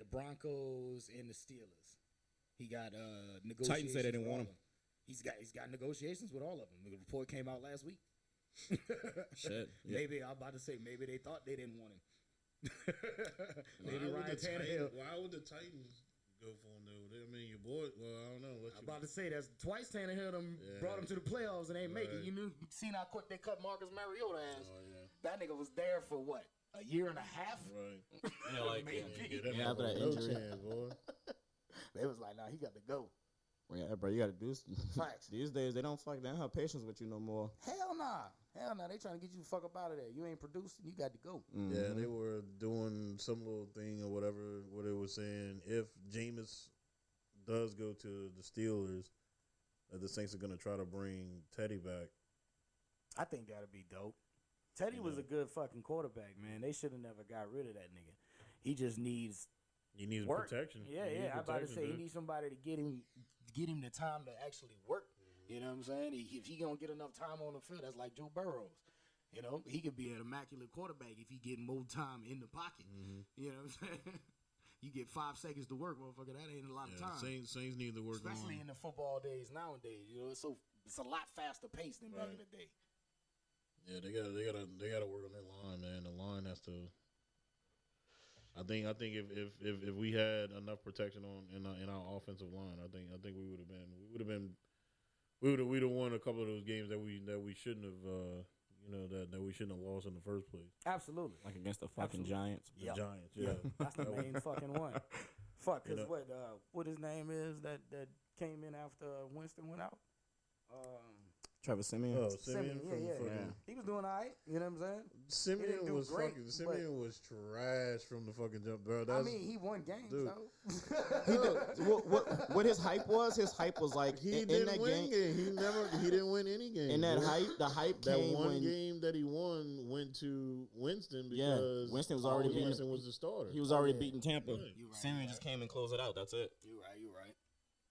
[SPEAKER 3] the Broncos, and the Steelers. He got negotiations.
[SPEAKER 4] Titans said they didn't
[SPEAKER 3] with
[SPEAKER 4] want
[SPEAKER 3] all
[SPEAKER 4] him.
[SPEAKER 3] of them. He's got negotiations with all of them. The report came out last week.
[SPEAKER 4] Shit. Yeah.
[SPEAKER 3] Maybe I'm about to say maybe they thought they didn't want him. Maybe
[SPEAKER 5] Why would
[SPEAKER 3] Ryan Tannehill.
[SPEAKER 5] Why would the Titans go for him though? I mean, your boy. Well, I don't know.
[SPEAKER 3] I'm about to say that's twice Tannehill brought him to the playoffs and ain't make it.
[SPEAKER 5] Right.
[SPEAKER 3] You seen how quick they cut Marcus Mariota ass.
[SPEAKER 5] Oh yeah.
[SPEAKER 3] That nigga was there for what? A year and a half?
[SPEAKER 5] Right.
[SPEAKER 4] Yeah, like,
[SPEAKER 3] Maybe.
[SPEAKER 4] yeah, after that
[SPEAKER 5] no
[SPEAKER 4] injury.
[SPEAKER 5] chance, boy.
[SPEAKER 3] They was like, nah, he got to go.
[SPEAKER 6] Yeah, bro, you gotta do
[SPEAKER 3] Facts.
[SPEAKER 6] These days they don't have patience with you no more.
[SPEAKER 3] Hell nah. They trying to get you the fuck up out of there. You ain't producing, you got to go.
[SPEAKER 5] Yeah, they were doing some little thing or whatever. What they were saying, if Jameis does go to the Steelers, the Saints are gonna try to bring Teddy back.
[SPEAKER 3] I think that'd be dope. Teddy was a good fucking quarterback, man. They should have never got rid of that nigga. He just needs
[SPEAKER 5] He needs
[SPEAKER 3] work.
[SPEAKER 5] protection.
[SPEAKER 3] Yeah,
[SPEAKER 5] He needs
[SPEAKER 3] I'm about to
[SPEAKER 5] protection,
[SPEAKER 3] say he
[SPEAKER 5] dude.
[SPEAKER 3] needs somebody to get him the time to actually work. You know what I'm saying? If he don't get enough time on the field, that's like Joe Burrows. You know, he could be an immaculate quarterback if he get more time in the pocket. You know what I'm saying? You get 5 seconds to work, motherfucker. That ain't a lot of time.
[SPEAKER 5] Saints need to work
[SPEAKER 3] Especially
[SPEAKER 5] on.
[SPEAKER 3] in the football days nowadays. You know, it's a lot faster paced than back in the day.
[SPEAKER 5] Yeah, they gotta work on their line, man. The line has to. I think if we had enough protection in our offensive line, I think we would have won a couple of those games that we shouldn't have that we shouldn't have lost in the first place.
[SPEAKER 3] Absolutely.
[SPEAKER 4] Like against the fucking Giants.
[SPEAKER 5] The Giants, yeah.
[SPEAKER 3] That's the main fucking one. Fuck, because
[SPEAKER 5] You know?
[SPEAKER 3] what his name is that came in after Winston went out?
[SPEAKER 4] Trevor Simeon.
[SPEAKER 5] Oh,
[SPEAKER 3] Simeon,
[SPEAKER 5] Simeon from
[SPEAKER 3] yeah.
[SPEAKER 5] fucking.
[SPEAKER 3] He was doing all right. You know what I'm saying?
[SPEAKER 5] Simeon
[SPEAKER 3] do
[SPEAKER 5] was
[SPEAKER 3] great,
[SPEAKER 5] fucking. Simeon was trash from the fucking jump, bro.
[SPEAKER 3] I mean, he won games,
[SPEAKER 5] dude.
[SPEAKER 3] though.
[SPEAKER 6] What his hype was? His hype was like
[SPEAKER 5] He
[SPEAKER 6] in
[SPEAKER 5] didn't
[SPEAKER 6] that
[SPEAKER 5] win
[SPEAKER 6] game.
[SPEAKER 5] He didn't win any game.
[SPEAKER 6] In that
[SPEAKER 5] bro.
[SPEAKER 6] hype, the hype
[SPEAKER 5] That
[SPEAKER 6] came
[SPEAKER 5] one
[SPEAKER 6] when
[SPEAKER 5] game that he won went to Winston
[SPEAKER 6] Yeah,
[SPEAKER 5] because
[SPEAKER 4] Winston was already beating-
[SPEAKER 5] Winston was the starter.
[SPEAKER 4] He was already beating Tampa.
[SPEAKER 5] Right.
[SPEAKER 3] You right,
[SPEAKER 4] Simeon
[SPEAKER 3] you
[SPEAKER 4] just
[SPEAKER 3] right.
[SPEAKER 4] came and closed it out. That's it.
[SPEAKER 3] You right.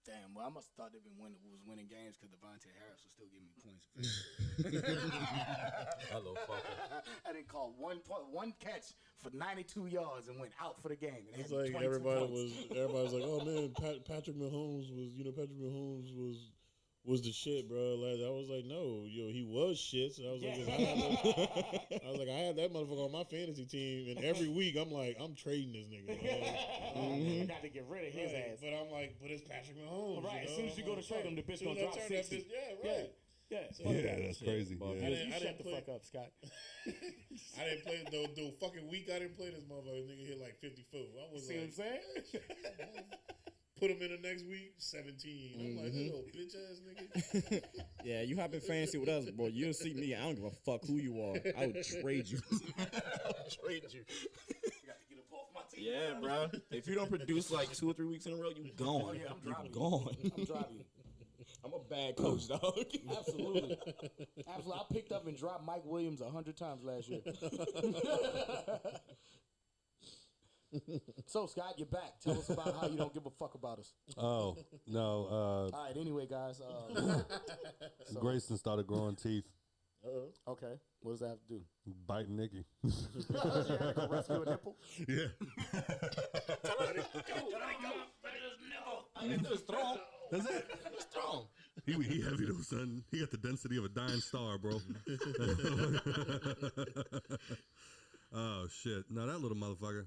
[SPEAKER 3] Damn, well, I must have thought they was winning games because Devontae Harris was still giving me points.
[SPEAKER 4] Hello, fucker.
[SPEAKER 3] I didn't call one catch for 92 yards and went out for the game. And
[SPEAKER 5] It's
[SPEAKER 3] had
[SPEAKER 5] like
[SPEAKER 3] 22
[SPEAKER 5] everybody
[SPEAKER 3] points.
[SPEAKER 5] was like, oh man, Patrick Mahomes was the shit, bro. Like I was like, no, he was shit. So I was like, I had that motherfucker on my fantasy team, and every week I'm like, I'm trading this nigga.
[SPEAKER 3] You got to get rid of his ass.
[SPEAKER 5] But I'm like, but it's Patrick Mahomes.
[SPEAKER 3] Right,
[SPEAKER 5] you
[SPEAKER 3] as
[SPEAKER 5] know?
[SPEAKER 3] soon as you
[SPEAKER 5] I'm
[SPEAKER 3] go
[SPEAKER 5] like,
[SPEAKER 3] to trade him, the bitch
[SPEAKER 5] as soon
[SPEAKER 3] gonna
[SPEAKER 5] as I
[SPEAKER 3] drop
[SPEAKER 5] turn that
[SPEAKER 3] 60.
[SPEAKER 5] bitch- Yeah, right.
[SPEAKER 3] Yeah,
[SPEAKER 2] That's crazy.
[SPEAKER 4] But
[SPEAKER 2] Yeah.
[SPEAKER 3] You
[SPEAKER 5] I
[SPEAKER 3] shut
[SPEAKER 5] didn't
[SPEAKER 3] the
[SPEAKER 5] play-
[SPEAKER 3] fuck up, Scott.
[SPEAKER 5] I didn't play the fucking week. I didn't play this motherfucker. Nigga hit like 54. I was
[SPEAKER 3] See what I'm saying?
[SPEAKER 5] put him in the next week, 17. I'm like, this little bitch ass nigga.
[SPEAKER 4] Yeah, you hop in fantasy with us, boy. You'll see me. I don't give a fuck who you are. I would trade you.
[SPEAKER 3] Trade you. Got to get up off my team.
[SPEAKER 4] Yeah, bro. If you don't produce like 2 or 3 weeks in a row, you gone.
[SPEAKER 3] Oh, yeah, I'm
[SPEAKER 4] you
[SPEAKER 3] dropping
[SPEAKER 4] gone.
[SPEAKER 3] I'm dropping you.
[SPEAKER 4] I'm a bad coach, dog.
[SPEAKER 3] Absolutely. I picked up and dropped Mike Williams 100 times last year. So, Scott, you're back. Tell us about how you don't give a fuck about us.
[SPEAKER 2] Oh no,
[SPEAKER 3] All right, anyway, guys. So-
[SPEAKER 2] Grayson started growing teeth,
[SPEAKER 3] Okay. What does that have to do?
[SPEAKER 2] biting Nikki.
[SPEAKER 3] You had to go rescue a nipple?
[SPEAKER 2] Yeah.
[SPEAKER 4] It's strong.
[SPEAKER 2] That's it.
[SPEAKER 4] It's strong.
[SPEAKER 2] He heavy though, son. He got the density of a dying star, bro. Oh shit! No, that little motherfucker,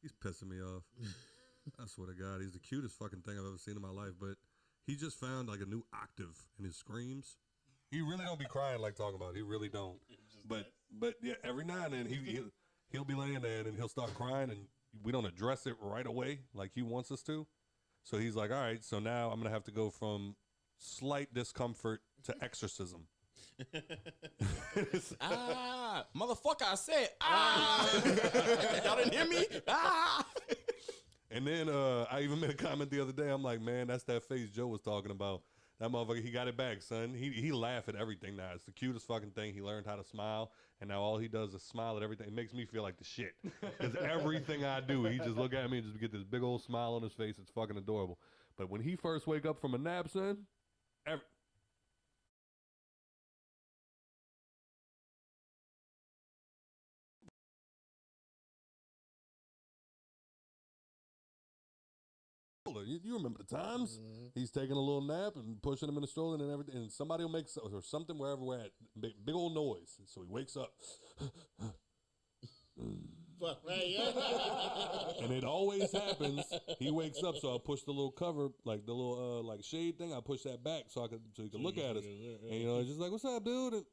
[SPEAKER 2] he's pissing me off. I swear to God, he's the cutest fucking thing I've ever seen in my life. But he just found like a new octave in his screams. He really don't be crying like talking about. He really don't. But yeah, every now and then he'll be laying there and he'll start crying, and we don't address it right away like he wants us to. So he's like, all right, so now I'm gonna have to go from slight discomfort to exorcism.
[SPEAKER 4] Motherfucker, I said, y'all didn't hear me?
[SPEAKER 2] And then I even made a comment the other day. I'm like, man, that's that face Joe was talking about. That motherfucker, he got it back, son. He laugh at everything now. It's the cutest fucking thing. He learned how to smile, and now all he does is smile at everything. It makes me feel like the shit. Because everything I do, he just look at me and just get this big old smile on his face. It's fucking adorable. But when he first wake up from a nap, son, you remember the times? He's taking a little nap and pushing him in the stroller and everything, and somebody will make or something wherever we're at, big old noise. So he wakes up. And it always happens. He wakes up, so I push the little cover, like the little like shade thing. I push that back so he can look at us. And it's just like, "What's up, dude?"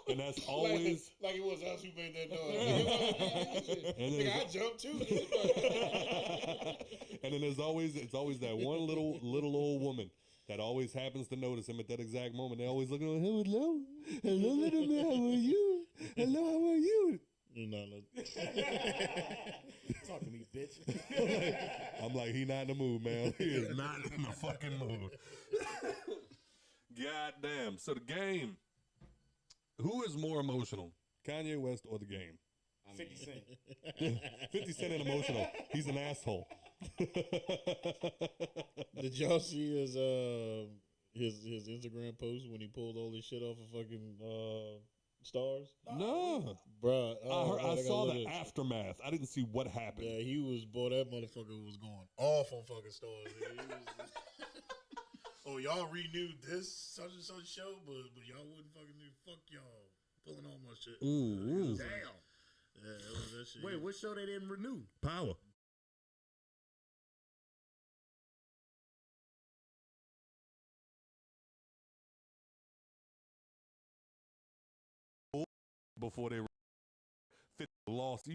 [SPEAKER 2] And that's always
[SPEAKER 5] like it was us who made that noise. And I jumped too.
[SPEAKER 2] And then it's always that one little old woman that always happens to notice him at that exact moment. They always look at him, hello, little man, how are you? Hello, how are you?
[SPEAKER 3] Talk to me, bitch.
[SPEAKER 2] I'm like, he not in the mood, man. He is not in the fucking mood. God damn. So the game. Who is more emotional, Kanye West or the game?
[SPEAKER 3] 50 Cent.
[SPEAKER 2] 50 Cent and emotional. He's an asshole.
[SPEAKER 5] Did y'all see his Instagram post when he pulled all this shit off of fucking stars?
[SPEAKER 2] No,
[SPEAKER 5] bruh.
[SPEAKER 2] I saw the aftermath. I didn't see what happened.
[SPEAKER 5] Yeah, that motherfucker was going off on fucking stars. Oh, y'all renewed this such and such show, but y'all wouldn't fucking do. Fuck y'all, pulling all my shit.
[SPEAKER 2] Ooh.
[SPEAKER 5] Damn. Yeah, it was that shit.
[SPEAKER 3] Wait, what show they didn't renew?
[SPEAKER 2] Power. Before they lost,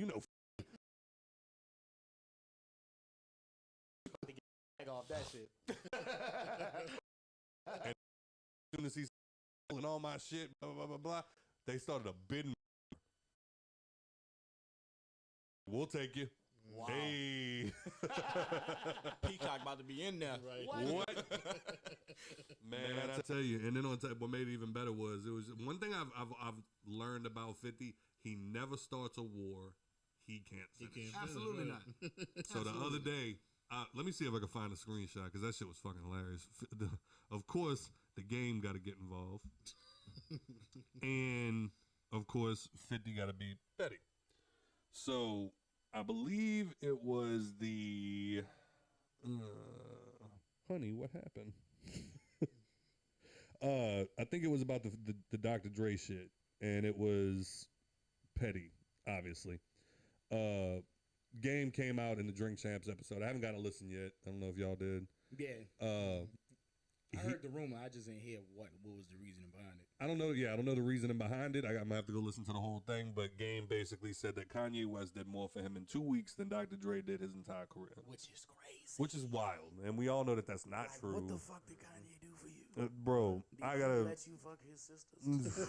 [SPEAKER 3] Off that shit.
[SPEAKER 2] And as soon as he's selling all my shit, blah, blah, blah, blah, they started a bidding. We'll take you.
[SPEAKER 3] Wow.
[SPEAKER 2] Hey.
[SPEAKER 4] Peacock about to be in there.
[SPEAKER 5] Right.
[SPEAKER 2] What? Man, I tell you. And then on top, what made it even better was one thing I've learned about 50. He never starts a war he can't finish.
[SPEAKER 3] Absolutely not.
[SPEAKER 2] So the other day, let me see if I can find a screenshot because that shit was fucking hilarious. Of course, the game got to get involved. And, of course, 50 got to be Betty. So, I believe it was the... honey, what happened? I think it was about the Dr. Dre shit. And it was Petty, obviously. Game came out in the Drink Champs episode. I haven't gotten to listen yet. I don't know if y'all did.
[SPEAKER 3] Yeah. I heard the rumor. I just didn't hear what was the reasoning behind it.
[SPEAKER 2] I don't know. Yeah, I don't know the reasoning behind it. I'm gonna have to go listen to the whole thing. But Game basically said that Kanye West did more for him in 2 weeks than Dr. Dre did his entire career,
[SPEAKER 3] Which is crazy.
[SPEAKER 2] which is wild. And we all know that that's not true.
[SPEAKER 3] What the fuck did Kanye do for you?
[SPEAKER 2] Bro, I gotta
[SPEAKER 3] let you fuck his sisters.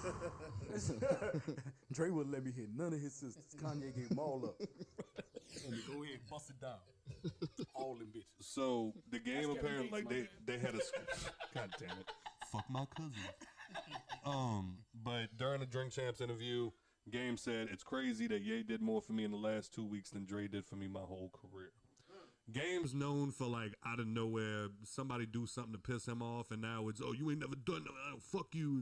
[SPEAKER 6] Trey wouldn't let me hit none of his sisters. Kanye gave them all up.
[SPEAKER 3] Go ahead, bust it down. All them bitches.
[SPEAKER 2] So the Game apparently like they had a God damn it, fuck my cousin. But during the Drink Champs interview, Game said it's crazy that Ye did more for me in the last 2 weeks than Dre did for me my whole career. Game's known for like out of nowhere somebody do something to piss him off, and now it's you ain't never done nothing, fuck you,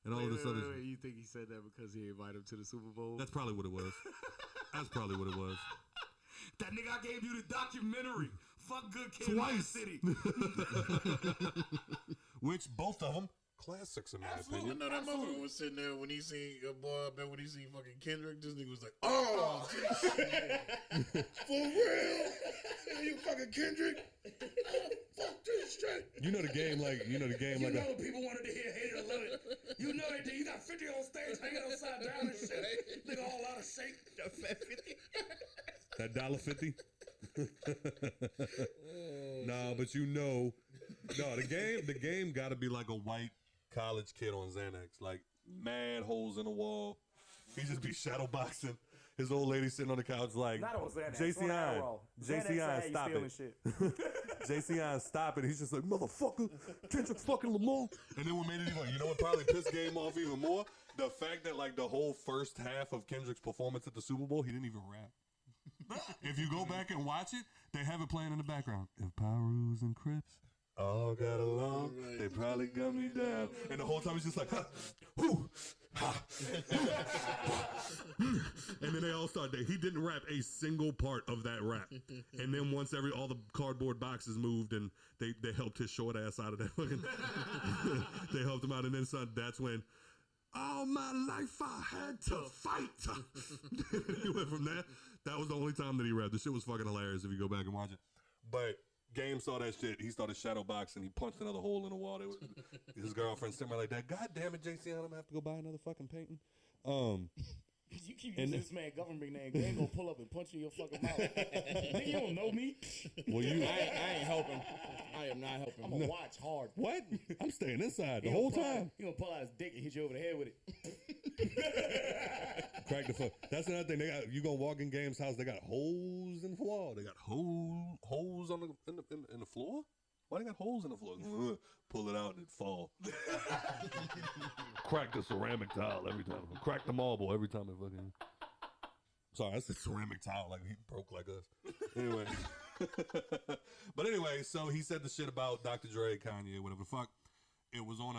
[SPEAKER 2] and all this other.
[SPEAKER 11] Wait, you think he said that because he invited him to the Super Bowl?
[SPEAKER 2] That's probably what it was. That's probably what it was.
[SPEAKER 3] That nigga I gave you the documentary.
[SPEAKER 12] fuck good kid in
[SPEAKER 2] twice.
[SPEAKER 12] City.
[SPEAKER 2] Which both of them classics in my
[SPEAKER 5] Absolutely.
[SPEAKER 2] opinion.
[SPEAKER 5] I know that motherfucker was sitting there when he seen boy. I bet when he seen fucking Kendrick, this nigga was like, "Oh, shit. For real? You fucking Kendrick? Fuck this shit."
[SPEAKER 2] You know the game like
[SPEAKER 12] You know people wanted to hear Hate It or Love It. You know they did. You got 50 on stage hanging upside down and shit. Nigga all out of shape.
[SPEAKER 2] that $1.50. Nah, but no, the game got to be like a white college kid on Xanax, like mad holes in the wall. He just be shadow boxing. His old lady sitting on the couch like,
[SPEAKER 3] Not on Xanax.
[SPEAKER 2] JCN, stop it. JCN, stop it. He's just like, motherfucker, Kendrick fucking Lamar. And then what made it even, you know what probably pissed Game off even more? The fact that like the whole first half of Kendrick's performance at the Super Bowl, he didn't even rap. If you go back and watch it, they have it playing in the background. If Pyrus and Crips all got along, they probably got me down. And the whole time he's just like, ha, whoo, ha. And then they all start. He didn't rap a single part of that rap. And then once all the cardboard boxes moved and they helped his short ass out of that fucking, they helped him out. And then that's when, all my life I had to fight. He went from that. That was the only time that he rapped. The shit was fucking hilarious if you go back and watch it. But Game saw that shit. He started shadow boxing. He punched another hole in the wall. His girlfriend sitting there like that. God damn it, JC, I'm gonna have to go buy another fucking painting.
[SPEAKER 3] You keep using this man government name. They ain't gonna pull up and punch you in your fucking mouth. Nigga, you don't know me.
[SPEAKER 2] Well,
[SPEAKER 4] I ain't helping. I am not helping.
[SPEAKER 3] I'm gonna watch hard.
[SPEAKER 2] What? I'm staying inside the whole time.
[SPEAKER 3] He gonna pull out his dick and hit you over the head with it.
[SPEAKER 2] Crack the fuck. That's another thing. You gonna walk in Game's house? They got holes in the wall. They got holes on in the floor. Why they got holes in the floor? Pull it out and it fall. Crack the ceramic tile every time. Crack the marble every time it fucking. Sorry, that's a ceramic tile. Like he broke like us. Anyway. But anyway, so he said the shit about Dr. Dre, Kanye, whatever the fuck. It was on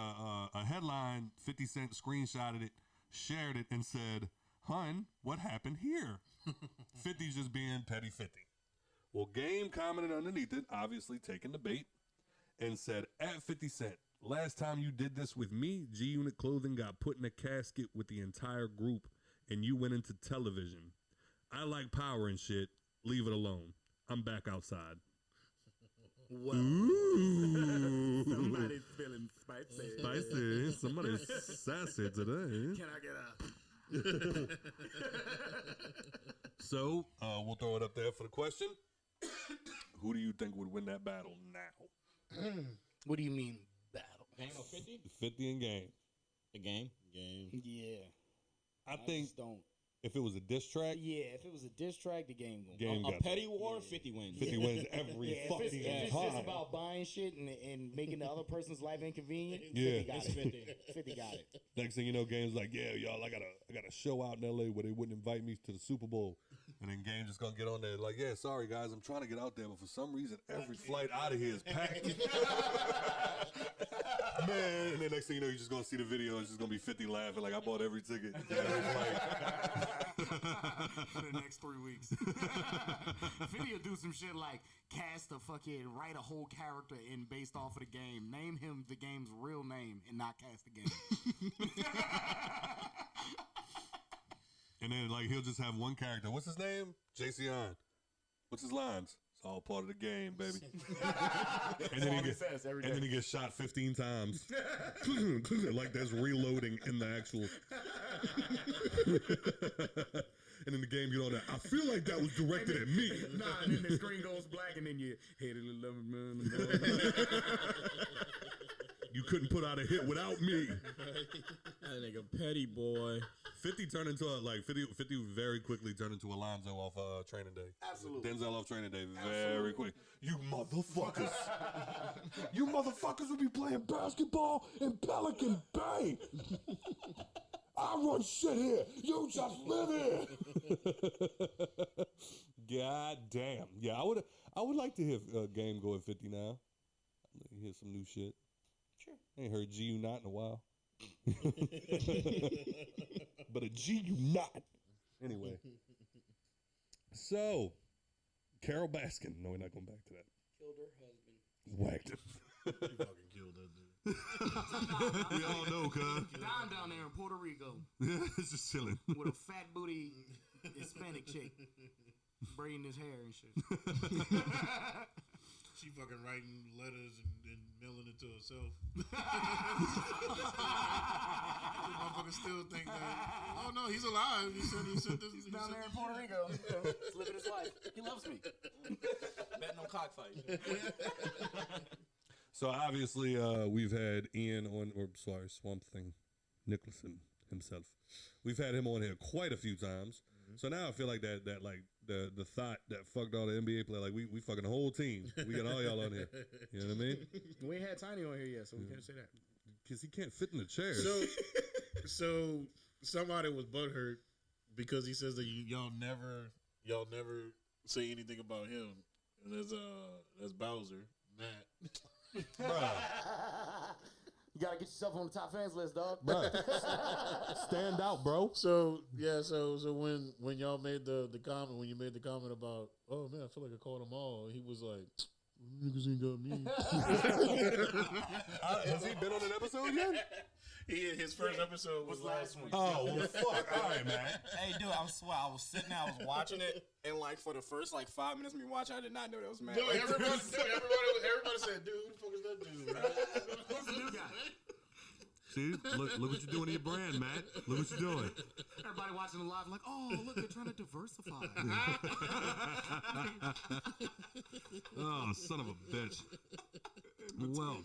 [SPEAKER 2] a headline. 50 Cent screenshotted it, shared it, and said, "Hun, what happened here?" 50's just being petty 50. Well, Game commented underneath it, obviously taking the bait, and said, at 50 Cent, last time you did this with me, G-Unit Clothing got put in a casket with the entire group, and you went into television. I like power and shit. Leave it alone. I'm back outside.
[SPEAKER 12] Well, somebody's feeling spicy.
[SPEAKER 2] Spicy. Somebody's sassy today.
[SPEAKER 12] Can I get a...
[SPEAKER 2] So, we'll throw it up there for the question. Who do you think would win that battle now?
[SPEAKER 3] What do you mean battle?
[SPEAKER 4] Game or 50?
[SPEAKER 2] 50 in Game.
[SPEAKER 4] The game?
[SPEAKER 3] Yeah.
[SPEAKER 2] I think
[SPEAKER 3] don't.
[SPEAKER 2] if it was a diss track,
[SPEAKER 3] Yeah, if it was a diss track, the game wins.
[SPEAKER 4] A petty war, 50 wins.
[SPEAKER 2] 50 wins every fucking
[SPEAKER 3] if it's
[SPEAKER 2] time.
[SPEAKER 3] just about buying shit and making the other person's life inconvenient,
[SPEAKER 2] Yeah.
[SPEAKER 3] 50 got it. 50 got it.
[SPEAKER 2] Next thing you know, Game's like, yeah, y'all, I got a show out in LA where they wouldn't invite me to the Super Bowl. And then Game just gonna get on there like, yeah, sorry guys, I'm trying to get out there, but for some reason every flight out of here is packed. Man, and then next thing you know, you're just gonna see the video, it's just gonna be 50 laughing like I bought every ticket. Every flight.
[SPEAKER 12] For the next 3 weeks. 50 will do some shit like write a whole character in based off of the game. Name him the game's real name and not cast the game.
[SPEAKER 2] And then like he'll just have one character. What's his name? JCN. What's his lines? It's all part of the game, baby. and then he gets shot 15 times. Like there's reloading in the actual. And in the game, you know that I feel like that was directed at me.
[SPEAKER 12] Nah, and then the screen goes black, and then you hate it, love it, man.
[SPEAKER 2] You couldn't put out a hit without me.
[SPEAKER 4] That nigga petty boy.
[SPEAKER 2] 50 turned into 50 very quickly turned into Alonzo off Training Day.
[SPEAKER 3] Absolutely.
[SPEAKER 2] Denzel off Training Day very quick. You motherfuckers. You motherfuckers will be playing basketball in Pelican Bay. I run shit here. You just live here. God damn. Yeah, I would like to hear Game go at 50 now. I'd like to hear some new shit.
[SPEAKER 3] Sure.
[SPEAKER 2] I ain't heard G-U not in a while. But a G-U not. Anyway. So, Carol Baskin. No, we're not going back to that.
[SPEAKER 3] killed her husband.
[SPEAKER 2] Whacked him.
[SPEAKER 5] He fucking killed that dude.
[SPEAKER 13] We all know, cuz.
[SPEAKER 12] Down there in Puerto Rico.
[SPEAKER 13] Yeah, it's just chilling.
[SPEAKER 12] With a fat booty Hispanic chick. Braiding his hair and shit.
[SPEAKER 5] She fucking writing letters and mailing it to herself. Motherfuckers still think that, oh no, he's alive. He said this.
[SPEAKER 3] He's down there in Puerto Rico. He's living his life. He loves me.
[SPEAKER 4] Betting on cockfight.
[SPEAKER 2] So obviously, we've had Ian on, or sorry, Swamp Thing, Nicholson himself. We've had him on here quite a few times. So now I feel like that like the thought that fucked all the NBA players, like we fucking the whole team. We got all y'all on here. You know what I mean?
[SPEAKER 3] We ain't had Tiny on here yet, so we can't say that.
[SPEAKER 2] Because he can't fit in the chair.
[SPEAKER 5] So somebody was butthurt because he says that y'all never say anything about him. And that's Bowser, Matt.
[SPEAKER 3] You gotta get yourself on the top fans list, dog.
[SPEAKER 2] Stand out, bro.
[SPEAKER 5] So yeah, so when y'all made the comment, when you made the comment about, oh man, I feel like I called them all, he was like, niggas ain't got me.
[SPEAKER 2] Has he been on an episode yet?
[SPEAKER 5] His first episode was last week.
[SPEAKER 2] Oh, well, fuck. All right, man.
[SPEAKER 4] Hey, dude, I swear, I was sitting there, I was watching it, and like for the first 5 minutes of me watching, I did not know that was Matt.
[SPEAKER 5] No, everybody said, dude, who the fuck is that dude?
[SPEAKER 12] Who's the new guy?
[SPEAKER 13] See, look what you're doing to your brand, Matt. Look what you're doing.
[SPEAKER 12] Everybody watching the live like, oh, look, they're trying to diversify.
[SPEAKER 13] Oh, son of a bitch. Well.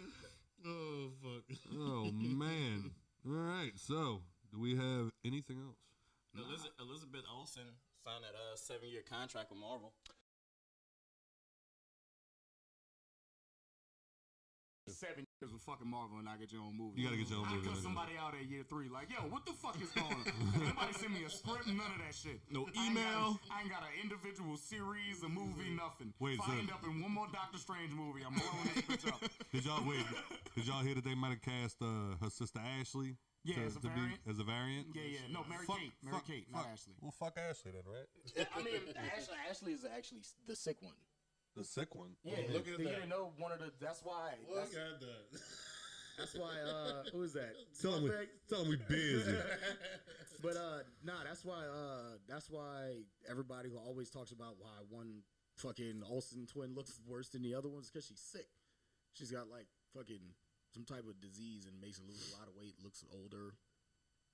[SPEAKER 5] Oh, fuck.
[SPEAKER 13] Oh, man. All right, so do we have anything else?
[SPEAKER 4] Elizabeth Olsen signed that 7-year contract with Marvel.
[SPEAKER 12] 7 years with fucking Marvel and I get your own movie.
[SPEAKER 13] You gotta get your own movie.
[SPEAKER 12] I cut somebody out at year 3 like, yo, what the fuck is going on? Nobody send me a script, none of that shit.
[SPEAKER 13] No email.
[SPEAKER 12] I ain't got an individual series, a movie, nothing.
[SPEAKER 13] Wait,
[SPEAKER 12] if I end up in one more Doctor Strange movie, I'm blowing this bitch up.
[SPEAKER 13] Did y'all hear that they might have cast her sister Ashley?
[SPEAKER 12] Yeah, as a variant.
[SPEAKER 13] As a variant?
[SPEAKER 12] Yeah. No, Mary Kate, not Ashley.
[SPEAKER 2] Well, fuck Ashley then, right?
[SPEAKER 3] I mean, Ashley is actually the sick one.
[SPEAKER 2] The sick one.
[SPEAKER 3] Yeah,
[SPEAKER 5] look at
[SPEAKER 3] they
[SPEAKER 5] that.
[SPEAKER 3] didn't know one of the. That's why.
[SPEAKER 5] Look at that.
[SPEAKER 3] That's why. Who is that?
[SPEAKER 2] Tell him we busy.
[SPEAKER 3] But that's why everybody who always talks about why one fucking Olsen twin looks worse than the other ones because she's sick. She's got like fucking some type of disease and makes her lose a lot of weight, looks older,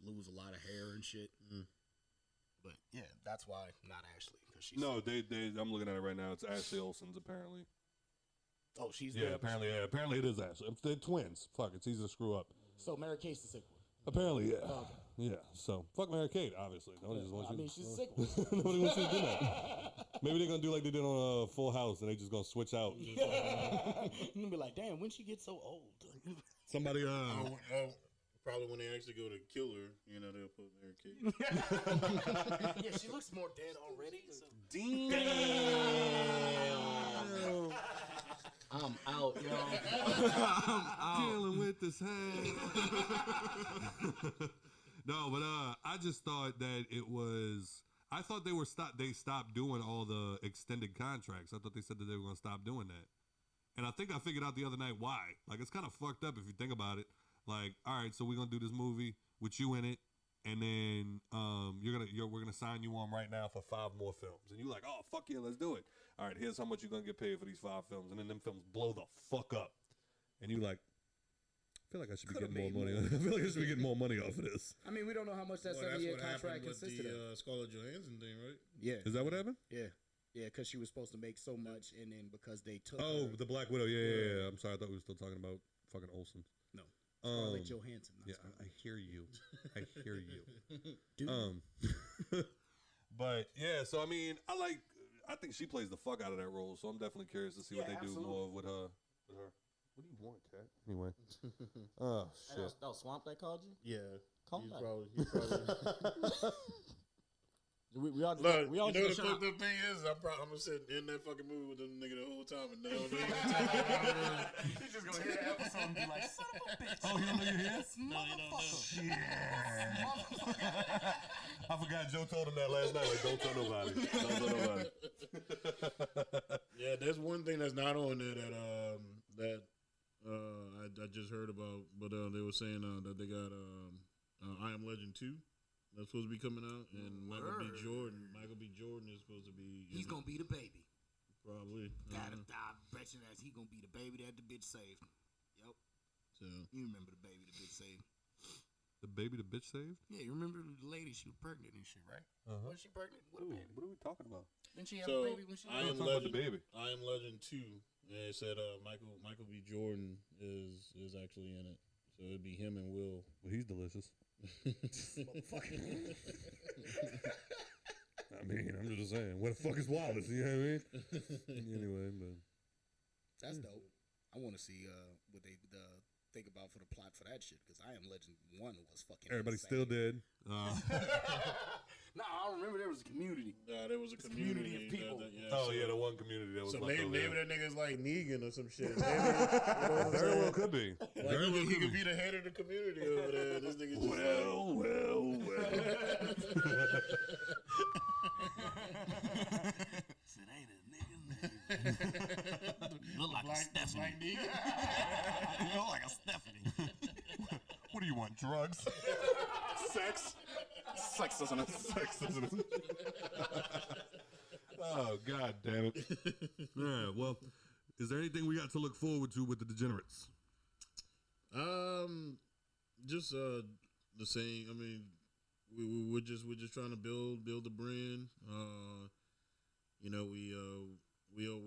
[SPEAKER 3] lose a lot of hair and shit. But yeah, that's why not Ashley because she's
[SPEAKER 2] No, they. I'm looking at it right now. It's Ashley Olsen's apparently.
[SPEAKER 3] Oh, she's
[SPEAKER 2] apparently it is Ashley. They're twins. Fuck, it's easy to screw up.
[SPEAKER 3] So Mary Kate's the sick one.
[SPEAKER 2] Apparently, yeah.
[SPEAKER 3] Oh, okay.
[SPEAKER 2] Yeah, so fuck Mary Kate, obviously. Nobody just wants you.
[SPEAKER 3] She's a sick one.
[SPEAKER 2] Nobody wants you to do that. Maybe they're gonna do like they did on Full House, and they just gonna switch out.
[SPEAKER 3] You're gonna be like, damn, when she gets so old.
[SPEAKER 2] Somebody,
[SPEAKER 5] probably when they actually go to kill her, you know, they'll put Mary Kate.
[SPEAKER 3] Yeah, she looks more dead already. So.
[SPEAKER 2] Damn.
[SPEAKER 3] I'm out, yo.
[SPEAKER 13] I'm dealing with this head. No, but I just thought that it was. I thought they stopped doing all the extended contracts. I thought they said that they were gonna stop doing that. And I think I figured out the other night why. Like, it's kind of fucked up if you think about it. Like, all right, so we're gonna do this movie with you in it, and then we're gonna sign you on right now for 5 more films. And you're like, oh fuck yeah, let's do it. All right, here's how much you're gonna get paid for these 5 films, and then them films blow the fuck up. And you like, I feel like I should be getting more money. I feel like I should be getting more money off of this.
[SPEAKER 3] I mean, we don't know how much that 7-year contract consisted of.
[SPEAKER 5] The Scarlett Johansson thing, right?
[SPEAKER 3] Yeah.
[SPEAKER 2] Is that what happened?
[SPEAKER 3] Yeah. Yeah, because she was supposed to make so much, and then because they took
[SPEAKER 2] Oh,
[SPEAKER 3] her,
[SPEAKER 2] the Black Widow. Yeah. I'm sorry, I thought we were still talking about fucking Olsen.
[SPEAKER 3] No. Scarlett Johansson.
[SPEAKER 2] Yeah, I hear you. I hear you.
[SPEAKER 3] Dude.
[SPEAKER 2] But yeah, so I mean, I think she plays the fuck out of that role. So I'm definitely curious to see what they do more with her. What do you want, cat? Anyway. Oh shit.
[SPEAKER 6] That was Swamp that called you?
[SPEAKER 5] Yeah.
[SPEAKER 6] Calm down.
[SPEAKER 5] He's probably
[SPEAKER 6] We all
[SPEAKER 5] Look, you know the
[SPEAKER 6] shut
[SPEAKER 5] fucked up thing is, I'm gonna sit in that fucking movie with them nigga the whole time, and now
[SPEAKER 12] He's just gonna hear the episode and be like, son of a bitch.
[SPEAKER 2] Oh, you don't know you're here?
[SPEAKER 12] No, you don't know.
[SPEAKER 2] Shit. I forgot Joe told him that last night. Like, don't tell nobody. Don't tell nobody.
[SPEAKER 5] Yeah, There's one thing that's not on there that I just heard about, but they were saying that they got I Am Legend 2 that's supposed to be coming out, and Michael B. Jordan is supposed to be.
[SPEAKER 12] He's gonna be the baby.
[SPEAKER 5] Probably.
[SPEAKER 12] I bet you that he gonna be the baby that the bitch saved. Yep.
[SPEAKER 5] So
[SPEAKER 12] you remember the baby the bitch saved?
[SPEAKER 13] The baby the bitch saved?
[SPEAKER 12] Yeah, you remember the lady? She was pregnant and shit, right?
[SPEAKER 13] Uh-huh.
[SPEAKER 12] Was she pregnant? What a baby?
[SPEAKER 2] What are we talking about?
[SPEAKER 12] Didn't she have a baby when she?
[SPEAKER 5] I Am
[SPEAKER 13] about the
[SPEAKER 5] Legend.
[SPEAKER 13] baby.
[SPEAKER 5] I Am Legend 2. And it said Michael B. Jordan is actually in it, so it'd be him and Will.
[SPEAKER 2] Well, he's delicious.
[SPEAKER 12] Motherfucker.
[SPEAKER 2] I mean, I'm just saying, what the fuck is Wallace? You know what I mean? Anyway, but
[SPEAKER 12] That's dope. I want to see what they think about for the plot for that shit, because I Am Legend 1 was fucking
[SPEAKER 2] everybody
[SPEAKER 12] insane.
[SPEAKER 2] still dead.
[SPEAKER 12] No, I remember there was a community.
[SPEAKER 5] Nah, there was a community
[SPEAKER 12] of people.
[SPEAKER 2] The one community that was.
[SPEAKER 5] So
[SPEAKER 2] left
[SPEAKER 5] maybe
[SPEAKER 2] over.
[SPEAKER 5] that nigga's like Negan or some shit. Maybe, you know what I'm
[SPEAKER 2] Very
[SPEAKER 5] saying?
[SPEAKER 2] well could be.
[SPEAKER 5] Like he could be the head of the community over there. This nigga just
[SPEAKER 2] well.
[SPEAKER 12] Said, ain't a nigga. Look like a Stephanie. You look like a Stephanie.
[SPEAKER 2] What do you want? Drugs?
[SPEAKER 5] Sex.
[SPEAKER 4] Sex doesn't it?
[SPEAKER 2] Sex, isn't it? Oh, God damn it. Yeah, well, is there anything we got to look forward to with the Degenerates?
[SPEAKER 5] Just the same. I mean, we're just trying to build the brand. You know, we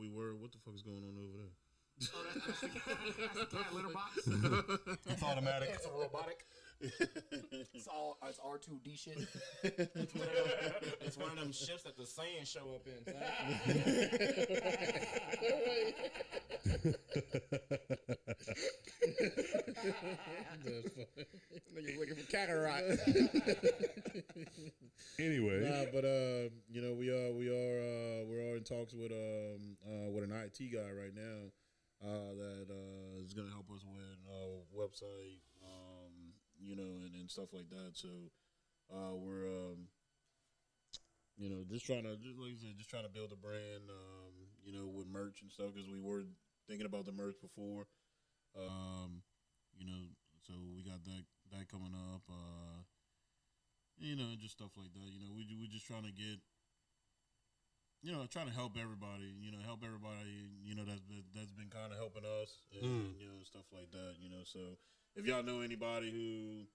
[SPEAKER 5] were. What the fuck is going on over there?
[SPEAKER 12] Oh, that's the cat litter box.
[SPEAKER 2] It's automatic.
[SPEAKER 12] It's a robotic. It's R2D shit.
[SPEAKER 4] It's one of them ships that the Saiyans show up in.
[SPEAKER 12] Niggas looking for Kakarot.
[SPEAKER 2] Anyway,
[SPEAKER 5] nah, but you know, we're in talks with an IT guy right now that is gonna help us with website, you know, and stuff like that. So we're you know, just like I said, just trying to build a brand, you know, with merch and stuff, because we were thinking about the merch before, you know, so we got that coming up, you know, just stuff like that. You know, we just trying to get, you know, trying to help everybody, you know, you know, that's been kind of helping us, and you know, stuff like that. You know, so if y'all know anybody who,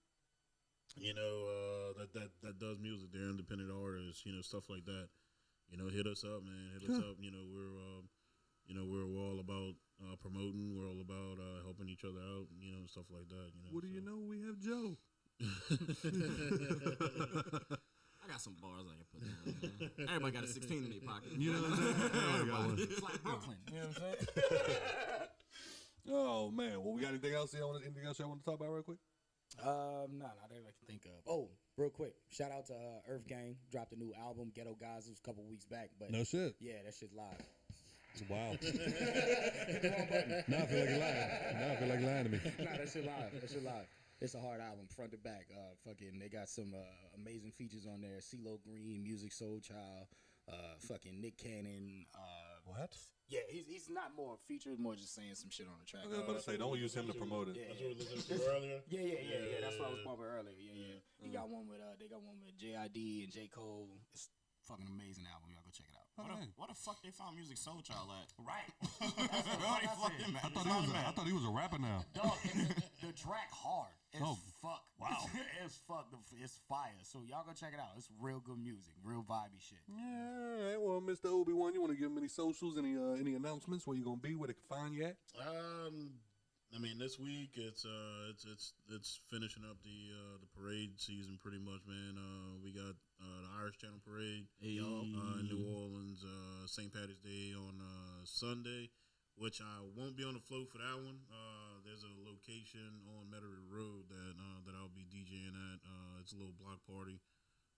[SPEAKER 5] you know, that does music, they're independent artists, you know, stuff like that, you know, hit us up, man. Hit us up. You know, we're all about promoting. We're all about helping each other out, you know, stuff like that. You know,
[SPEAKER 13] What do you know? We have Joe.
[SPEAKER 4] I got some bars I can put in. Everybody got a 16 in their pocket.
[SPEAKER 13] You know what I'm saying? Everybody got one.
[SPEAKER 12] It's like Brooklyn. You know what I'm saying?
[SPEAKER 2] oh man, well, we got anything else? Anything else y'all want to talk about real quick?
[SPEAKER 3] Not that I can think of. Oh, real quick, shout out to Earth Gang. Dropped a new album, Ghetto Guys. It was a couple weeks back, but
[SPEAKER 2] No shit.
[SPEAKER 3] yeah, that shit's live.
[SPEAKER 2] Wow. Now I feel like you're lying. Now I feel like you're lying to me.
[SPEAKER 3] Nah, that shit live. That shit live. It's a hard album, front to back. Fucking, they got some amazing features on there. CeeLo Green, Music Soul Child, fucking Nick Cannon.
[SPEAKER 2] What?
[SPEAKER 3] Yeah, he's not more featured, more just saying some shit on the track.
[SPEAKER 2] I was about to say, don't use him to promote it.
[SPEAKER 3] Yeah,
[SPEAKER 5] That's what we listened to earlier.
[SPEAKER 3] Yeah. That's what I was bumping earlier. Yeah. He got one with they got one with JID and J. Cole. It's fucking amazing album. Y'all go check it out.
[SPEAKER 4] What the fuck they found Music Soul Child at?
[SPEAKER 3] Right.
[SPEAKER 13] I thought he was a rapper now.
[SPEAKER 3] Dog, the track hard as
[SPEAKER 13] Oh,
[SPEAKER 3] fuck.
[SPEAKER 13] wow.
[SPEAKER 3] It's fuck. It's fire. So y'all go check it out. It's real good music, real vibey shit.
[SPEAKER 2] Yeah, all right. Well, Mr. Obi-Wan, you want to give him any socials, any announcements, where you gonna be, where they can find you at?
[SPEAKER 5] I mean, this week it's finishing up the parade season pretty much, man. We got the Irish Channel Parade in New Orleans, St. Patty's Day on Sunday, which I won't be on the float for that one. There's a location on Metairie Road that I'll be DJing at. It's a little block party.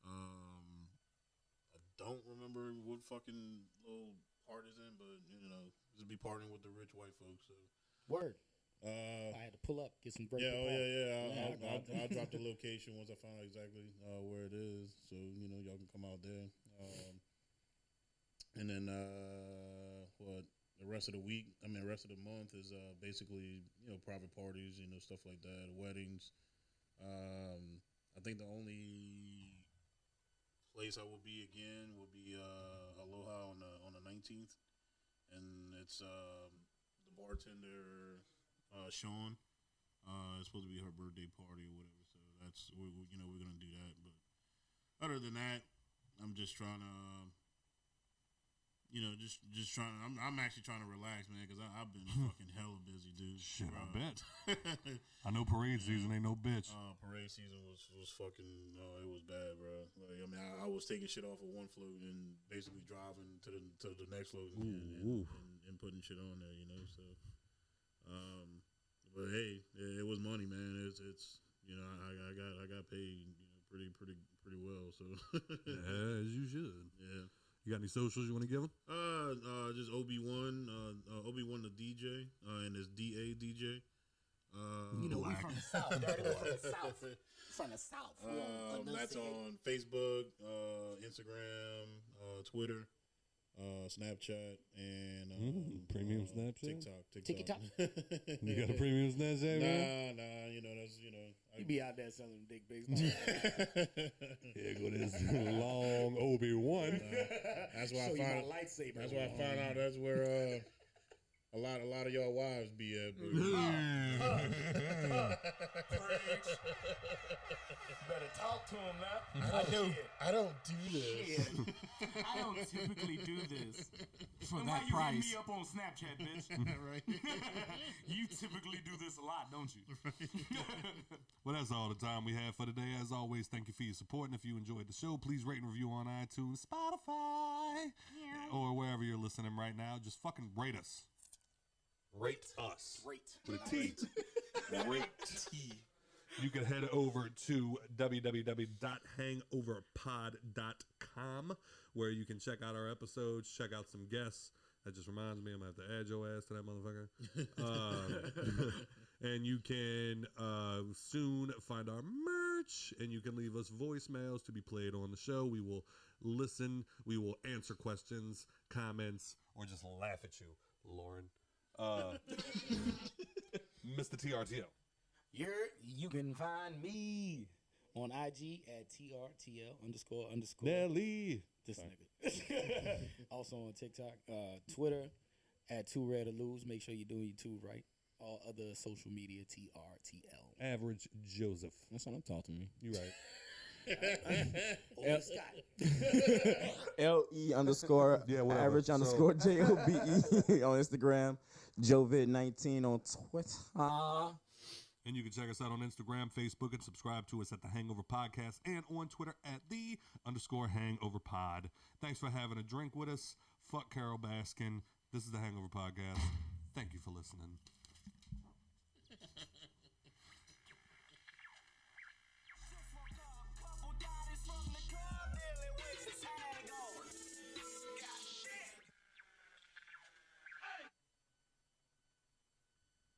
[SPEAKER 5] I don't remember what fucking little part is in, but you know, just be partying with the rich white folks. So.
[SPEAKER 3] Word. I had to pull up, get some great.
[SPEAKER 5] Yeah. I'll drop the location once I find out exactly where it is, so you know y'all can come out there. And then what? rest of the week. Rest of the month is basically private parties, stuff like that, weddings. I think the only place I will be again will be Aloha on the 19th, and it's the bartender Sean. It's supposed to be her birthday party or whatever, so that's we're gonna do that. But other than that, I'm just trying to. Just trying. I'm actually trying to relax, man, because I've been fucking hella busy, dude.
[SPEAKER 13] Shit, I bet. I know parade season ain't no bitch.
[SPEAKER 5] Parade season was fucking. It was bad, bro. Like, I was taking shit off of one float and basically driving to the next float and putting shit on there, So, but hey, it was money, man. It's I got paid, pretty well. So
[SPEAKER 13] as you should.
[SPEAKER 5] Yeah.
[SPEAKER 13] You got any socials you want to give them?
[SPEAKER 5] Just Obi-Wan, Obi-Wan the DJ, and it's DA DJ.
[SPEAKER 12] We from the South. From the South.
[SPEAKER 5] That's on Facebook, Instagram, Twitter, Snapchat, and
[SPEAKER 13] premium Snapchat,
[SPEAKER 5] TikTok.
[SPEAKER 13] You got a premium Snapchat, man?
[SPEAKER 5] Nah. That's
[SPEAKER 3] You be out there selling dick pics.
[SPEAKER 13] Here go this long Obi-Wan.
[SPEAKER 5] That's why I found
[SPEAKER 3] lightsaber.
[SPEAKER 5] That's why I found out. That's where a lot of y'all wives be at.
[SPEAKER 3] Better talk to him now.
[SPEAKER 12] I don't do this.
[SPEAKER 3] I don't typically do this for
[SPEAKER 12] then
[SPEAKER 3] that
[SPEAKER 12] why you
[SPEAKER 3] price.
[SPEAKER 12] hit me up on Snapchat, bitch?
[SPEAKER 5] Right.
[SPEAKER 12] You typically do this a lot, don't you?
[SPEAKER 13] Well, that's all the time we have for today. As always, thank you for your support. And if you enjoyed the show, please rate and review on iTunes, Spotify, or wherever you're listening right now. Just fucking rate us. Rate us.
[SPEAKER 3] Rate.
[SPEAKER 13] With a T. Rate. You can head over to www.hangoverpod.com where you can check out our episodes, check out some guests. That just reminds me, I'm going to have to add your ass to that motherfucker. And you can soon find our merch, and you can leave us voicemails to be played on the show. We will listen. We will answer questions, comments, or just laugh at you, Lauren. Mr. TRTL.
[SPEAKER 3] You can find me on IG at TRTL __
[SPEAKER 13] Nelly.
[SPEAKER 3] This nigga. Also on TikTok, Twitter at 2Rare to Lose. Make sure you're doing your two right. All other social media, TRTL.
[SPEAKER 13] Average Joseph.
[SPEAKER 6] That's what I'm talking to me.
[SPEAKER 13] You right.
[SPEAKER 6] LE _
[SPEAKER 13] Yeah, whatever.
[SPEAKER 6] average _ JOBE on Instagram. Jovid19 on Twitter.
[SPEAKER 13] And you can check us out on Instagram, Facebook, and subscribe to us at The Hangover Podcast and on Twitter at _ Hangover Pod. Thanks for having a drink with us. Fuck Carol Baskin. This is The Hangover Podcast. Thank you for listening.